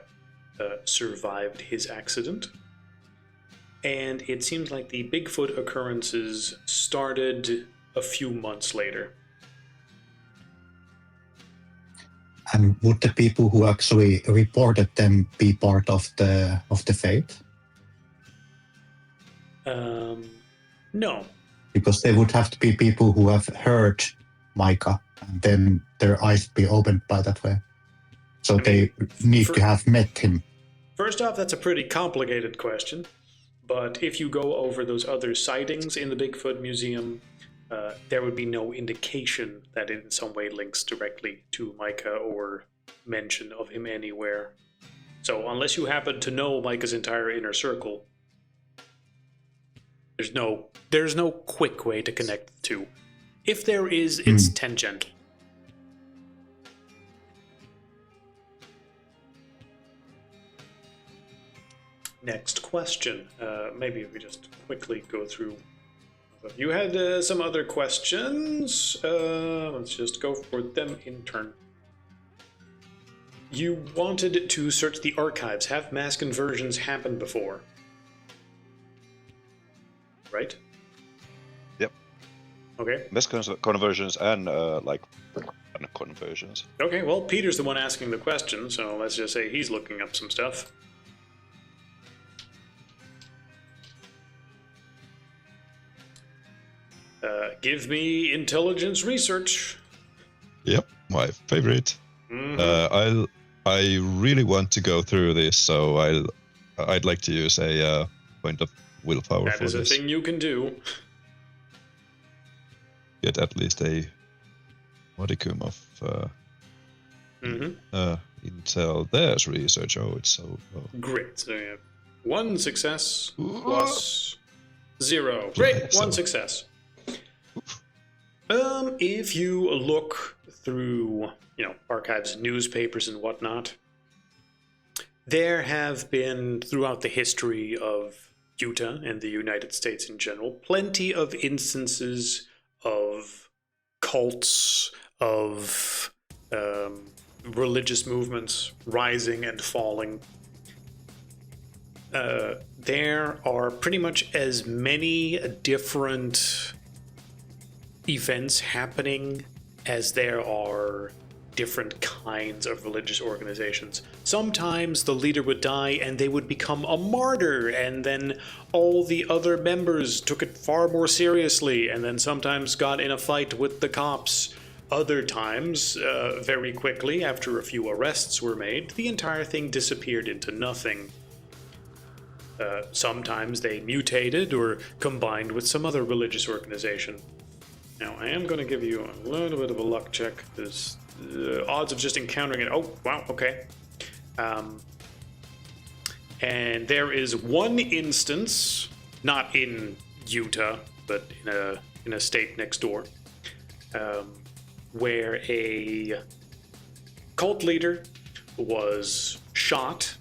survived his accident. and it seems like the Bigfoot occurrences started a few months later. And would the people who actually reported them be part of the fate? No. Because they would have to be people who have heard Micah, and then their eyes be opened by that way. So they need to have met him. First off, that's a pretty complicated question. But if you go over those other sightings in the Bigfoot Museum, there would be no indication that it in some way links directly to Micah or mention of him anywhere. So unless you happen to know Micah's entire inner circle, there's no quick way to connect the two. If there is, it's tangential. Next question. Maybe if we just quickly go through. You had some other questions. Let's just go for them in turn. You wanted to search the archives. Have mass conversions happened before? Right? Yep. Okay. Mass conversions and conversions. Okay, well, Peter's the one asking the question, so let's just say he's looking up some stuff. Give me intelligence research. Yep, my favorite. I really want to go through this, so I'd like to use a point of willpower That for is a this. thing you can do. Get at least a modicum of intel. There's research. Oh, it's so low. Great. So you have 1 success plus 0. Great, Yeah, 1 so- success. If you look through, archives, newspapers, and whatnot, there have been, throughout the history of Utah and the United States in general, plenty of instances of cults, of religious movements rising and falling. There are pretty much as many different events happening as there are different kinds of religious organizations. Sometimes the leader would die and they would become a martyr, and then all the other members took it far more seriously, and then sometimes got in a fight with the cops. Other times, very quickly, after a few arrests were made, the entire thing disappeared into nothing. Sometimes they mutated or combined with some other religious organization. Now, I am going to give you a little bit of a luck check. There's odds of just encountering it. Oh, wow, okay. And there is one instance, not in Utah, but in a state next door, where a cult leader was shot,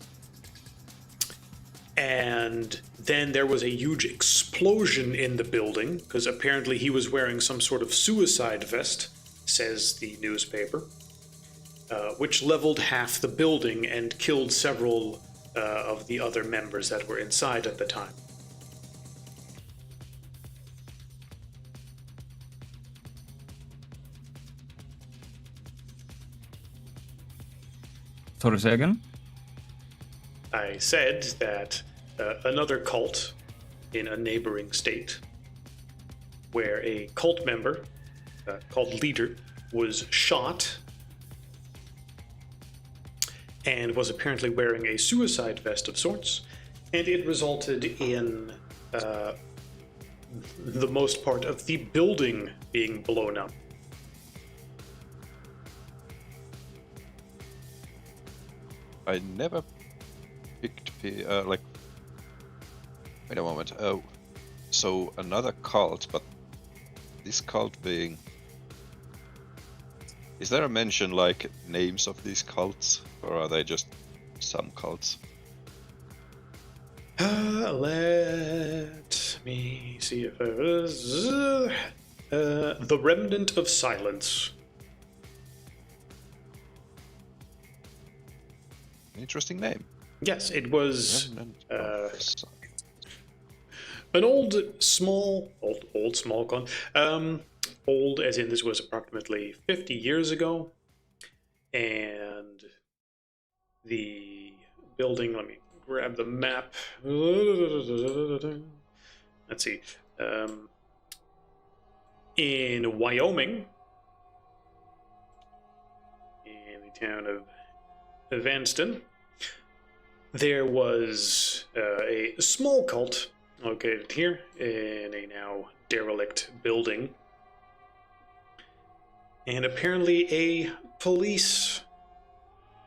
and then there was a huge explosion in the building, because apparently he was wearing some sort of suicide vest, says the newspaper, which leveled half the building and killed several of the other members that were inside at the time. Sorry, say again? I said that another cult in a neighboring state, where a cult member, called leader, was shot and was apparently wearing a suicide vest of sorts, and it resulted in the most part of the building being blown up. I never picked wait a moment. Oh, so another cult, but this cult being. Is there a mention like names of these cults, or are they just some cults? Let me see if there is. The Remnant of Silence. Interesting name. Yes, it was. Remnant of Silence. an old small cult. Old as in this was approximately 50 years ago, and the building. Let me grab the map. Let's see. In Wyoming, in the town of Evanston, there was a small cult located here in a now derelict building. And apparently a police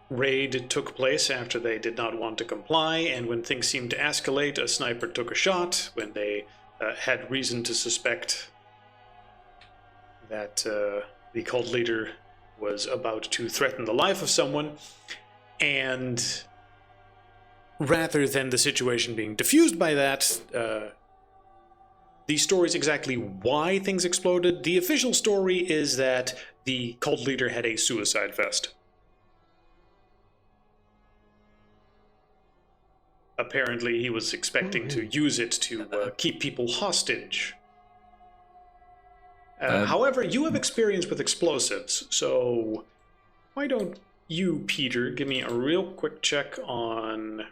raid took place after they did not want to comply, and when things seemed to escalate, a sniper took a shot when they had reason to suspect that the cult leader was about to threaten the life of someone, and rather than the situation being diffused by that, the story is exactly why things exploded. The official story is that the cult leader had a suicide vest. Apparently, he was expecting to use it to keep people hostage. However, you have experience with explosives, so why don't you, Peter, give me a real quick check on...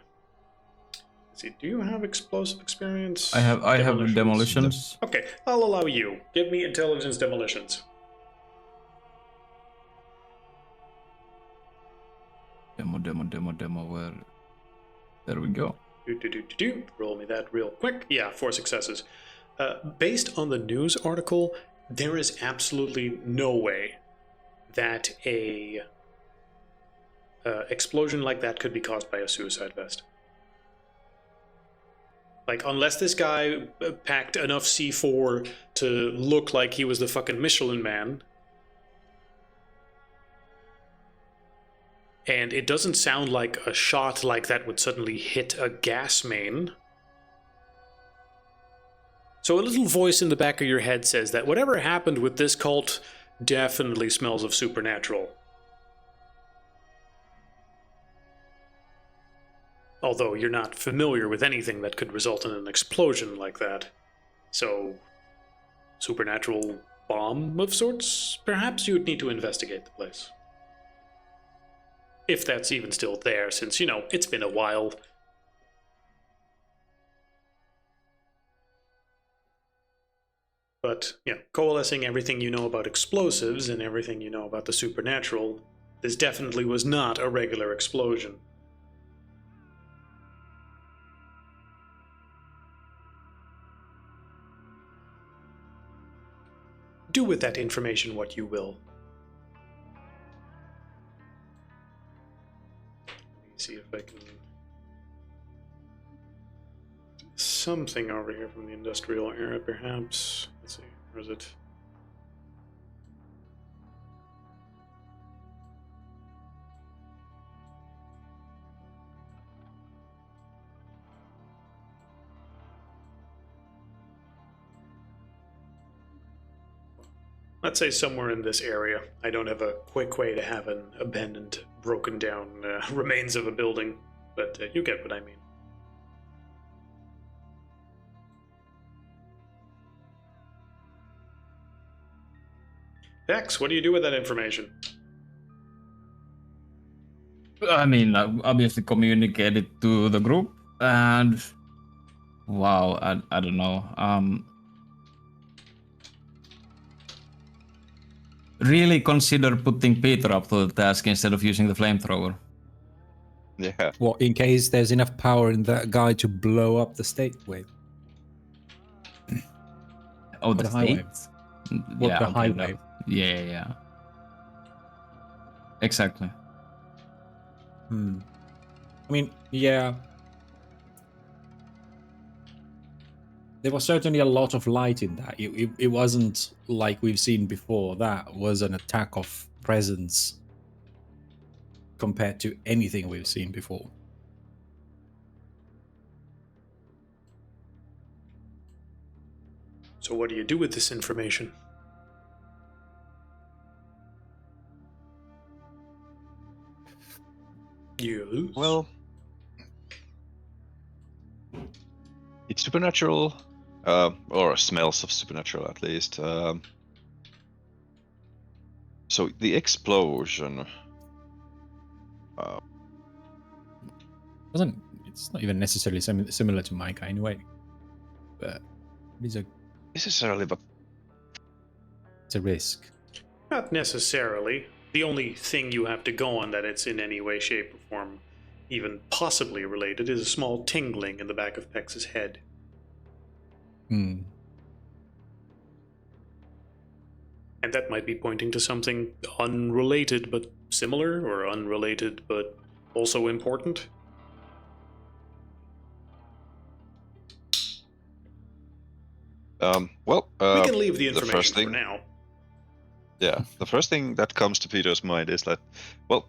Let's see, do you have explosive experience? I have demolitions. Okay, I'll allow you. Give me intelligence demolitions. Demo. Where? There we go. Roll me that real quick. Yeah, 4 successes. Based on the news article, there is absolutely no way that a explosion like that could be caused by a suicide vest. Like, unless this guy packed enough C4 to look like he was the fucking Michelin Man. And it doesn't sound like a shot like that would suddenly hit a gas main. So a little voice in the back of your head says that whatever happened with this cult definitely smells of supernatural. Although you're not familiar with anything that could result in an explosion like that. So, supernatural bomb of sorts? Perhaps you would need to investigate the place. If that's even still there, since, you know, it's been a while. But, yeah, coalescing everything you know about explosives and everything you know about the supernatural, this definitely was not a regular explosion. Do with that information what you will. Let me see if I can... Something over here from the industrial era, perhaps. Let's see, where is it? Let's say somewhere in this area. I don't have a quick way to have an abandoned, broken down remains of a building, but you get what I mean. X, what do you do with that information? I mean, I obviously communicate it to the group, and wow, I don't know. Really consider putting Peter up to the task instead of using the flamethrower. Yeah. What, in case there's enough power in that guy to blow up the state with? Oh, the the highway. states? What, Yeah, the okay, highway? no. Yeah. Exactly. I mean, yeah. There was certainly a lot of light in that. It wasn't like we've seen before. That was an attack of presence compared to anything we've seen before. So what do you do with this information? Yes. Well, it's supernatural. or smells of supernatural at least. So the explosion. It's not even necessarily similar to Micah anyway. But it's Necessarily, but a risk. Not necessarily. The only thing you have to go on that it's in any way, shape, or form even possibly related is a small tingling in the back of Pex's head. Hmm. And that might be pointing to something unrelated but similar, or unrelated but also important. well, We can leave the first information thing- for now. yeah, the first thing that comes to Peter's mind is that, well,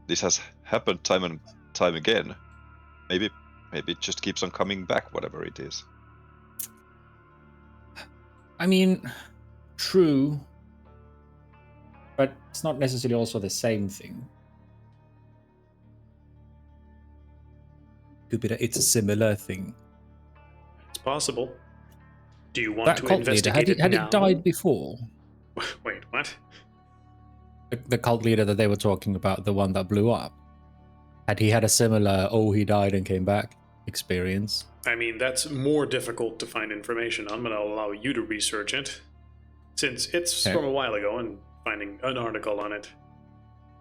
this has happened time and time again. Maybe it just keeps on coming back, whatever it is. I mean, true, but it's not necessarily also the same thing. Could be that it's a similar thing. It's possible. Do you want That to cult leader, investigate had it now? it died before? Wait, what? The cult leader that they were talking about, the one that blew up, had he had a similar he died and came back experience? I mean, that's more difficult to find information on, but I'll allow you to research it. Since it's Okay. from a while ago and finding an article on it.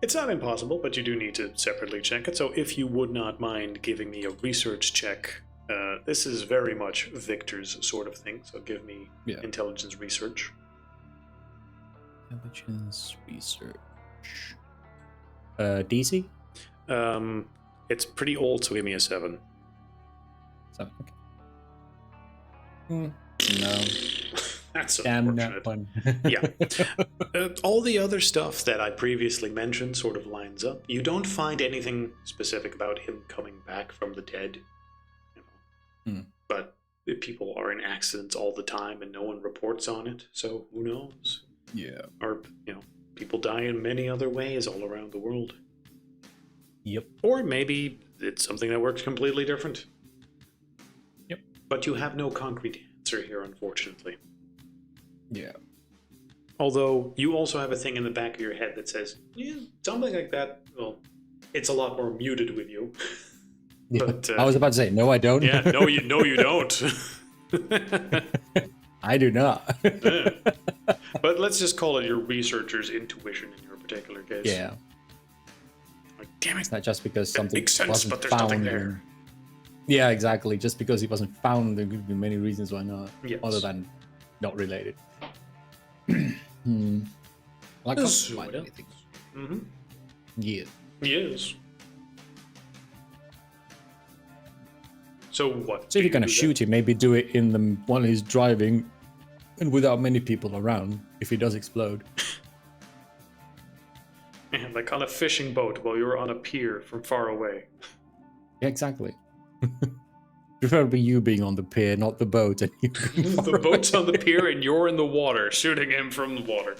It's not impossible, but you do need to separately check it, so if you would not mind giving me a research check, this is very much Victor's sort of thing, so give me intelligence research. Intelligence research. DC? It's pretty old, so give me a 7. So, okay. No. That's Damn unfortunate. that one. Yeah. All the other stuff that I previously mentioned sort of lines up. You don't find anything specific about him coming back from the dead. You know. But people are in accidents all the time and no one reports on it, so who knows? Yeah. Or, people die in many other ways all around the world. Yep. Or maybe it's something that works completely different. Yep. But you have no concrete answer here, unfortunately. Yeah. Although you also have a thing in the back of your head that says, something like that, well, it's a lot more muted with you. But I was about to say, no, I don't. yeah, no, you don't. I do not. Yeah. But let's just call it your researcher's intuition in your particular case. Yeah. Like, damn it. It's not just because That something makes sense, wasn't but there's found. nothing there. Yeah, exactly. Just because it wasn't found, there could be many reasons why not. Yes. Other than not related. Well, I can't So find what anything. Mm-hmm. Yeah. Yes. So what? So if do you're gonna do shoot him, maybe do it in the while he's driving, and without many people around. If he does explode. then? Like on a fishing boat while you're on a pier from far away. Yeah, exactly. Preferably you being on the pier, not the boat. And you being far The boat's away. on the pier and you're in the water, shooting him from the water.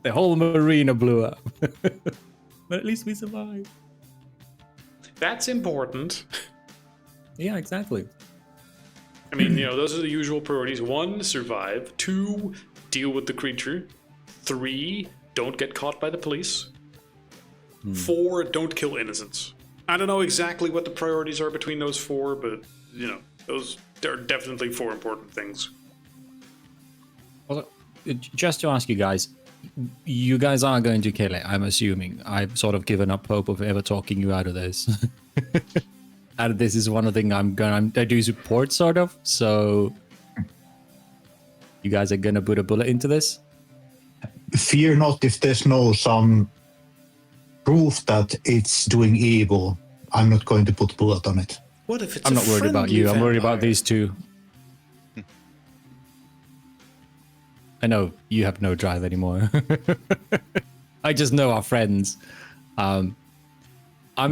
The whole marina blew up. But at least we survived. That's important. Yeah, exactly. I mean, those are the usual priorities. 1, survive. 2, deal with the creature. 3, don't get caught by the police. 4, don't kill innocents. I don't know exactly what the priorities are between those 4, but, those are definitely 4 important things. Also, just to ask you guys are going to kill it, I'm assuming. I've sort of given up hope of ever talking you out of this. And this is one of the things I do support, sort of. So, you guys are gonna put a bullet into this? Fear not if there's no some proof that it's doing evil. I'm not going to put bullet on it. What if it's I'm not worried about you. I'm worried about these two. I know you have no drive anymore. I just know our friends. I'm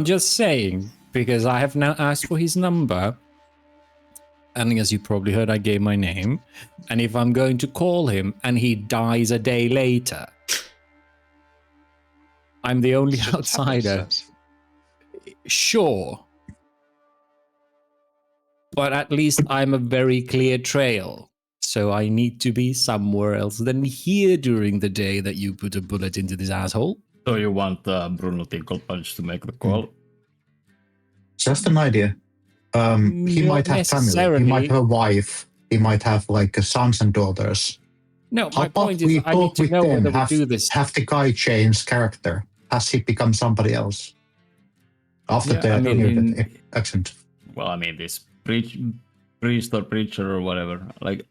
just saying, because I have now asked for his number. And as you probably heard, I gave my name. And if I'm going to call him and he dies a day later, I'm the only Shouldn't have no outsider. sense. Sure. but at least I'm a very clear trail. So I need to be somewhere else than here during the day that you put a bullet into this asshole. So you want Bruno Tinklepunch to make the call? Just an idea. He Not might have family. He might have a wife. He might have like sons and daughters. No, How my about point we is I need talk to with know them? whether we do this. Have the guy change character? Has he become somebody else after the accent? Well, I mean, this priest or preacher or whatever. Like,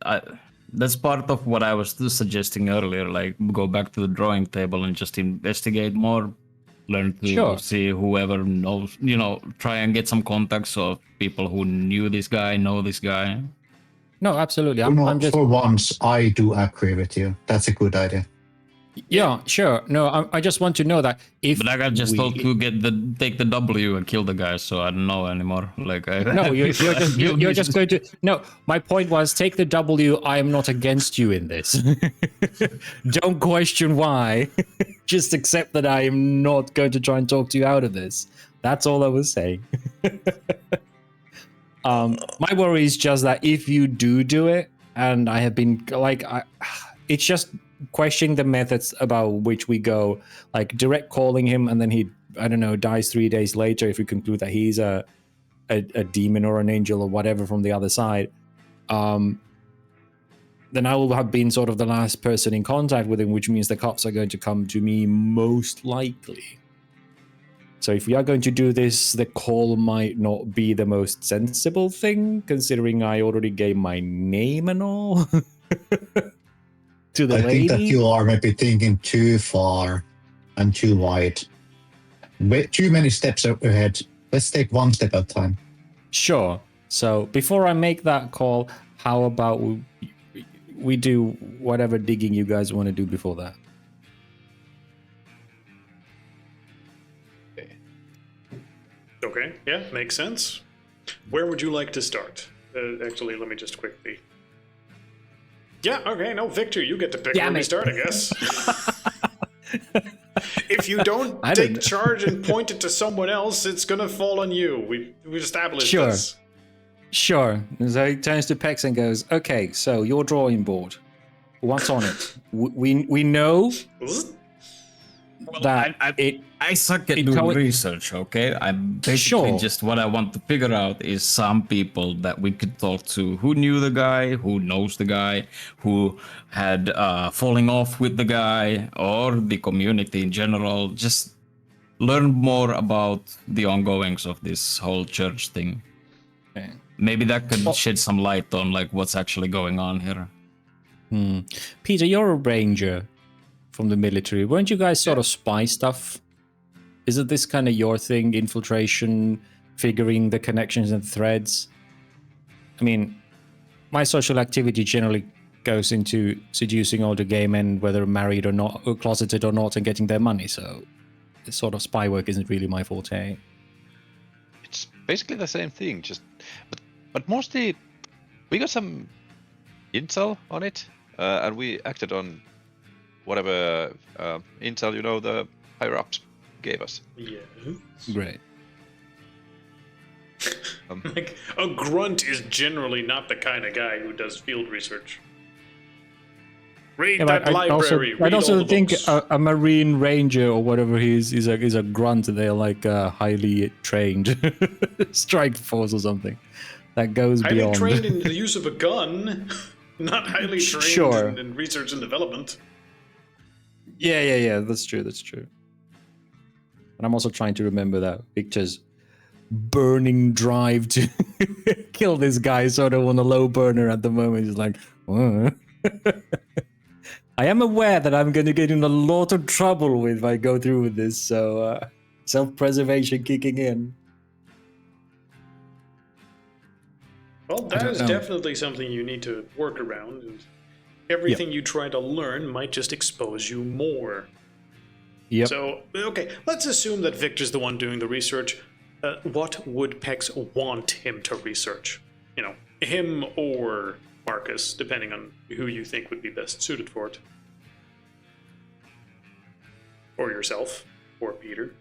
that's part of what I was suggesting earlier. Like, go back to the drawing table and just investigate more. Learn to see whoever knows, try and get some contacts of people who knew this guy, know this guy. No, absolutely. I'm just... For once, I do agree with you. That's a good idea. Yeah, sure. No, I just want to know that if. But I got just told to take the W and kill the guy, so I don't know anymore. Like, no, you're just going to. No, my point was take the W. I am not against you in this. Don't question why. Just accept that I am not going to try and talk to you out of this. That's all I was saying. My worry is just that if you do it, and I have been like, it's just questioning the methods about which we go, like direct calling him, and then he, I don't know, dies 3 days later. If we conclude that he's a demon or an angel or whatever from the other side, then I will have been sort of the last person in contact with him, which means the cops are going to come to me most likely. So if we are going to do this, the call might not be the most sensible thing, considering I already gave my name and all to the lady. I think that you are maybe thinking too far and too wide. Too many steps ahead. Let's take one step at a time. Sure. So before I make that call, how about we do whatever digging you guys want to do before that? Okay, yeah, makes sense. Where would you like to start? Actually, let me just quickly... Yeah, okay, no, Victor, you get to pick where we start, I guess. If you don't take charge and point it to someone else, it's gonna fall on you. We established this. Sure. So he turns to Pex and goes, okay, so your drawing board. What's on it? We know that I suck at doing research, okay? I'm basically just what I want to figure out is some people that we could talk to who knew the guy, who knows the guy, who had falling off with the guy, or the community in general. Just learn more about the ongoings of this whole church thing. Okay. Maybe that could shed some light on like what's actually going on here. Peter, you're a ranger from the military. Weren't you guys sort of spy stuff? Isn't this kind of your thing? Infiltration, figuring the connections and threads? I mean, my social activity generally goes into seducing older gay men, whether married or not, or closeted or not, and getting their money. So this sort of spy work isn't really my forte. It's basically the same thing, just but mostly we got some intel on it, and we acted on whatever intel the higher ups gave us. Yeah. Great. Like a grunt is generally not the kind of guy who does field research. Read that library. I also think books. a Marine Ranger or whatever he is a grunt. They're like highly trained strike force or something that goes beyond. Highly trained in the use of a gun, not highly trained in research and development. Yeah. That's true. And I'm also trying to remember that Victor's burning drive to kill this guy sort of on a low burner at the moment. He's like, I am aware that I'm going to get in a lot of trouble if I go through with this, so self-preservation kicking in. Well, that is definitely something you need to work around, and everything you try to learn might just expose you more. Yep. So, okay, let's assume that Victor's the one doing the research. What would Pex want him to research? Him or Marcus, depending on who you think would be best suited for it. Or yourself, or Peter.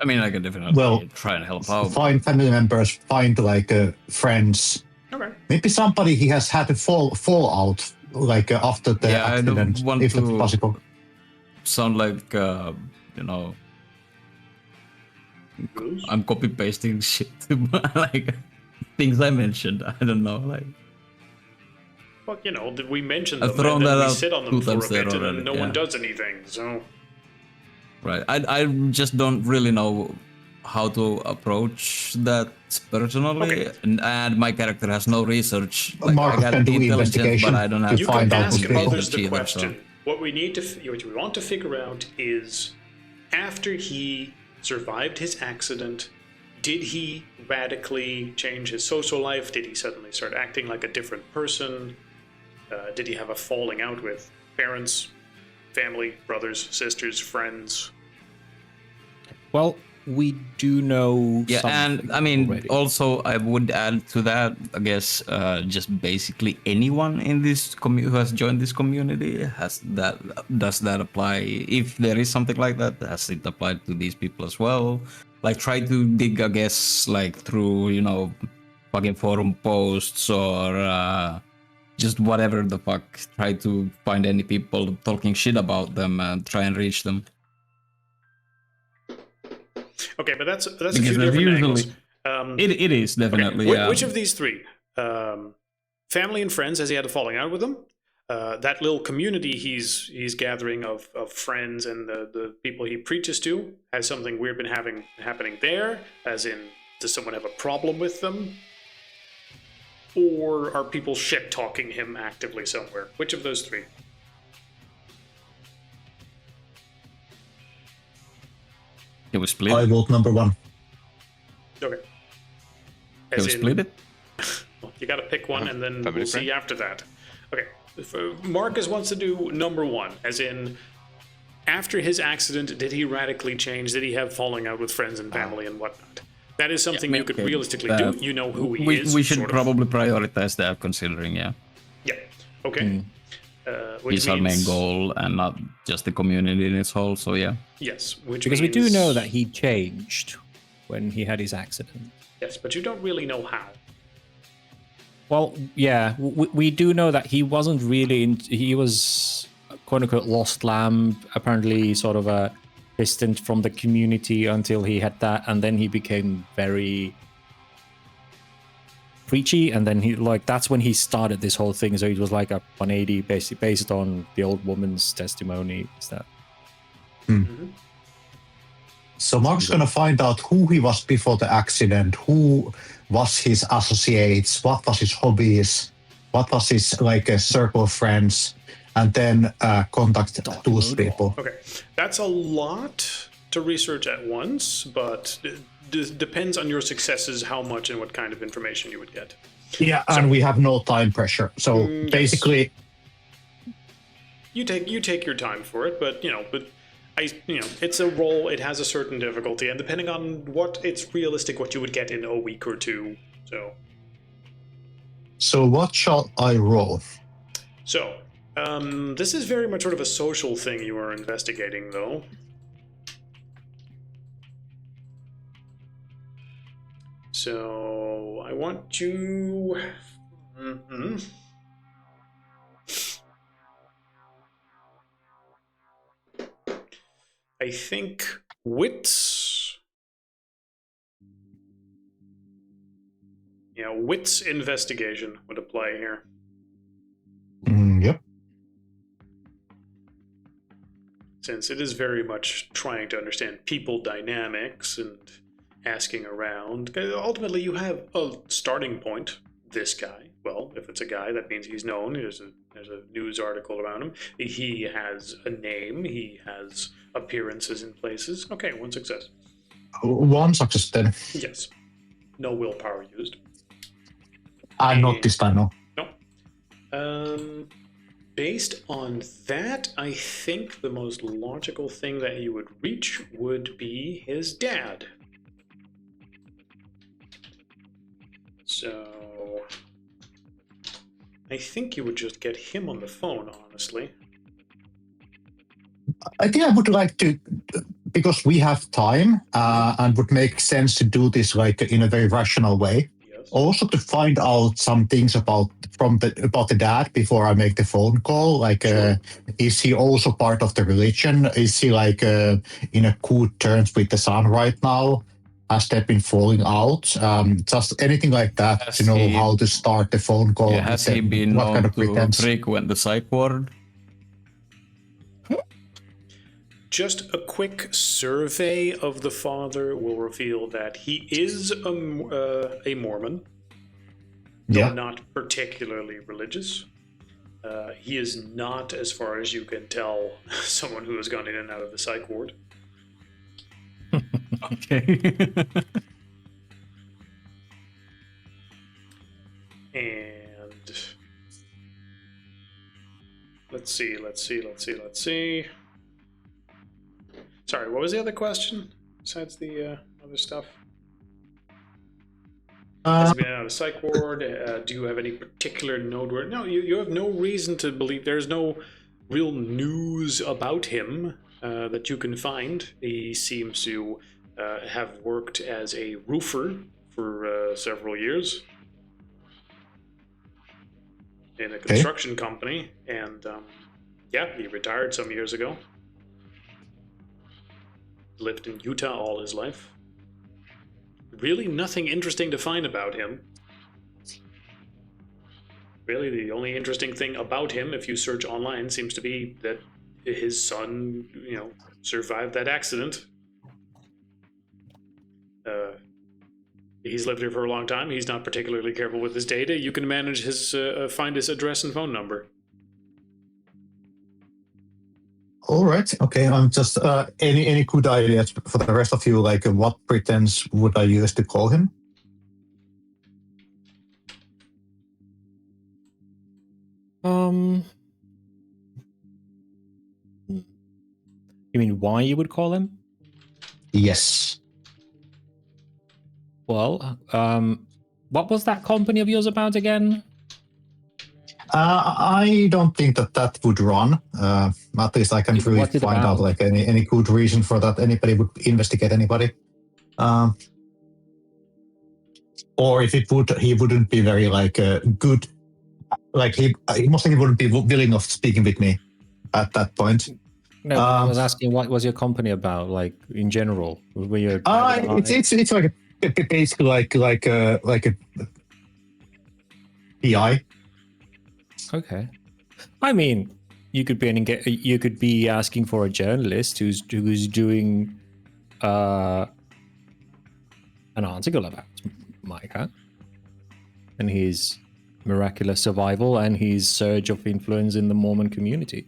I mean, I can definitely Well, try and help out. find family members, find like friends. Okay. Maybe somebody he has had a fallout like after the Yeah, I don't accident, want if that's to possible. sound like you know, Bruce? I'm copy pasting shit to like things I mentioned. I don't know, like. Well, you know, that we mention I've them thrown and then that we out sit on them 2 for a times there bit and already, then no yeah. one does anything, so... Right. I just don't really know how to approach that personally, Okay. and my character has no research. Like, I Marcus got can the do intelligence, investigation but I don't to have You find can out ask who's people. others the either, question. so. What we need to, what we want to figure out is, after he survived his accident, did he radically change his social life? Did he suddenly start acting like a different person? Did he have a falling out with parents, family, brothers, sisters, friends? Well, we do know. Yeah, and something I mean, already. also I would add to that, I guess, just basically anyone in this who has joined this community has that. Does that apply? If there is something like that, has it applied to these people as well? Like, try to dig, I guess, like through fucking forum posts or just whatever the fuck. Try to find any people talking shit about them and try and reach them. Okay, but that's a Because few there's different angles. usually- It is definitely, Okay, yeah. which of these three? Family and friends, has he had a falling out with them? That little community he's gathering of friends and the people he preaches to, has something weird been happening there? As in, does someone have a problem with them? Or are people shit talking him actively somewhere? Which of those three? Can we split? I vote number one. Okay. Can we split it? Well, you got to pick one, and then Family we'll see friend. after that. Okay. If, Marcus wants to do number one, as in, after his accident, did he radically change? Did he have falling out with friends and family and whatnot? That is something you could Okay, realistically that- do. You know who he we, is. We should sort of. probably prioritize that, considering, yeah, Yeah. Okay. Which it's our main means- goal and not just the community in its whole. So yeah, Yes. Which because we do means- know that he changed when he had his accident. Yes, but you don't really know how. Well, yeah, we do know that he wasn't really. He was quote unquote lost lamb. Apparently, sort of distant from the community until he had that, and then he became very preachy, and then that's when he started this whole thing. So it was like a 180 based on the old woman's testimony. Is that? So Mark's gonna find out who he was before the accident, who was his associates, what was his hobbies, what was his circle of friends, and then contact those people. Okay, that's a lot to research at once, but depends on your successes how much and what kind of information you would get. Yeah, and we have no time pressure. So yes. basically, You take your time for it, but it's a role. It has a certain difficulty, and depending on it's realistic what you would get in a week or two. So what shall I roll? So this is very much sort of a social thing you are investigating, though. So I want you. I think wits. Yeah, wits investigation would apply here. Yep. Since it is very much trying to understand people dynamics and asking around. Ultimately, you have a starting point. This guy. Well, if it's a guy, that means he's known. There's a news article around him. He has a name. He has appearances in places. Okay, one success. One success then. Yes. No willpower used. Not this time, no. No. Based on that, I think the most logical thing that you would reach would be his dad. So I think you would just get him on the phone, honestly. I think I would like to because we have time and would make sense to do this like in a very rational way. Yes. Also to find out some things about the dad before I make the phone call. Like, Sure. is he also part of the religion? Is he like in a good terms with the son right now? Has that been falling out? Just anything like that Has to know he- how to start the phone call. Yeah, has he been what kind known of to pretense? frequent the psych ward? Just a quick survey of the father will reveal that he is a Mormon, though Yeah. not particularly religious. He is not, as far as you can tell, someone who has gone in and out of the psych ward. Okay. And let's see. Sorry, what was the other question besides the other stuff? Has he been out of psych ward? Do you have any particular node where... No, you have no reason to believe. There's no real news about him that you can find. He seems to have worked as a roofer for several years in a construction company, and yeah, he retired some years ago. Lived in Utah all his life. Really nothing interesting to find about him. Really, the only interesting thing about him, if you search online, seems to be that his son, survived that accident. He's lived here for a long time. He's not particularly careful with his data. You can manage his, find his address and phone number. All right. Okay. I'm just any good ideas for the rest of you? Like, what pretense would I use to call him? You mean why you would call him? Yes. Well, what was that company of yours about again? I don't think that would run. At least I can't really What's it find out about? like any good reason for that. Anybody would investigate anybody. Or if it would, he wouldn't be very like good. Like he most likely wouldn't be willing of speaking with me at that point. No, I was asking what was your company about, like in general? Were you? It's like basically like a PI. Okay. I mean, you could be asking for a journalist who's doing an article about Micah and his miraculous survival and his surge of influence in the Mormon community.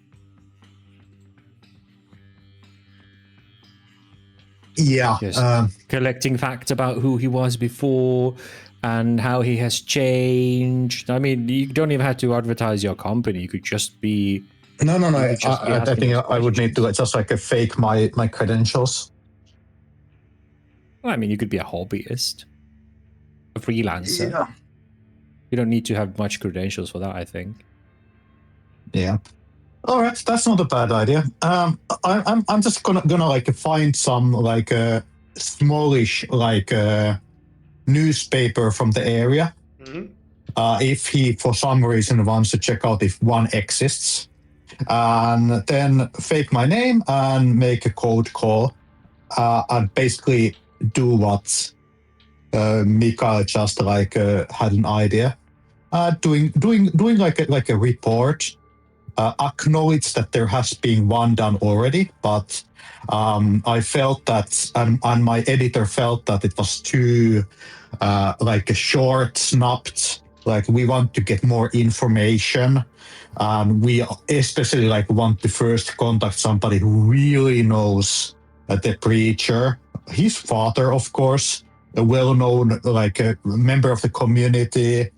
Yeah. Just collecting facts about who he was before and how he has changed. I mean, you don't even have to advertise your company. You could just be... No. could just be I asking think those I would need to just like fake my credentials. Well, I mean, you could be a hobbyist, a freelancer. Yeah. You don't need to have much credentials for that, I think. Yeah. All right, that's not a bad idea. I'm just gonna like find some like smallish like newspaper from the area. Mm-hmm. If he for some reason wants to check out if one exists, and then fake my name and make a cold call, and basically do what Mikael just like had an idea, doing like a report. Acknowledge that there has been one done already, but I felt that, and my editor felt that it was too like a short, snapped. Like we want to get more information, and we especially like want to first contact somebody who really knows the preacher. His father, of course, a well-known like a member of the community.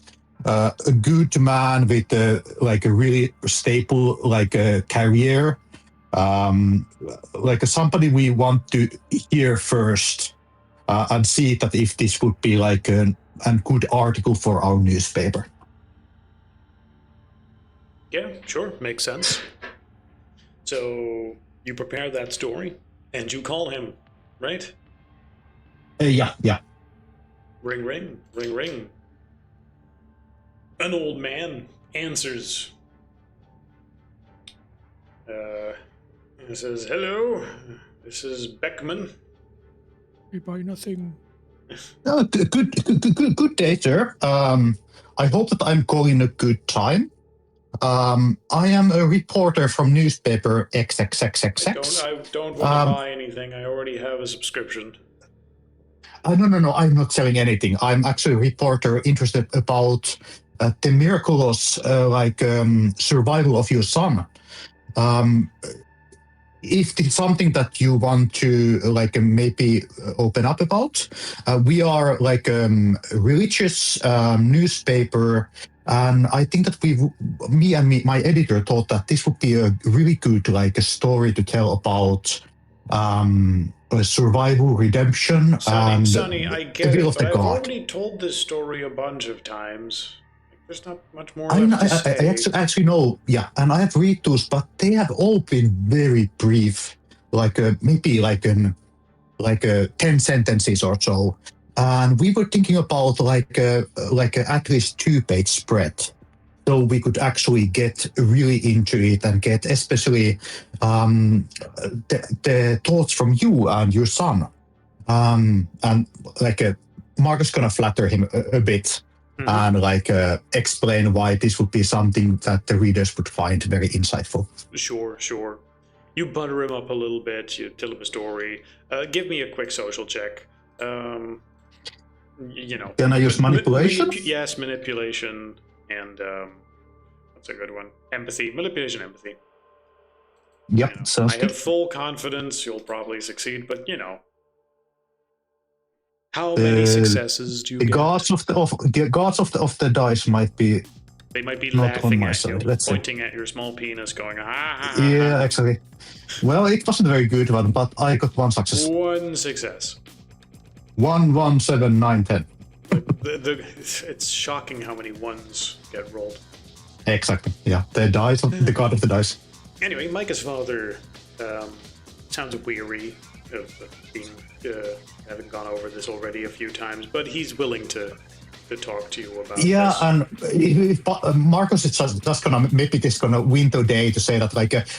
A good man with like a really stable like a career, like somebody we want to hear first and see that if this would be like a good article for our newspaper. Yeah, sure, makes sense. So you prepare that story, And you call him, right? Yeah. Ring, ring, ring, ring. An old man answers. He says, "Hello, this is Beckman." We buy nothing. Good day, sir. I hope that I'm calling a good time. I am a reporter from newspaper XXXXX. I don't want to buy anything. I already have a subscription. No. I'm not selling anything. I'm actually a reporter interested about the miraculous survival of your son. If it's something that you want to maybe open up about, we are like religious newspaper, and I think that my editor thought that this would be a really good a story to tell about survival, redemption, and Sonny, I get the will it, of but the I've God. already told this story a bunch of times. There's not much more I left to say. actually know, yeah, and I have read those, but they have all been very brief, maybe 10 sentences or so. And we were thinking about at least 2-page spread, so we could actually get really into it and get especially the thoughts from you and your son. And Marcus gonna flatter him a bit. And explain why this would be something that the readers would find very insightful. Sure. You butter him up a little bit. You tell him a story. Give me a quick social check. Can I use manipulation? Yes, manipulation, and what's a good one? Empathy. Manipulation, empathy. Yep, sounds I good. have full confidence you'll probably succeed, but how many successes do you the get? Gods of the dice might be. They might be not on laughing my at side. you, Let's see. pointing at your small penis, going, ah. Yeah, actually. Well, it wasn't a very good one, but I got one success. One success. 1, 1, 7, 9, 10. It's shocking how many ones get rolled. Exactly. Yeah, the dice of the god of the dice. Anyway, Micah's father sounds weary of being having gone over this already a few times, but he's willing to talk to you about this. And if Marcus is just gonna maybe this gonna window day to say that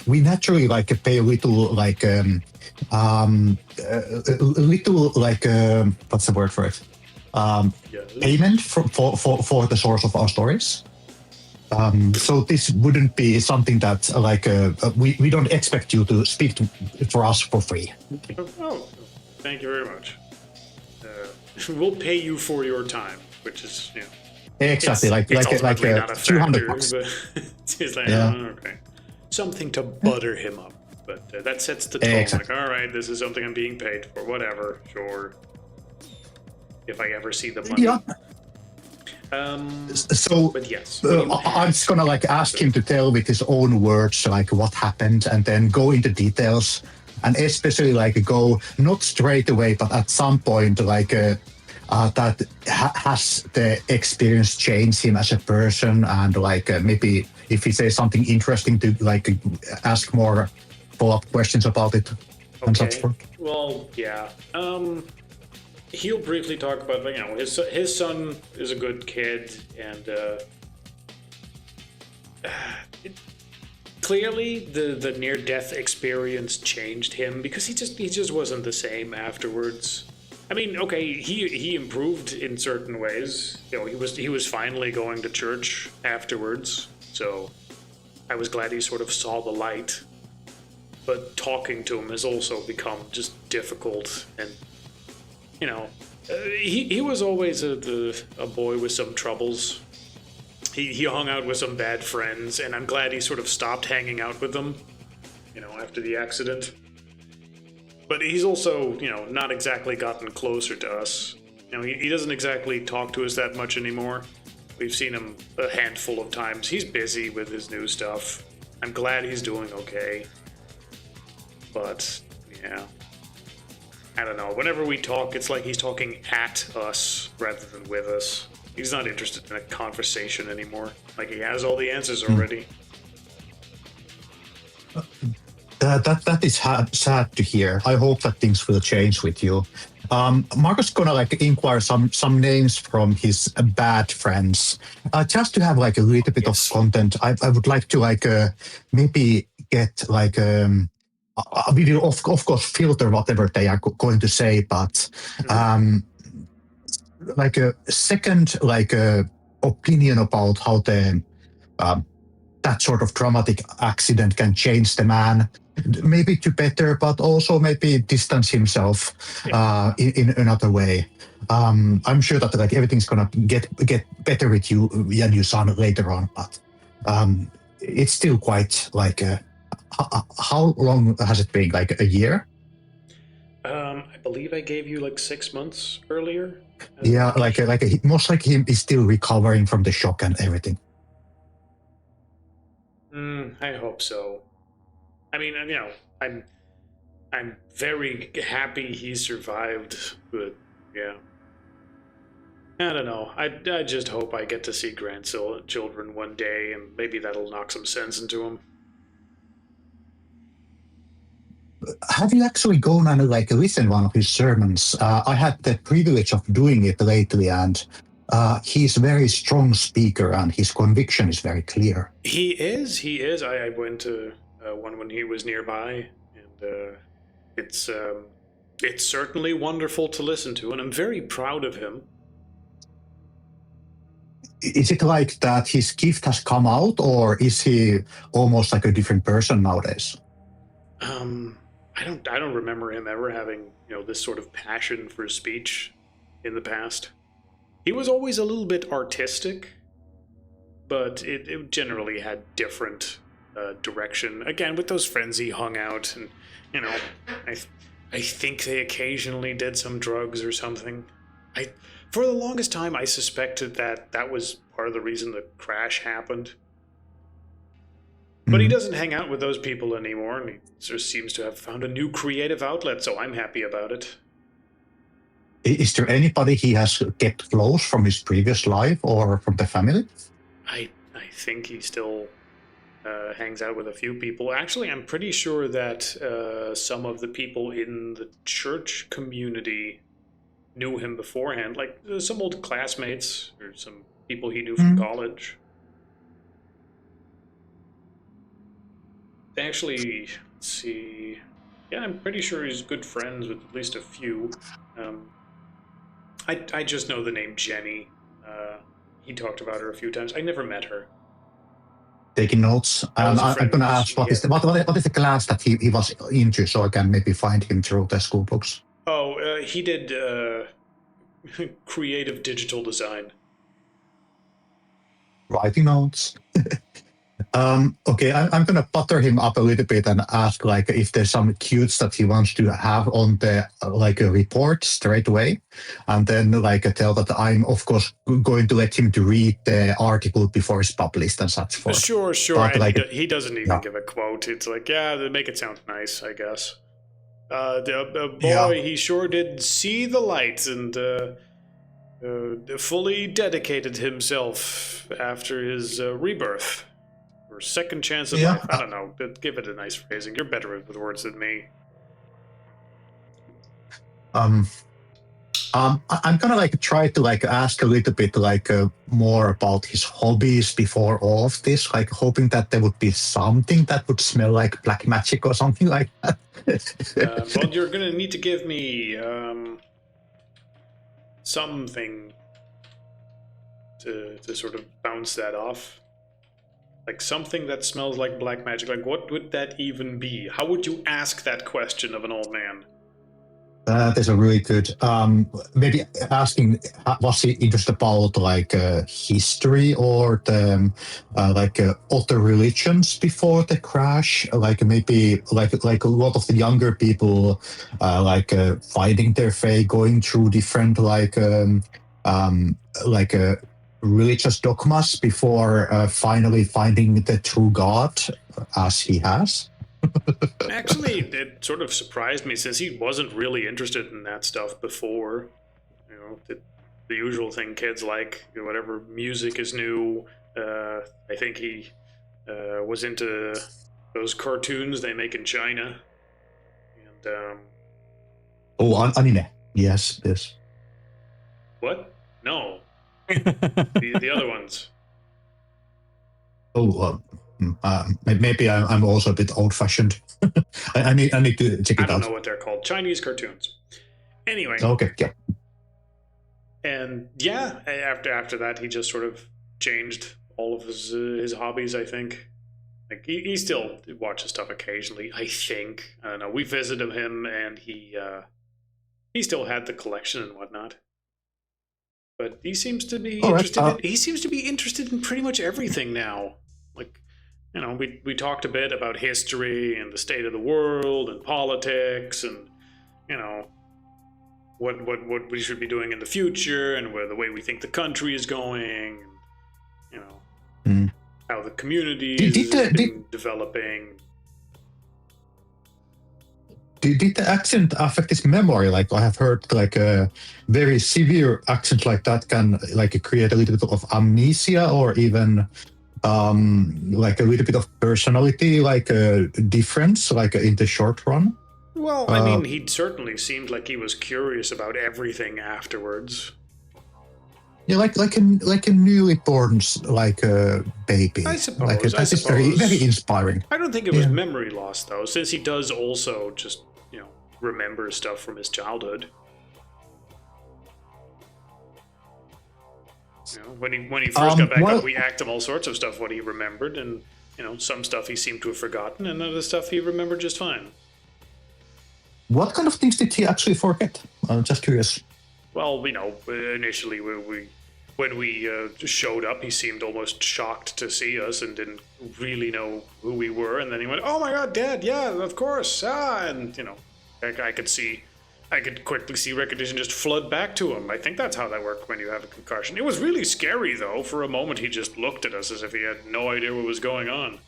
we naturally pay a little what's the word for it? Payment for the source of our stories. So this wouldn't be something that we don't expect you to speak for us for free. Oh, thank you very much. We'll pay you for your time, which is exactly it's like not a $200. factor, but it's like okay, something to butter him up. But that sets the tone. Exactly. Like, all right, this is something I'm being paid for. Whatever, sure. If I ever see the money. Yeah. So but yes, I'm just gonna ask him to tell with his own words what happened, and then go into details, and especially go not straight away, but at some point that has the experience changed him as a person, and maybe if he says something interesting to ask more follow-up questions about it and such forth. Well, yeah. He'll briefly talk about his son is a good kid, and clearly the near-death experience changed him, because he just wasn't the same afterwards. I mean, okay, he improved in certain ways. He was finally going to church afterwards, so I was glad he sort of saw the light. But talking to him has also become just difficult, and he was always a boy with some troubles. He hung out with some bad friends, and I'm glad he sort of stopped hanging out with them, after the accident. But he's also, not exactly gotten closer to us. He doesn't exactly talk to us that much anymore. We've seen him a handful of times. He's busy with his new stuff. I'm glad he's doing okay. But, yeah. I don't know. Whenever we talk, it's like he's talking at us rather than with us. He's not interested in a conversation anymore. Like, he has all the answers already. That is sad to hear. I hope that things will change with you. Marcus gonna like inquire some names from his bad friends, just to have like a little bit of content. I would like to like maybe get like we will of course filter whatever they are going to say, but like a second like opinion about how the that sort of traumatic accident can change the man, maybe to better, but also maybe distance himself in another way. I'm sure that like everything's gonna get better with you and your son later on, but it's still quite like how long has it been? Like a year? I believe I gave you like 6 months earlier. Yeah, most like him is still recovering from the shock and everything. I hope so. I mean, you know, I'm very happy he survived, but yeah. I don't know. I just hope I get to see grandchildren one day, and maybe that'll knock some sense into him. Have you actually gone and like listened one of his sermons? I had the privilege of doing it lately, and he's a very strong speaker, and his conviction is very clear. He is. I went to one when he was nearby, and it's certainly wonderful to listen to, and I'm very proud of him. Is it like that his gift has come out, or is he almost like a different person nowadays? I don't remember him ever having, this sort of passion for speech in the past. He was always a little bit artistic, but it generally had different direction. Again, with those friends he hung out, and I think they occasionally did some drugs or something. For the longest time, I suspected that was part of the reason the crash happened. But he doesn't hang out with those people anymore, and he just seems to have found a new creative outlet, so I'm happy about it. Is there anybody he has kept close from his previous life or from the family? I think he still hangs out with a few people. Actually, I'm pretty sure that some of the people in the church community knew him beforehand, like some old classmates or some people he knew from college. Actually, let's see. Yeah, I'm pretty sure he's good friends with at least a few. I just know the name Jenny. He talked about her a few times. I never met her. Taking notes. I'm going to ask what is the class that he was into, so I can maybe find him through the school books. Oh, he did creative digital design. Writing notes. Okay, I'm going to butter him up a little bit and ask like if there's some cues that he wants to have on the like a report straight away, and then like tell that I'm of course going to let him to read the article before it's published and such forth. Sure. But, and like, he doesn't even give a quote. It's like, they make it sound nice, I guess. The boy, he sure did see the light and fully dedicated himself after his rebirth. Or second chance of life. I don't know. Give it a nice phrasing. You're better with words than me. I'm gonna like try to like ask a little bit like more about his hobbies before all of this, like hoping that there would be something that would smell like black magic or something like that. Well, you're gonna need to give me something to sort of bounce that off. Like something that smells like black magic. Like what would that even be? How would you ask that question of an old man? That's a really good. Maybe asking, was he interested about like history or the like other religions before the crash? Like maybe like a lot of the younger people like finding their faith, going through different like religious dogmas before finally finding the true God as he has. Actually, it sort of surprised me since he wasn't really interested in that stuff before. The usual thing kids like, whatever music is new. I think he was into those cartoons they make in China. And Anime. Yes, yes. what? No, the other ones. Maybe I'm also a bit old-fashioned. I need to check I it don't out. know what they're called. Chinese cartoons. Anyway. Okay, yeah. And yeah, after that, he just sort of changed all of his hobbies. I think, like he still watches stuff occasionally. I think, I don't know. We visited him, and he still had the collection and whatnot. But he seems to be interested. He seems to be interested in pretty much everything now. Like, you know, we talked a bit about history and the state of the world and politics and, you know, what we should be doing in the future and where the way we think the country is going, and, you know, how the community is developing. Did the accent affect his memory? Like I have heard, like a very severe accent like that can like create a little bit of amnesia or even like a little bit of personality, like a difference, like in the short run. Well, I mean, he certainly seemed like he was curious about everything afterwards. Yeah, like a newly born like a baby. I suppose. Like that is very inspiring. I don't think it was memory loss though, since he does also just, you know, remember stuff from his childhood. You know, when he first got back up, we asked him all sorts of stuff what he remembered, and you know, some stuff he seemed to have forgotten, and other stuff he remembered just fine. What kind of things did he actually forget? I'm just curious. Well, you know, initially when we showed up, he seemed almost shocked to see us and didn't really know who we were. And then he went, "Oh my God, Dad! Yeah, of course!" And you know, I could quickly see recognition just flood back to him. I think that's how that worked when you have a concussion. It was really scary though. For a moment, he just looked at us as if he had no idea what was going on.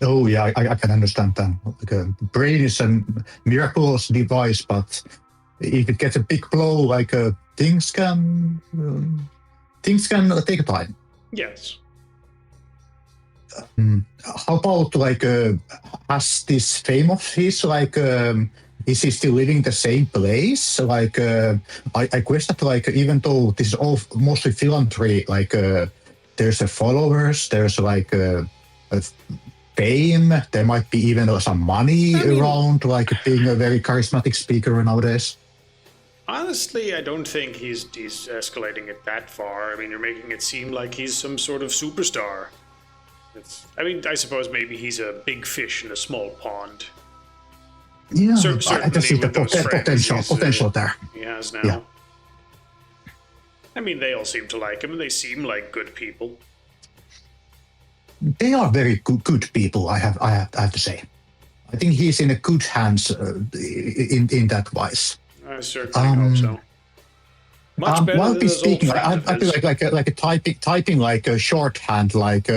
Oh yeah, I can understand that. Like a brain is a miraculous device, but if it gets a big blow, like things can take time. Yes. How about like has this fame of his like is he still living the same place? Like I guess that like even though this is all mostly philanthropy, like there's a followers, there's like a fame, there might be even some money around, like being a very charismatic speaker nowadays. Honestly, I don't think he's escalating it that far. I mean, you're making it seem like he's some sort of superstar. I suppose maybe he's a big fish in a small pond. Yeah, certainly I just see the potential there. He has now. Yeah. I mean, they all seem to like him, and they seem like good people. They are very good people. I have to say. I think he's in a good hands in that wise. I certainly hope so. Much better while than he's those old speaking, friends I feel like a typing like a shorthand, like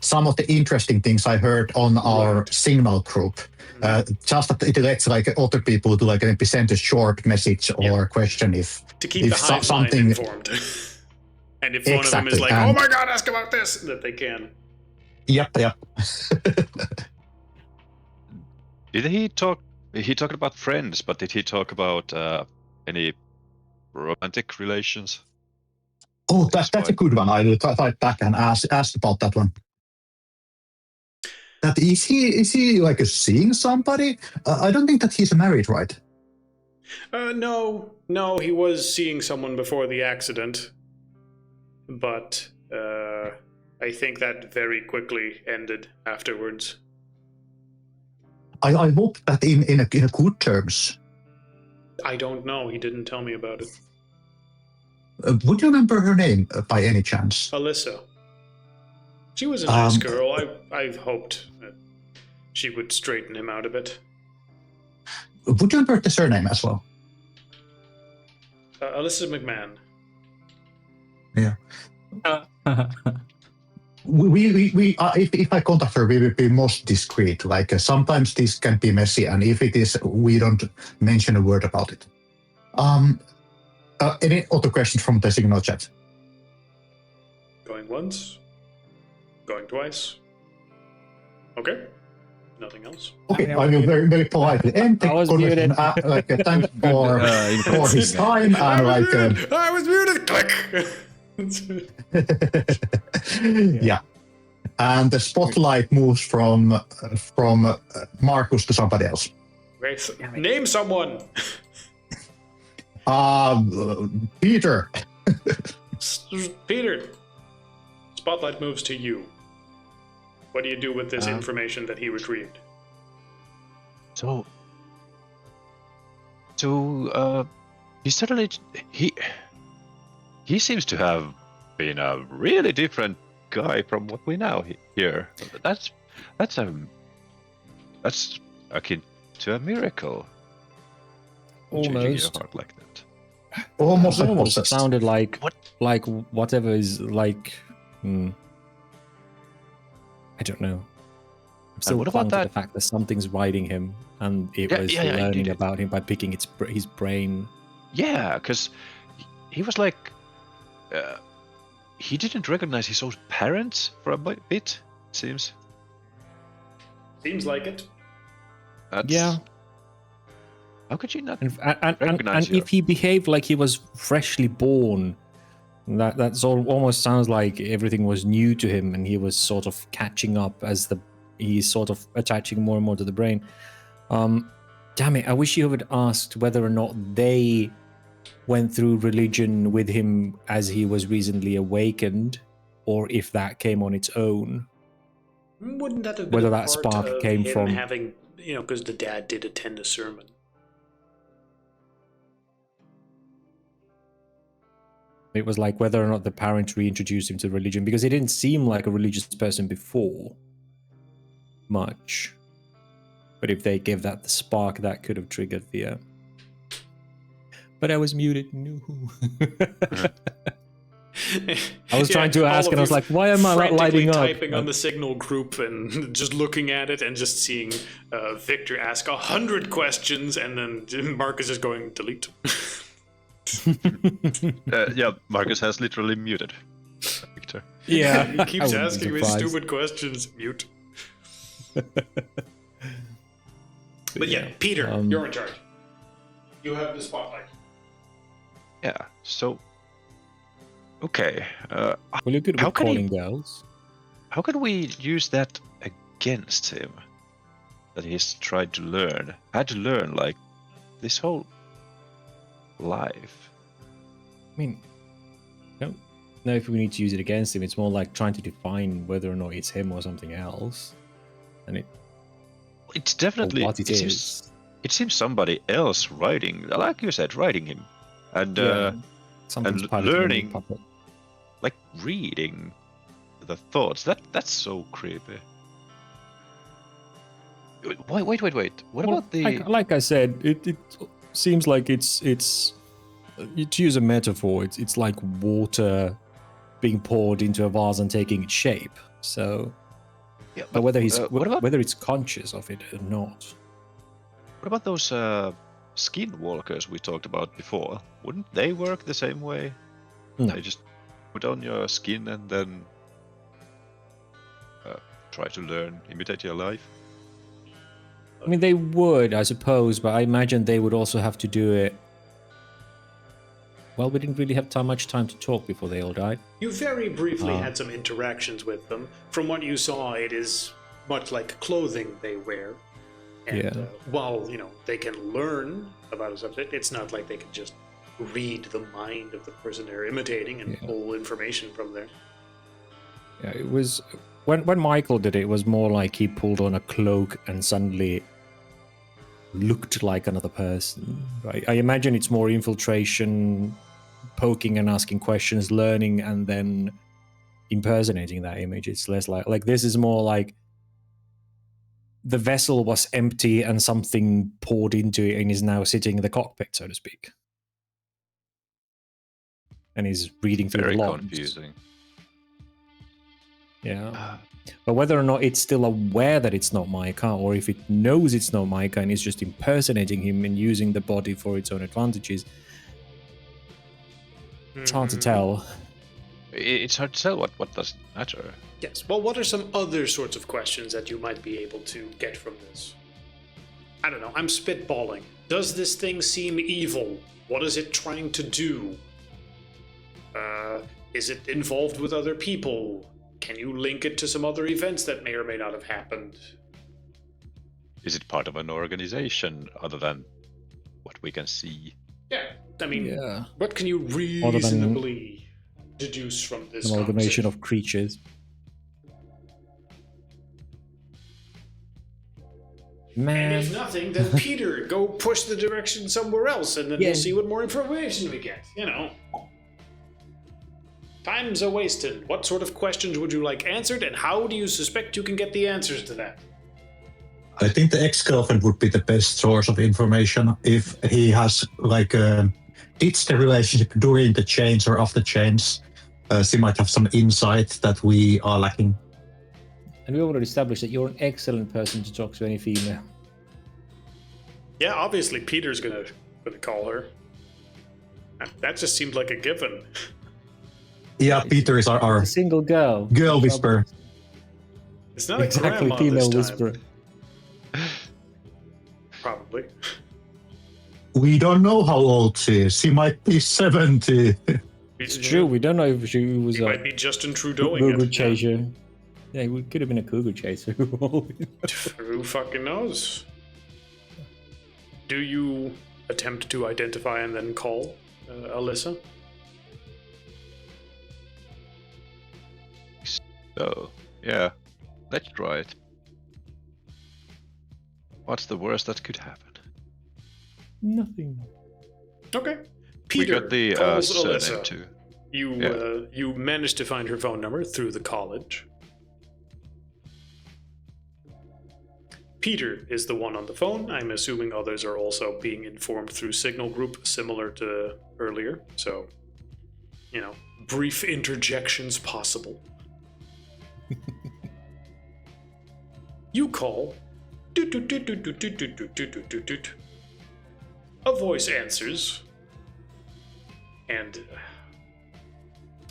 some of the interesting things I heard on our Signal group. Just that it lets like other people to like maybe send a short message or question if to keep the hive mind informed. And if one of them is like, "Oh my God, ask about this," that they can. Yep. Did he talk? He talked about friends, but did he talk about any romantic relations? Oh, that's a good one. I will type back and ask about that one. That is he like seeing somebody? I don't think that he's married, right? No, he was seeing someone before the accident, but I think that very quickly ended afterwards. I hope that in a good terms. I don't know. He didn't tell me about it. Would you remember her name by any chance? Alyssa. She was a nice girl. I hoped that she would straighten him out a bit. Would you remember the surname as well? Alyssa McMahon. Yeah. We if I contact her, we will be most discreet. Like sometimes this can be messy, and if it is, we don't mention a word about it. Any other questions from the Signal chat? Going once. Going twice. Okay. nothing else. Okay, I will very politely end the I was conversation. muted. Like thanks for his time and like. I was muted. Click. Yeah. And the spotlight moves from Marcus to somebody else. Great. Name someone. Peter. Peter. Spotlight moves to you. What do you do with this information that he retrieved? So he suddenly he seems to have been a really different guy from what we now hear. That's akin to a miracle. Changing your Almost. heart like that. Almost like Almost possessed. sounded like What? like whatever is like. I don't know. I'm still what clung about to the that- fact that something's riding him, and it was learning indeed. about him by picking his brain. Yeah, because he was like, he didn't recognize his own parents for a bit. It seems. Seems like it. That's, Yeah. How could you not? And Recognize you. if he behaved like he was freshly born, that's almost sounds like everything was new to him, and he was sort of catching up as he's sort of attaching more and more to the brain. Damn it! I wish you had asked whether or not they went through religion with him as he was recently awakened, or if that came on its own. Wouldn't that have been Whether a that part spark of came him from- having, because the dad did attend a sermon. It was like whether or not the parents reintroduced him to religion, because he didn't seem like a religious person before much. But if they gave that the spark, that could have triggered the. But I was muted. No. I was trying to all ask, of and I was you like, "Why am I not frantically lighting up?" typing on the signal group and just looking at it and just seeing Victor ask 100 questions, and then Marcus is going delete. Yeah, Marcus has literally muted Victor. Yeah, He I keeps wouldn't be asking me surprised. stupid questions. Mute. But yeah, Peter, you're in charge. You have the spotlight. Yeah. So. Okay. Well, you're good How with can he- calling girls. How can we use that against him? That he's tried to learn, had to learn like this whole life. I mean, I don't know if we need to use it against him. It's more like trying to define whether or not it's him or something else. And It's definitely what it seems, is. it seems somebody else writing, like you said, writing him, and Something's and piloting him with learning- puppet. like reading the thoughts. That's so creepy. Wait. What Well, about the? like I said, it seems like it's to use a metaphor, it's like water being poured into a vase and taking its shape. So, Yeah, but whether he's what about whether it's conscious of it or not. what about those skinwalkers we talked about before? Wouldn't they work the same way? No. They just put on your skin and then try to learn, imitate your life. I mean, they would, I suppose, but I imagine they would also have to do it. Well, we didn't really have much time to talk before they all died. You very briefly had some interactions with them. From what you saw, it is much like clothing they wear. And Yeah. while, they can learn about a subject, it's not like they can just read the mind of the person they're imitating and pull information from there. Yeah, it was when Michael did it. It was more like he pulled on a cloak and suddenly looked like another person. Right? I imagine it's more infiltration, poking and asking questions, learning, and then impersonating that image. It's less like this is more like the vessel was empty and something poured into it and is now sitting in the cockpit, so to speak. And he's reading through Very the logs. confusing. Yeah. But whether or not it's still aware that it's not Micah, or if it knows it's not Micah and is just impersonating him and using the body for its own advantages, it's hard to tell. It's hard to tell what doesn't matter. Yes. Well, what are some other sorts of questions that you might be able to get from this? I don't know. I'm spitballing. Does this thing seem evil? What is it trying to do? Is it involved with other people? Can you link it to some other events that may or may not have happened? Is it part of an organization other than what we can see? Yeah. I mean, Yeah. what can you Other than- reasonably deduce from this Amalgamation conversation? of creatures. And Man. if nothing, then Peter, go push the direction somewhere else, and then Yeah. we'll see what more information we get. You know. Time's a wasted. What sort of questions would you like answered, and how do you suspect you can get the answers to that? I think the ex-girlfriend would be the best source of information if he has ditched the relationship during the change or after change. She might have some insight that we are lacking. And we already established that you're an excellent person to talk to any female. Yeah, obviously Peter's gonna call her. That just seemed like a given. Yeah, Peter is our A single girl. girl whisperer. It's not Exactly, a grandma female this time. whisperer. Probably. We don't know how old she is. She might be 70. It's true. We don't know if she was He a might be Justin Trudeauing cougar it. chaser. Yeah, we could have been a cougar chaser. Who fucking knows? Do you attempt to identify and then call Alyssa? So, yeah, let's try it. What's the worst that could happen? Nothing. Okay. We Peter got the calls surname Alyssa. too. You managed to find her phone number through the college. Peter is the one on the phone. I'm assuming others are also being informed through Signal Group, similar to earlier. So, you know, brief interjections possible. You call. Doot, doot, doot, doot, doot, doot, doot, doot, doot, doot, doot. A voice answers. And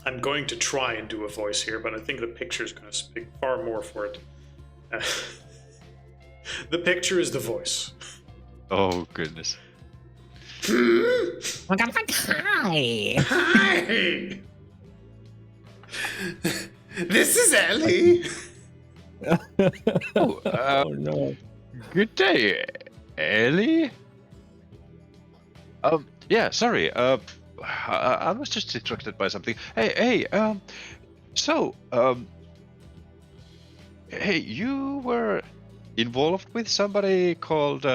I'm going to try and do a voice here, but I think the picture's going to speak far more for it. The picture is the voice. Oh goodness. Hi. Hi! This is Ellie. Oh no. Good day, Ellie. Yeah, sorry. I was just distracted by something. Hey, hey, you were involved with somebody called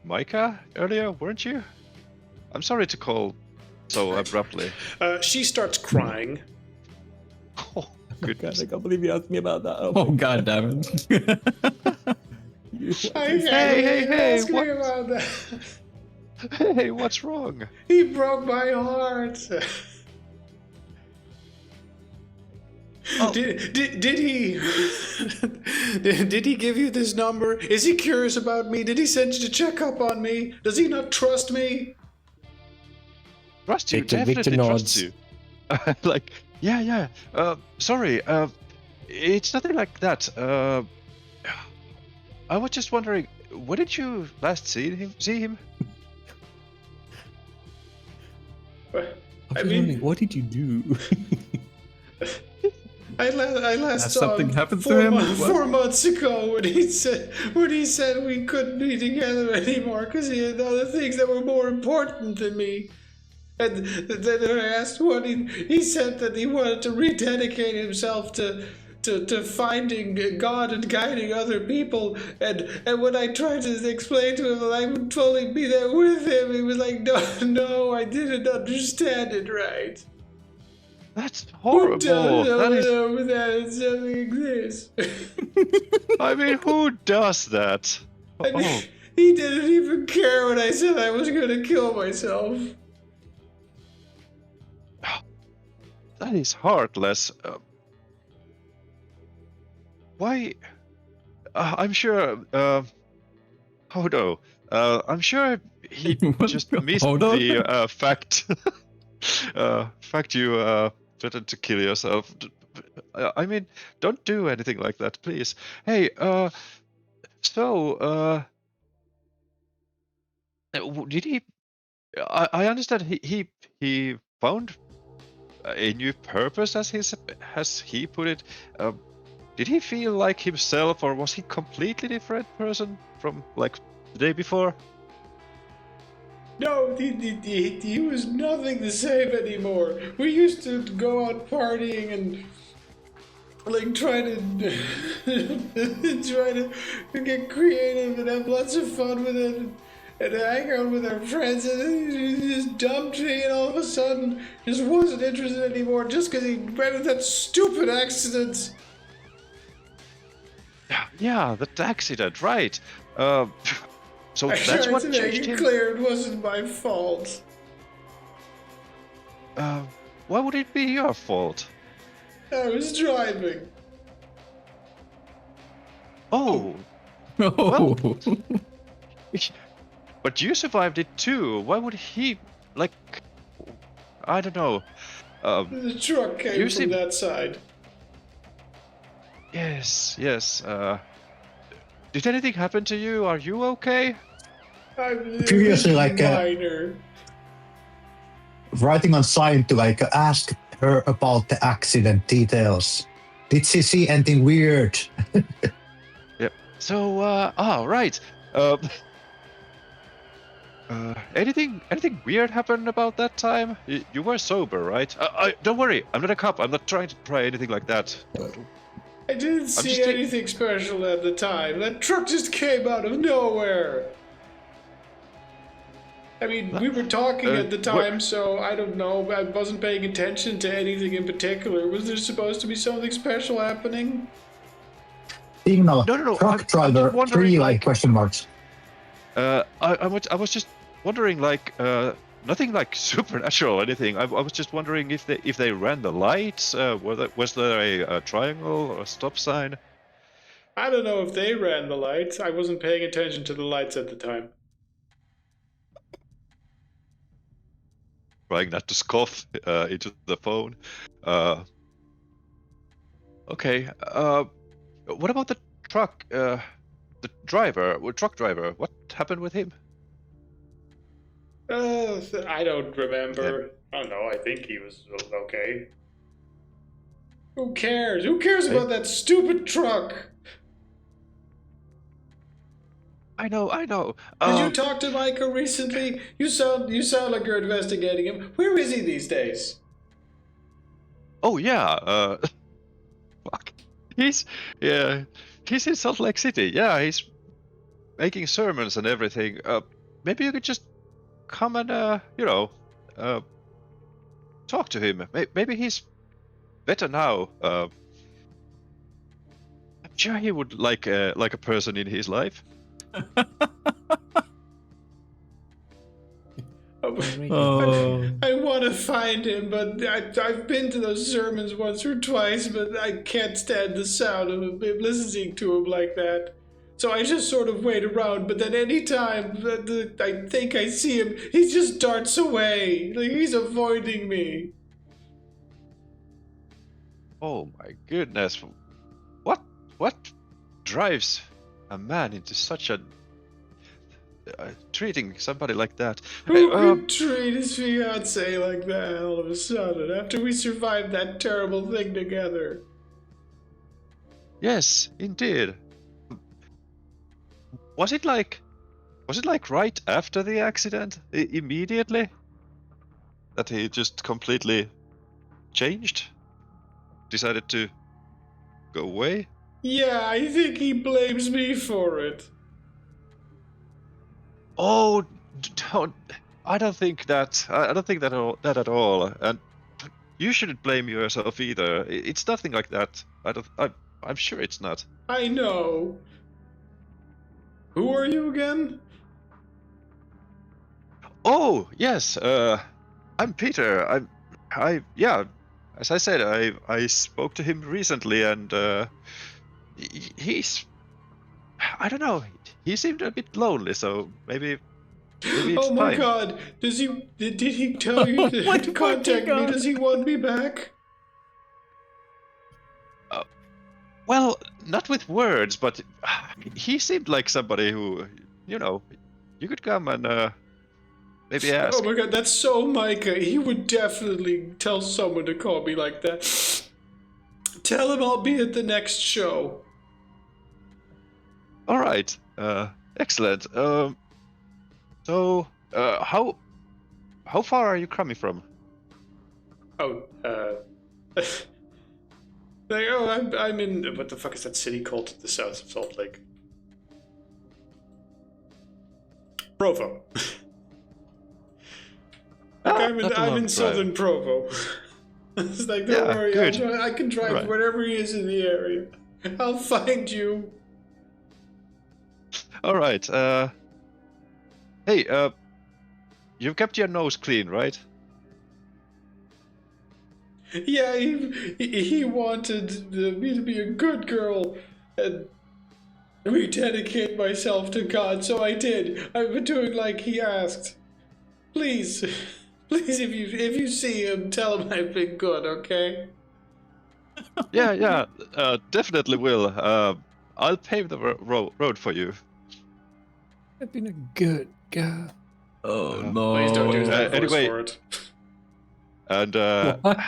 Micah earlier, weren't you? I'm sorry to call so abruptly. She starts crying. Oh, goodness. I can't believe you asked me about that. Oh god damn it. Hey, Ask me what? about that. Hey, what's wrong? He broke my heart. Oh. Did he? Did he give you this number? Is he curious about me? Did he send you to check up on me? Does he not trust me? Trust you, Victor definitely trust nods. you. Like, yeah. Sorry, it's nothing like that. I was just wondering, when did you last see him? I mean, what did you do? I last Has saw something him happened to 4 him? months, What? 4 months ago when he said we couldn't be together anymore because he had other things that were more important than me. And then I asked what he said that he wanted to rededicate himself to finding God and guiding other people. And when I tried to explain to him that I would totally be there with him, he was like, no, I didn't understand it right. That's horrible. That is, That something exists. I mean, who does that? And Oh, he didn't even care when I said I was going to kill myself. that is heartless. Why? I'm sure. Oh no. I'm sure he What? just missed Hold on. the fact. Fact you threaten to kill yourself. I mean, don't do anything like that, please. Hey, so, did he? I understand he found a new purpose, as he put it. Did he feel like himself, or was he completely different person from like the day before? No, he was nothing the same anymore. We used to go out partying and like try to try to get creative and have lots of fun with it and hang out with our friends, and he just dumped me, and all of a sudden just wasn't interested anymore just because he ran into that stupid accident. Yeah, that accident, right? So I that's tried what to make changed it him. clear it wasn't my fault. Why would it be your fault? I was driving. Oh, Oh. but you survived it too. Why would he, like, I don't know. The truck came You from seem- that side. Yes. Did anything happen to you? Are you okay? Curiously, like, minor. writing on sign to like ask her about the accident details. Did she see anything weird? Yep. So, right. Anything weird happened about that time? You were sober, right? Don't worry. I'm not a cop. I'm not trying to pry anything like that. I didn't see just think- anything special at the time. That truck just came out of nowhere. I mean, we were talking at the time, so I don't know. I wasn't paying attention to anything in particular. Was there supposed to be something special happening? Signal, No. truck I'm just driver, wondering, 3 like- question marks. I was just wondering, like, nothing like supernatural or anything. I was just wondering if they ran the lights. Was there a triangle or a stop sign? I don't know if they ran the lights. I wasn't paying attention to the lights at the time. Trying not to scoff into the phone. Okay. What about the truck? The truck driver. What happened with him? I don't remember. I don't know. I think he was okay. Who cares? Who cares about that stupid truck? I know. Did you talk to Micah recently? You sound like you're investigating him. Where is he these days? Oh yeah. Fuck. He's in Salt Lake City. Yeah, he's making sermons and everything. Maybe you could just come and talk to him. Maybe he's better now. I'm sure he would like a person in his life. Oh. I want to find him, but I've been to those sermons once or twice, but I can't stand the sound of him listening to him like that. So I just sort of wait around, but then anytime I think I see him, he just darts away. Like he's avoiding me. Oh my goodness. What drives a man into such a treating somebody like that? Who could treat his fiancée like that all of a sudden after we survived that terrible thing together? Yes, indeed. Was it like right after the accident? Immediately? That he just completely changed? Decided to go away? Yeah, I think he blames me for it. Oh, don't! I don't think that. I don't think that at all. And you shouldn't blame yourself either. It's nothing like that. I'm sure it's not. I know. Who are you again? Oh yes. I'm Peter. Yeah. As I said, I spoke to him recently, and he's. I don't know. He seemed a bit lonely, so maybe it's Oh my fine. god, did he tell you to contact me? Does he want me back? Well, not with words, but he seemed like somebody who, you know, you could come and maybe ask. Oh my god, that's so Micah. He would definitely tell someone to call me like that. Tell him I'll be at the next show. All right. Excellent. So, how far are you coming from? Oh, like, oh, I'm in, what the fuck is that city called to the south of Salt Lake? Provo. Like, I'm in southern Provo. It's like, don't Yeah, worry, good. I can drive Right. wherever he is in the area. I'll find you. All right. Hey, you've kept your nose clean, right? Yeah, he wanted me to be a good girl and rededicate myself to God, so I did. I've been doing like he asked. Please, please, if you see him, tell him I've been good, okay? Yeah. Definitely will. I'll pave the road for you. I've been a good girl. Oh no. Please don't use no. that voice anyway- for it. And What?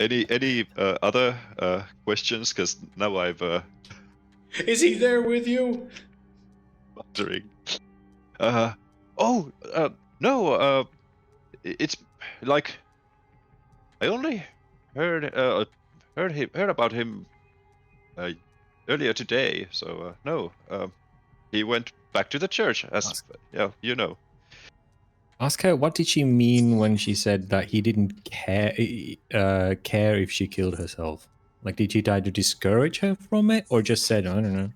any other questions? Because now I've Is he there with you? wondering. No. It's like I only heard about him earlier today. So no. He went back to the church, as you know. Ask her what did she mean when she said that he didn't care if she killed herself. Like, did he try to discourage her from it, or just said, I don't know?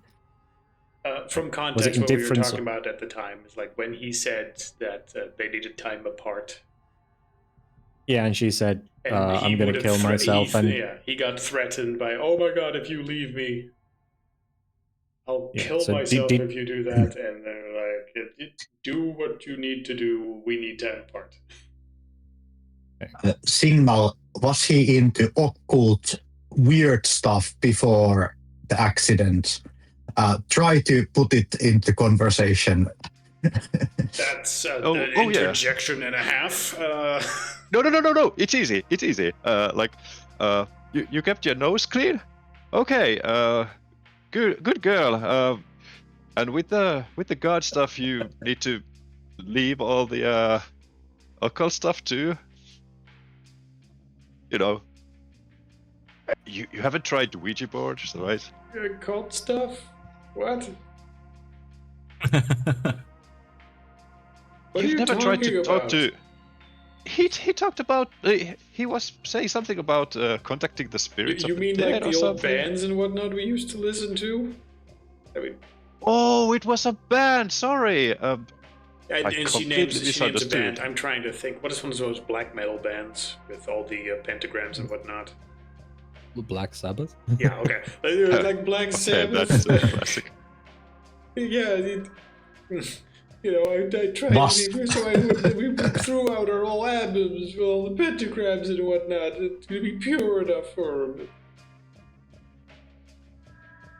From Was it context, what we were indifference? talking about at the time is like when he said that they needed time apart. Yeah, and she said, And I'm gonna kill myself, and he got threatened by, oh my god, if you leave me, I'll Yeah, kill so myself did- if you do that. And they're like, do what you need to do. We need time apart. Signal, was he into occult weird stuff before the accident? Try to put it into conversation. That's an yeah. interjection and a half. No. It's easy. You kept your nose clean. Okay. Good girl. And with the god stuff, you need to leave all the occult stuff too. You know. You haven't tried the Ouija boards, right? Cult stuff? What? What You've are you never tried to talking talk to. He talked about. He was saying something about contacting the spirits You of the mean dead like or the old something. bands and whatnot we used to listen to? I mean, Oh, it was a band. Sorry. and she completely names a misunderstood. band. I'm trying to think. What is one of those black metal bands with all the pentagrams and whatnot? Black Sabbath. Yeah, okay. Like Black Okay, Sabbath. that's a classic. Yeah, I tried Must. to be, so we threw out our old albums with all the pentagrams and whatnot to be pure enough for him.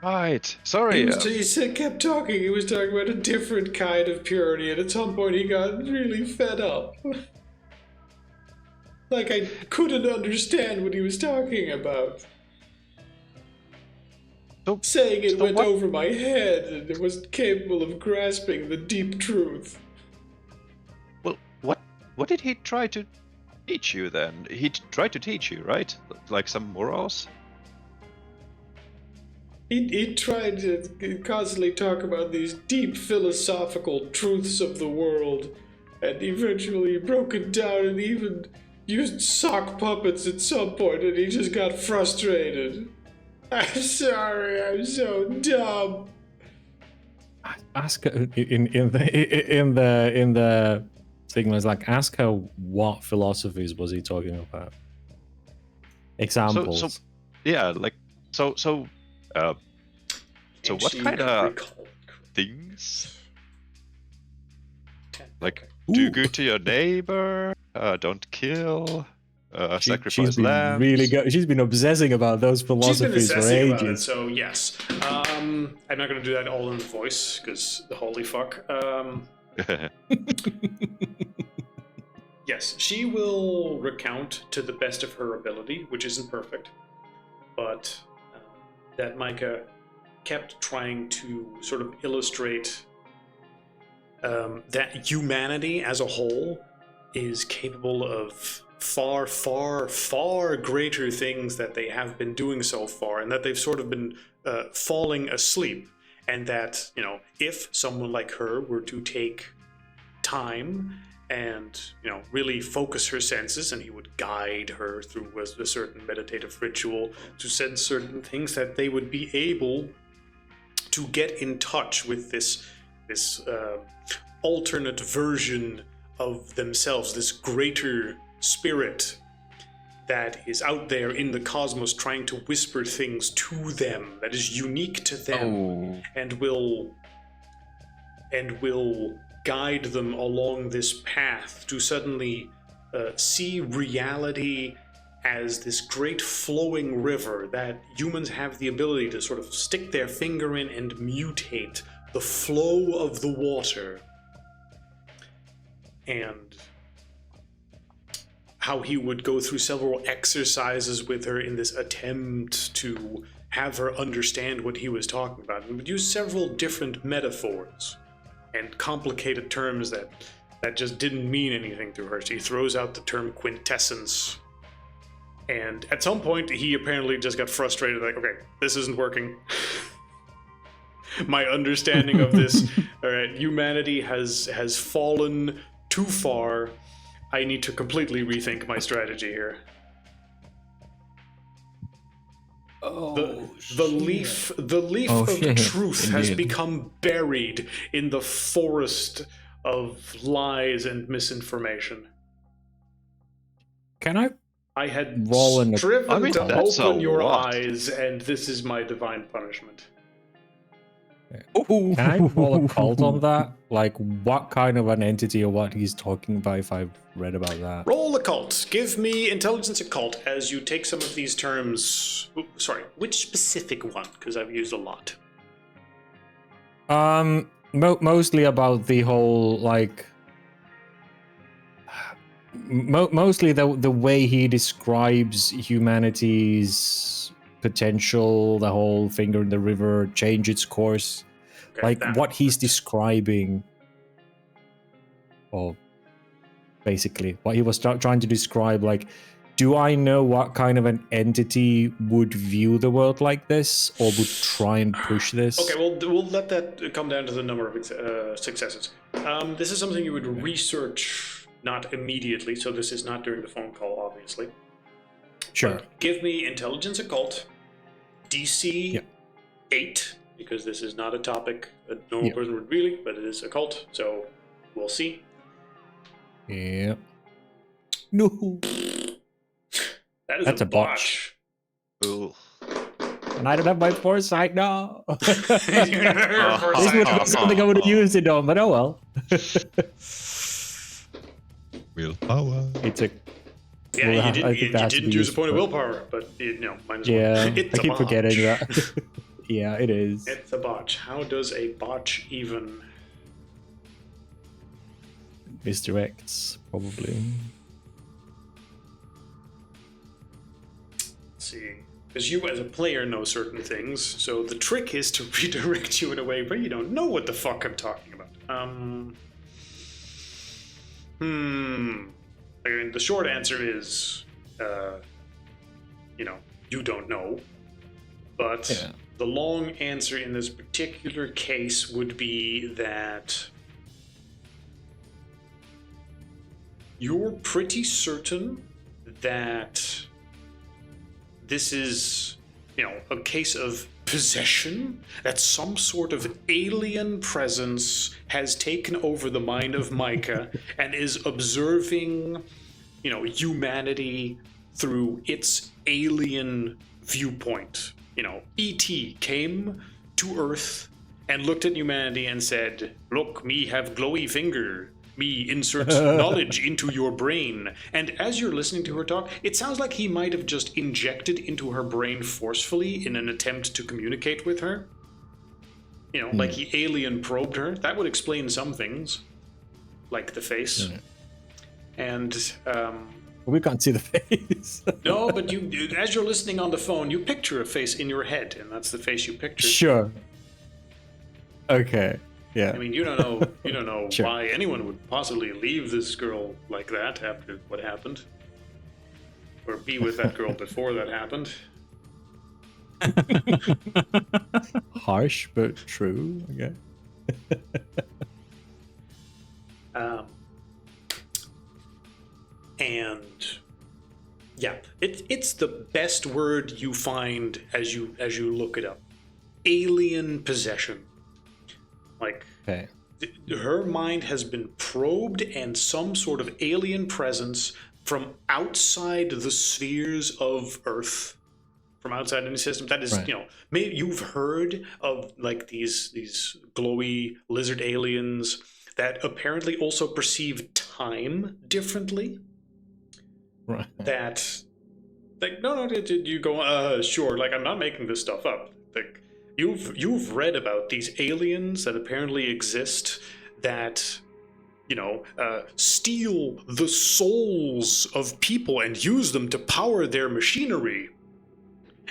Right. Sorry. He kept talking. He was talking about a different kind of purity, and at some point he got really fed up. Like I couldn't understand what he was talking about. Saying it went over my head and wasn't capable of grasping the deep truth. Well, what did he try to teach you then? He tried to teach you, right? Like some morals? He tried to constantly talk about these deep philosophical truths of the world, and eventually broke it down and even used sock puppets at some point, and he just got frustrated. I'm sorry, I'm so dumb. Ask her in the thing was like, ask her what philosophies was he talking about? Examples. So what kind of things? Like do good to your neighbor, don't kill. sacrifice She's been lambs. really good. She's been obsessing about those She's been philosophies for obsessing about it, ages. so yes. I'm not going to do that all in the voice, because holy fuck. Yes, she will recount to the best of her ability, which isn't perfect, but that Micah kept trying to sort of illustrate that humanity as a whole is capable of far, far, far greater things that they have been doing so far, and that they've sort of been falling asleep, and that, you know, if someone like her were to take time and, you know, really focus her senses, and he would guide her through a certain meditative ritual to sense certain things, that they would be able to get in touch with this alternate version of themselves, this greater spirit that is out there in the cosmos trying to whisper things to them that is unique to them and will guide them along this path to suddenly see reality as this great flowing river that humans have the ability to sort of stick their finger in and mutate the flow of the water. And how he would go through several exercises with her in this attempt to have her understand what he was talking about, and would use several different metaphors and complicated terms that just didn't mean anything to her. She throws out the term quintessence, and at some point he apparently just got frustrated, like, okay, this isn't working. My understanding of this, all right, humanity has fallen too far. I need to completely rethink my strategy here. The leaf of truth has become buried in the forest of lies and misinformation. Can I had roll in striven to that's open a your lot. eyes, and this is my divine punishment. Can I roll a cult on that? Like, what kind of an entity or what he's talking about, if I've read about that? Roll occult. Give me intelligence occult as you take some of these terms. Sorry, which specific one? Because I've used a lot. Mostly about the whole, like, mostly the way he describes humanity's potential, the whole finger in the river, change its course, Okay, like that what he's one. describing, or basically what he was trying to describe. Like, do I know what kind of an entity would view the world like this, or would try and push this? Okay, we'll let that come down to the number of successes. This is something you would research, not immediately, so this is not during the phone call, obviously. Sure. But give me intelligence occult, DC 8, because this is not a topic a normal person would really, but it is occult, so we'll see. Yeah. No. That's a botch. Ooh. And I don't have my foresight now. This You never foresight. would be something I would have used it on, but oh well. Willpower. It's a Yeah, Well, I you think that has to didn't be use a point of useful. willpower, but mine is yeah. one. It's I a keep forgetting botch. that. Yeah, it is. It's a botch. How does a botch even? Misdirects, probably. Let's see. Because you as a player know certain things, so the trick is to redirect you in a way where you don't know what the fuck I'm talking about. I mean, the short answer is, you don't know. But the long answer in this particular case would be that you're pretty certain that this is, a case of possession, that some sort of alien presence has taken over the mind of Micah and is observing, humanity through its alien viewpoint. E.T. came to Earth and looked at humanity and said, "Look, me have glowy finger. me insert knowledge into your brain. And as you're listening to her talk, it sounds like he might have just injected into her brain forcefully in an attempt to communicate with her. You know, like he alien probed her. That would explain some things, like the face. And We can't see the face. no, but you, as you're listening on the phone, you picture a face in your head, and that's the face you picture. Sure. Okay. Yeah. I mean, you don't know Sure. why anyone would possibly leave this girl like that after what happened, or be with that girl before that happened. Harsh but true. Okay. And yeah, it's the best word you find as you look it up. Alien possession. Like, Okay. her mind has been probed, and some sort of alien presence from outside the spheres of Earth, from outside any system. That is, Right. you know, maybe you've heard of like these glowy lizard aliens that apparently also perceive time differently. Right. That, like, no, did you go? Sure. Like, I'm not making this stuff up. Like, you've read about these aliens that apparently exist that, you know, steal the souls of people and use them to power their machinery,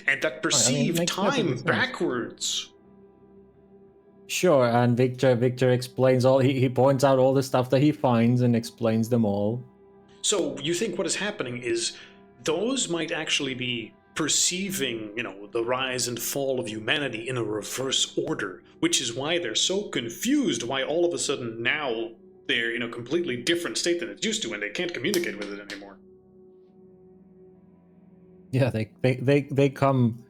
and that perceive makes time perfect sense. backwards. Sure, and Victor explains all. He points out all the stuff that he finds and explains them all. So you think what is happening is those might actually be perceiving, you know, the rise and fall of humanity in a reverse order, which is why they're so confused, why all of a sudden now they're in a completely different state than it's used to, and they can't communicate with it anymore. Yeah, they come.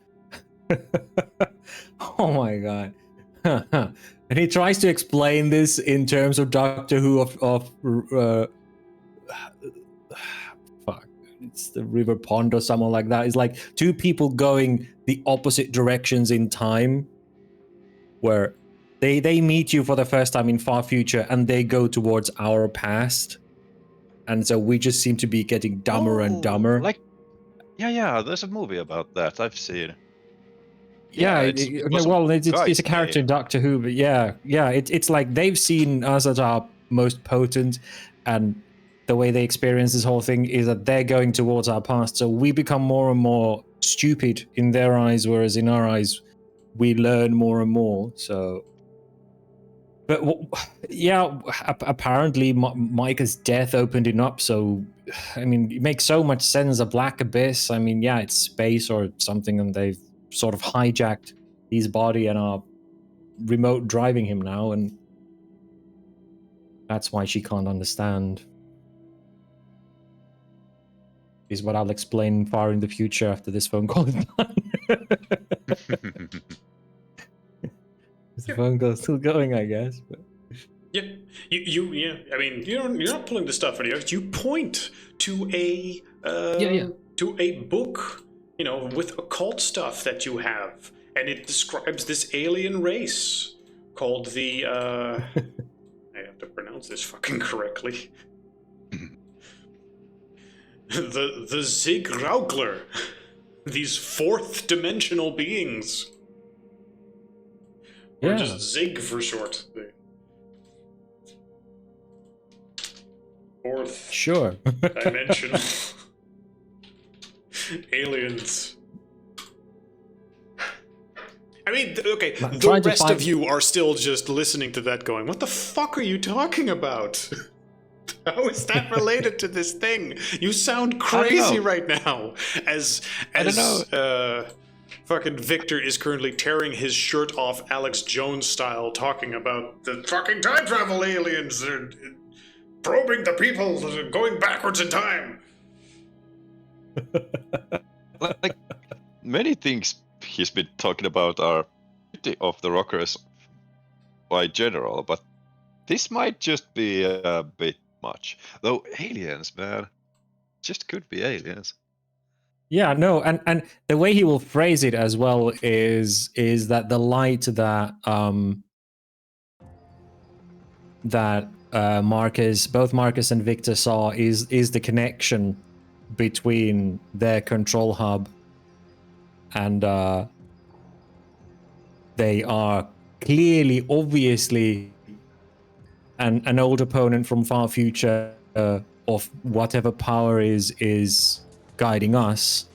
Oh my god! And he tries to explain this in terms of Doctor Who of fuck, it's the River Pond or something like that. It's like two people going the opposite directions in time, where they meet you for the first time in far future and they go towards our past, and so we just seem to be getting dumber and dumber. Like, yeah, there's a movie about that I've seen. Yeah, it's a character in Doctor Who, but it's like they've seen us at our most potent, and the way they experience this whole thing is that they're going towards our past, so we become more and more stupid in their eyes, whereas in our eyes, we learn more and more. So, but yeah, apparently Micah's death opened it up. So, I mean, it makes so much sense. A black abyss. I mean, yeah, it's space or something, and they've sort of hijacked his body and are remote driving him now, and that's why she can't understand. Is what I'll explain far in the future after this phone call is done. The phone call's still going, I guess. But... Yeah, yeah. I mean, you're not pulling the stuff out of your. You point to a to a book, you know, with occult stuff that you have, and it describes this alien race called the. I have to pronounce this fucking correctly. The Zigraugler, these fourth dimensional beings. Or just Zig for short. Fourth sure. dimensional aliens. I mean, okay, the rest of you are still just listening to that going, what the fuck are you talking about? How is that related to this thing? You sound crazy right now. As fucking Victor is currently tearing his shirt off Alex Jones style, talking about the fucking time travel aliens. They're probing the people, going backwards in time. Like, many things he's been talking about are pretty off the rockers by general, but this might just be a bit much. Though aliens, man, just could be aliens. Yeah, no, and the way he will phrase it as well is that the light that both Marcus and Victor saw is the connection between their control hub and they are clearly, obviously, an old opponent from far future of whatever power is guiding us.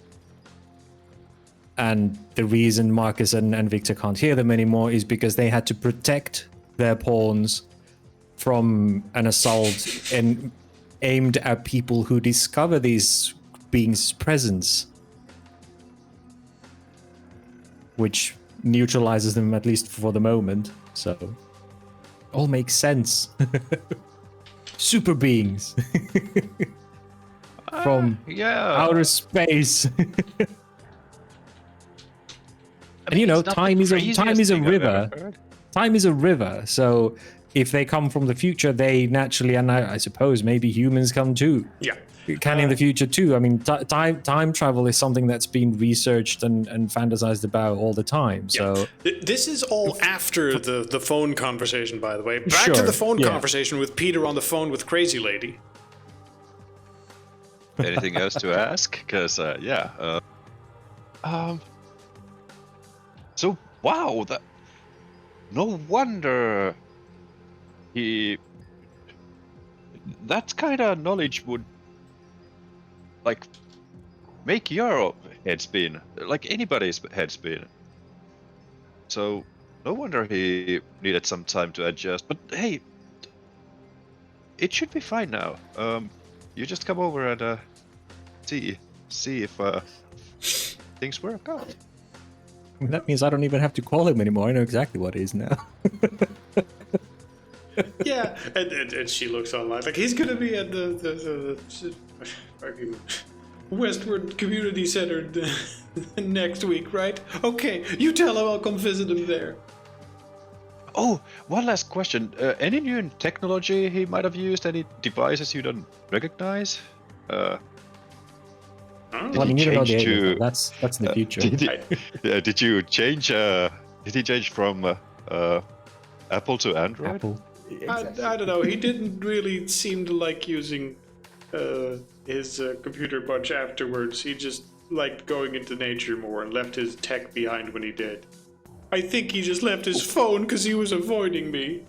And the reason Marcus and Victor can't hear them anymore is because they had to protect their pawns from an assault and aimed at people who discover these beings' presence, which neutralizes them, at least for the moment. So all makes sense. Super beings from outer space. And you know, time is a river. Time is a river. So if they come from the future, they naturally, and I suppose maybe humans come too. Yeah. Can in the future too. I mean, time travel is something that's been researched and fantasized about all the time. So this is all after the phone conversation, by the way. Back to the phone conversation with Peter on the phone with Crazy Lady. Anything else to ask? Because so wow, that no wonder that kind of knowledge would like make your head spin, like anybody's head spin. So no wonder he needed some time to adjust. But hey, it should be fine now. You just come over and see if things work out. That means I don't even have to call him anymore. I know exactly what it is now. Yeah, and she looks online like he's gonna be at the Westward Community Center next week, right? Okay, you tell him I'll come visit him there. Oh, one last question. Any new technology he might have used? Any devices you don't recognize? Well, I mean, you don't know the alien, that's in the future. Did you change? Did he change from Apple to Android? Apple. I don't know. He didn't really seem to like using his computer much afterwards. He just liked going into nature more and left his tech behind when he did. I think he just left his phone because he was avoiding me.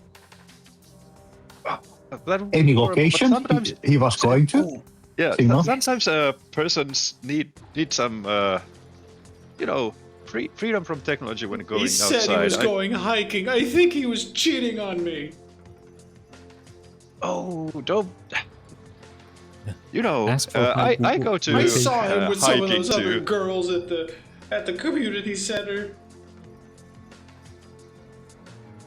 Any location he was going to? Yeah, sometimes persons need some, freedom from technology when going outside. He said he was going hiking. I think he was cheating on me. Oh, don't. You know, I go to. I saw him with some of those hiking other too. girls at the community center.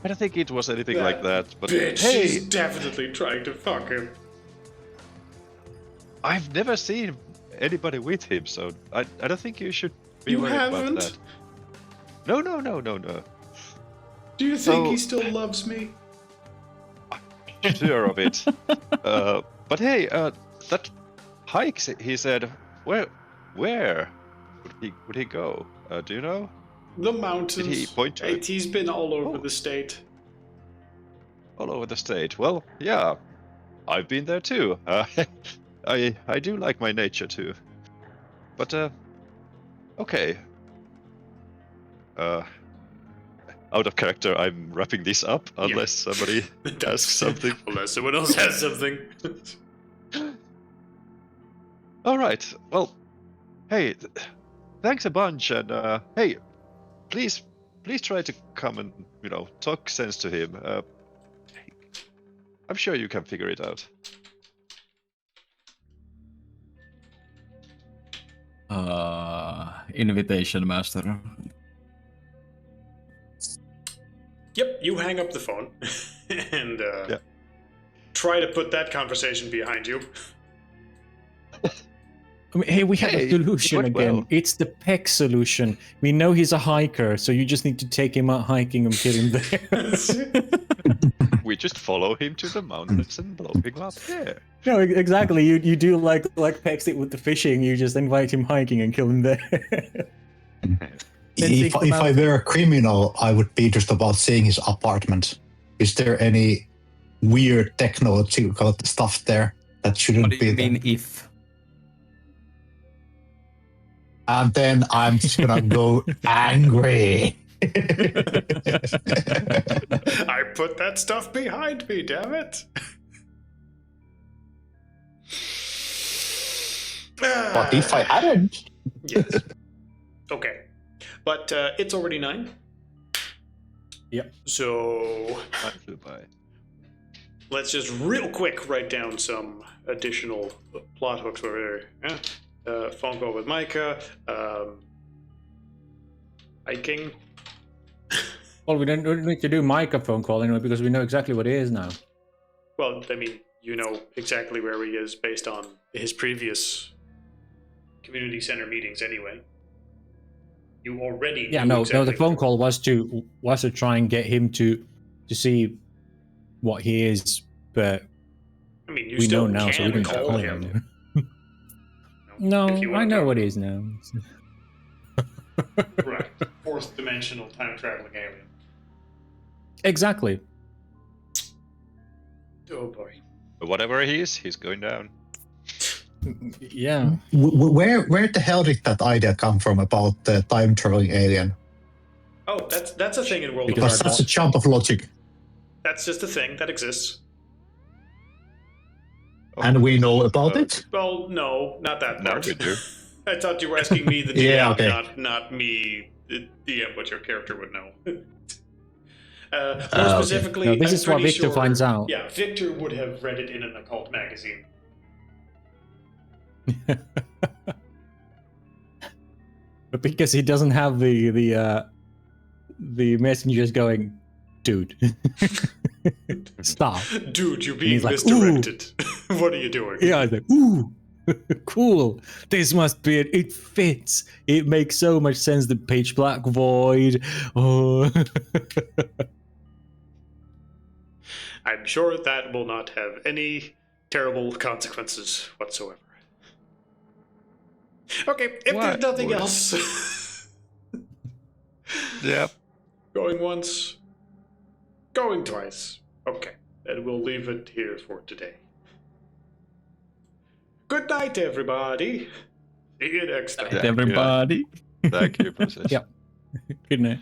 I don't think it was anything like that. But Bitch, hey, she's definitely trying to fuck him. I've never seen anybody with him, so I don't think you should be You worried haven't? about that. No. Do you think he still loves me? Sure of it. But hey, that hike, he said, where would he go? Do you know? The mountains. Did he point to it? He's been all over the state. All over the state. Well, yeah, I've been there too. I do like my nature too. But okay. Out of character, I'm wrapping this up unless somebody asks something. Unless someone else has something. All right. Well, hey, thanks a bunch, and hey, please try to come and talk sense to him. I'm sure you can figure it out. Invitation master. Yep, you hang up the phone and try to put that conversation behind you. I mean, hey, we have a solution again. Well. It's the Peck solution. We know he's a hiker, so you just need to take him out hiking and kill him there. We just follow him to the mountains and blow him up there. No, exactly. You do like Peck did with the fishing. You just invite him hiking and kill him there. If I were a criminal, I would be just about seeing his apartment. Is there any weird technological stuff there that shouldn't What do be you there. mean if? And then I'm just gonna go angry. I put that stuff behind me, damn it. But if I hadn't, Yes. Okay. But it's already 9. Yep. So Time flew by. let's just real quick write down some additional plot hooks over there. Phone call with Micah. Hiking. Well, we don't need to do microphone call anyway because we know exactly what it is now. Well, I mean, you know exactly where he is based on his previous community center meetings anyway. You already Yeah, knew no, exactly the phone where- call was to try and get him to see what he is, but I mean, you we still know now, so we can didn't call call him. him. No, if you No, wanna I know talk. what it is now. Right. Fourth dimensional time traveling alien. Exactly. Oh boy. But whatever he is, he's going down. Yeah. where the hell did that idea come from about the time traveling alien? Oh, that's a thing in World Because of Because our that's a jump of logic, That's just a thing that exists. Oh, and we know about it. Well, no, not that Now part. we do. I thought you were asking me, the DM, Yeah, okay. not me, the DM, what your character would know. More okay. specifically, No, this I'm is what pretty Victor sure, finds out. Yeah, Victor would have read it in an occult magazine. But because he doesn't have the messengers going, dude, stop. Dude, you're he's being like, misdirected. What are you doing? Yeah, I was like, ooh, cool. This must be it. It fits. It makes so much sense. The pitch black void. Oh. I'm sure that will not have any terrible consequences whatsoever. Okay, if What there's nothing would- else. Yep. Going once, going twice. Okay, and we'll leave it here for today. Good night, everybody. See you next time. Yeah, Everybody. Thank you, Princess. Yep. Good night.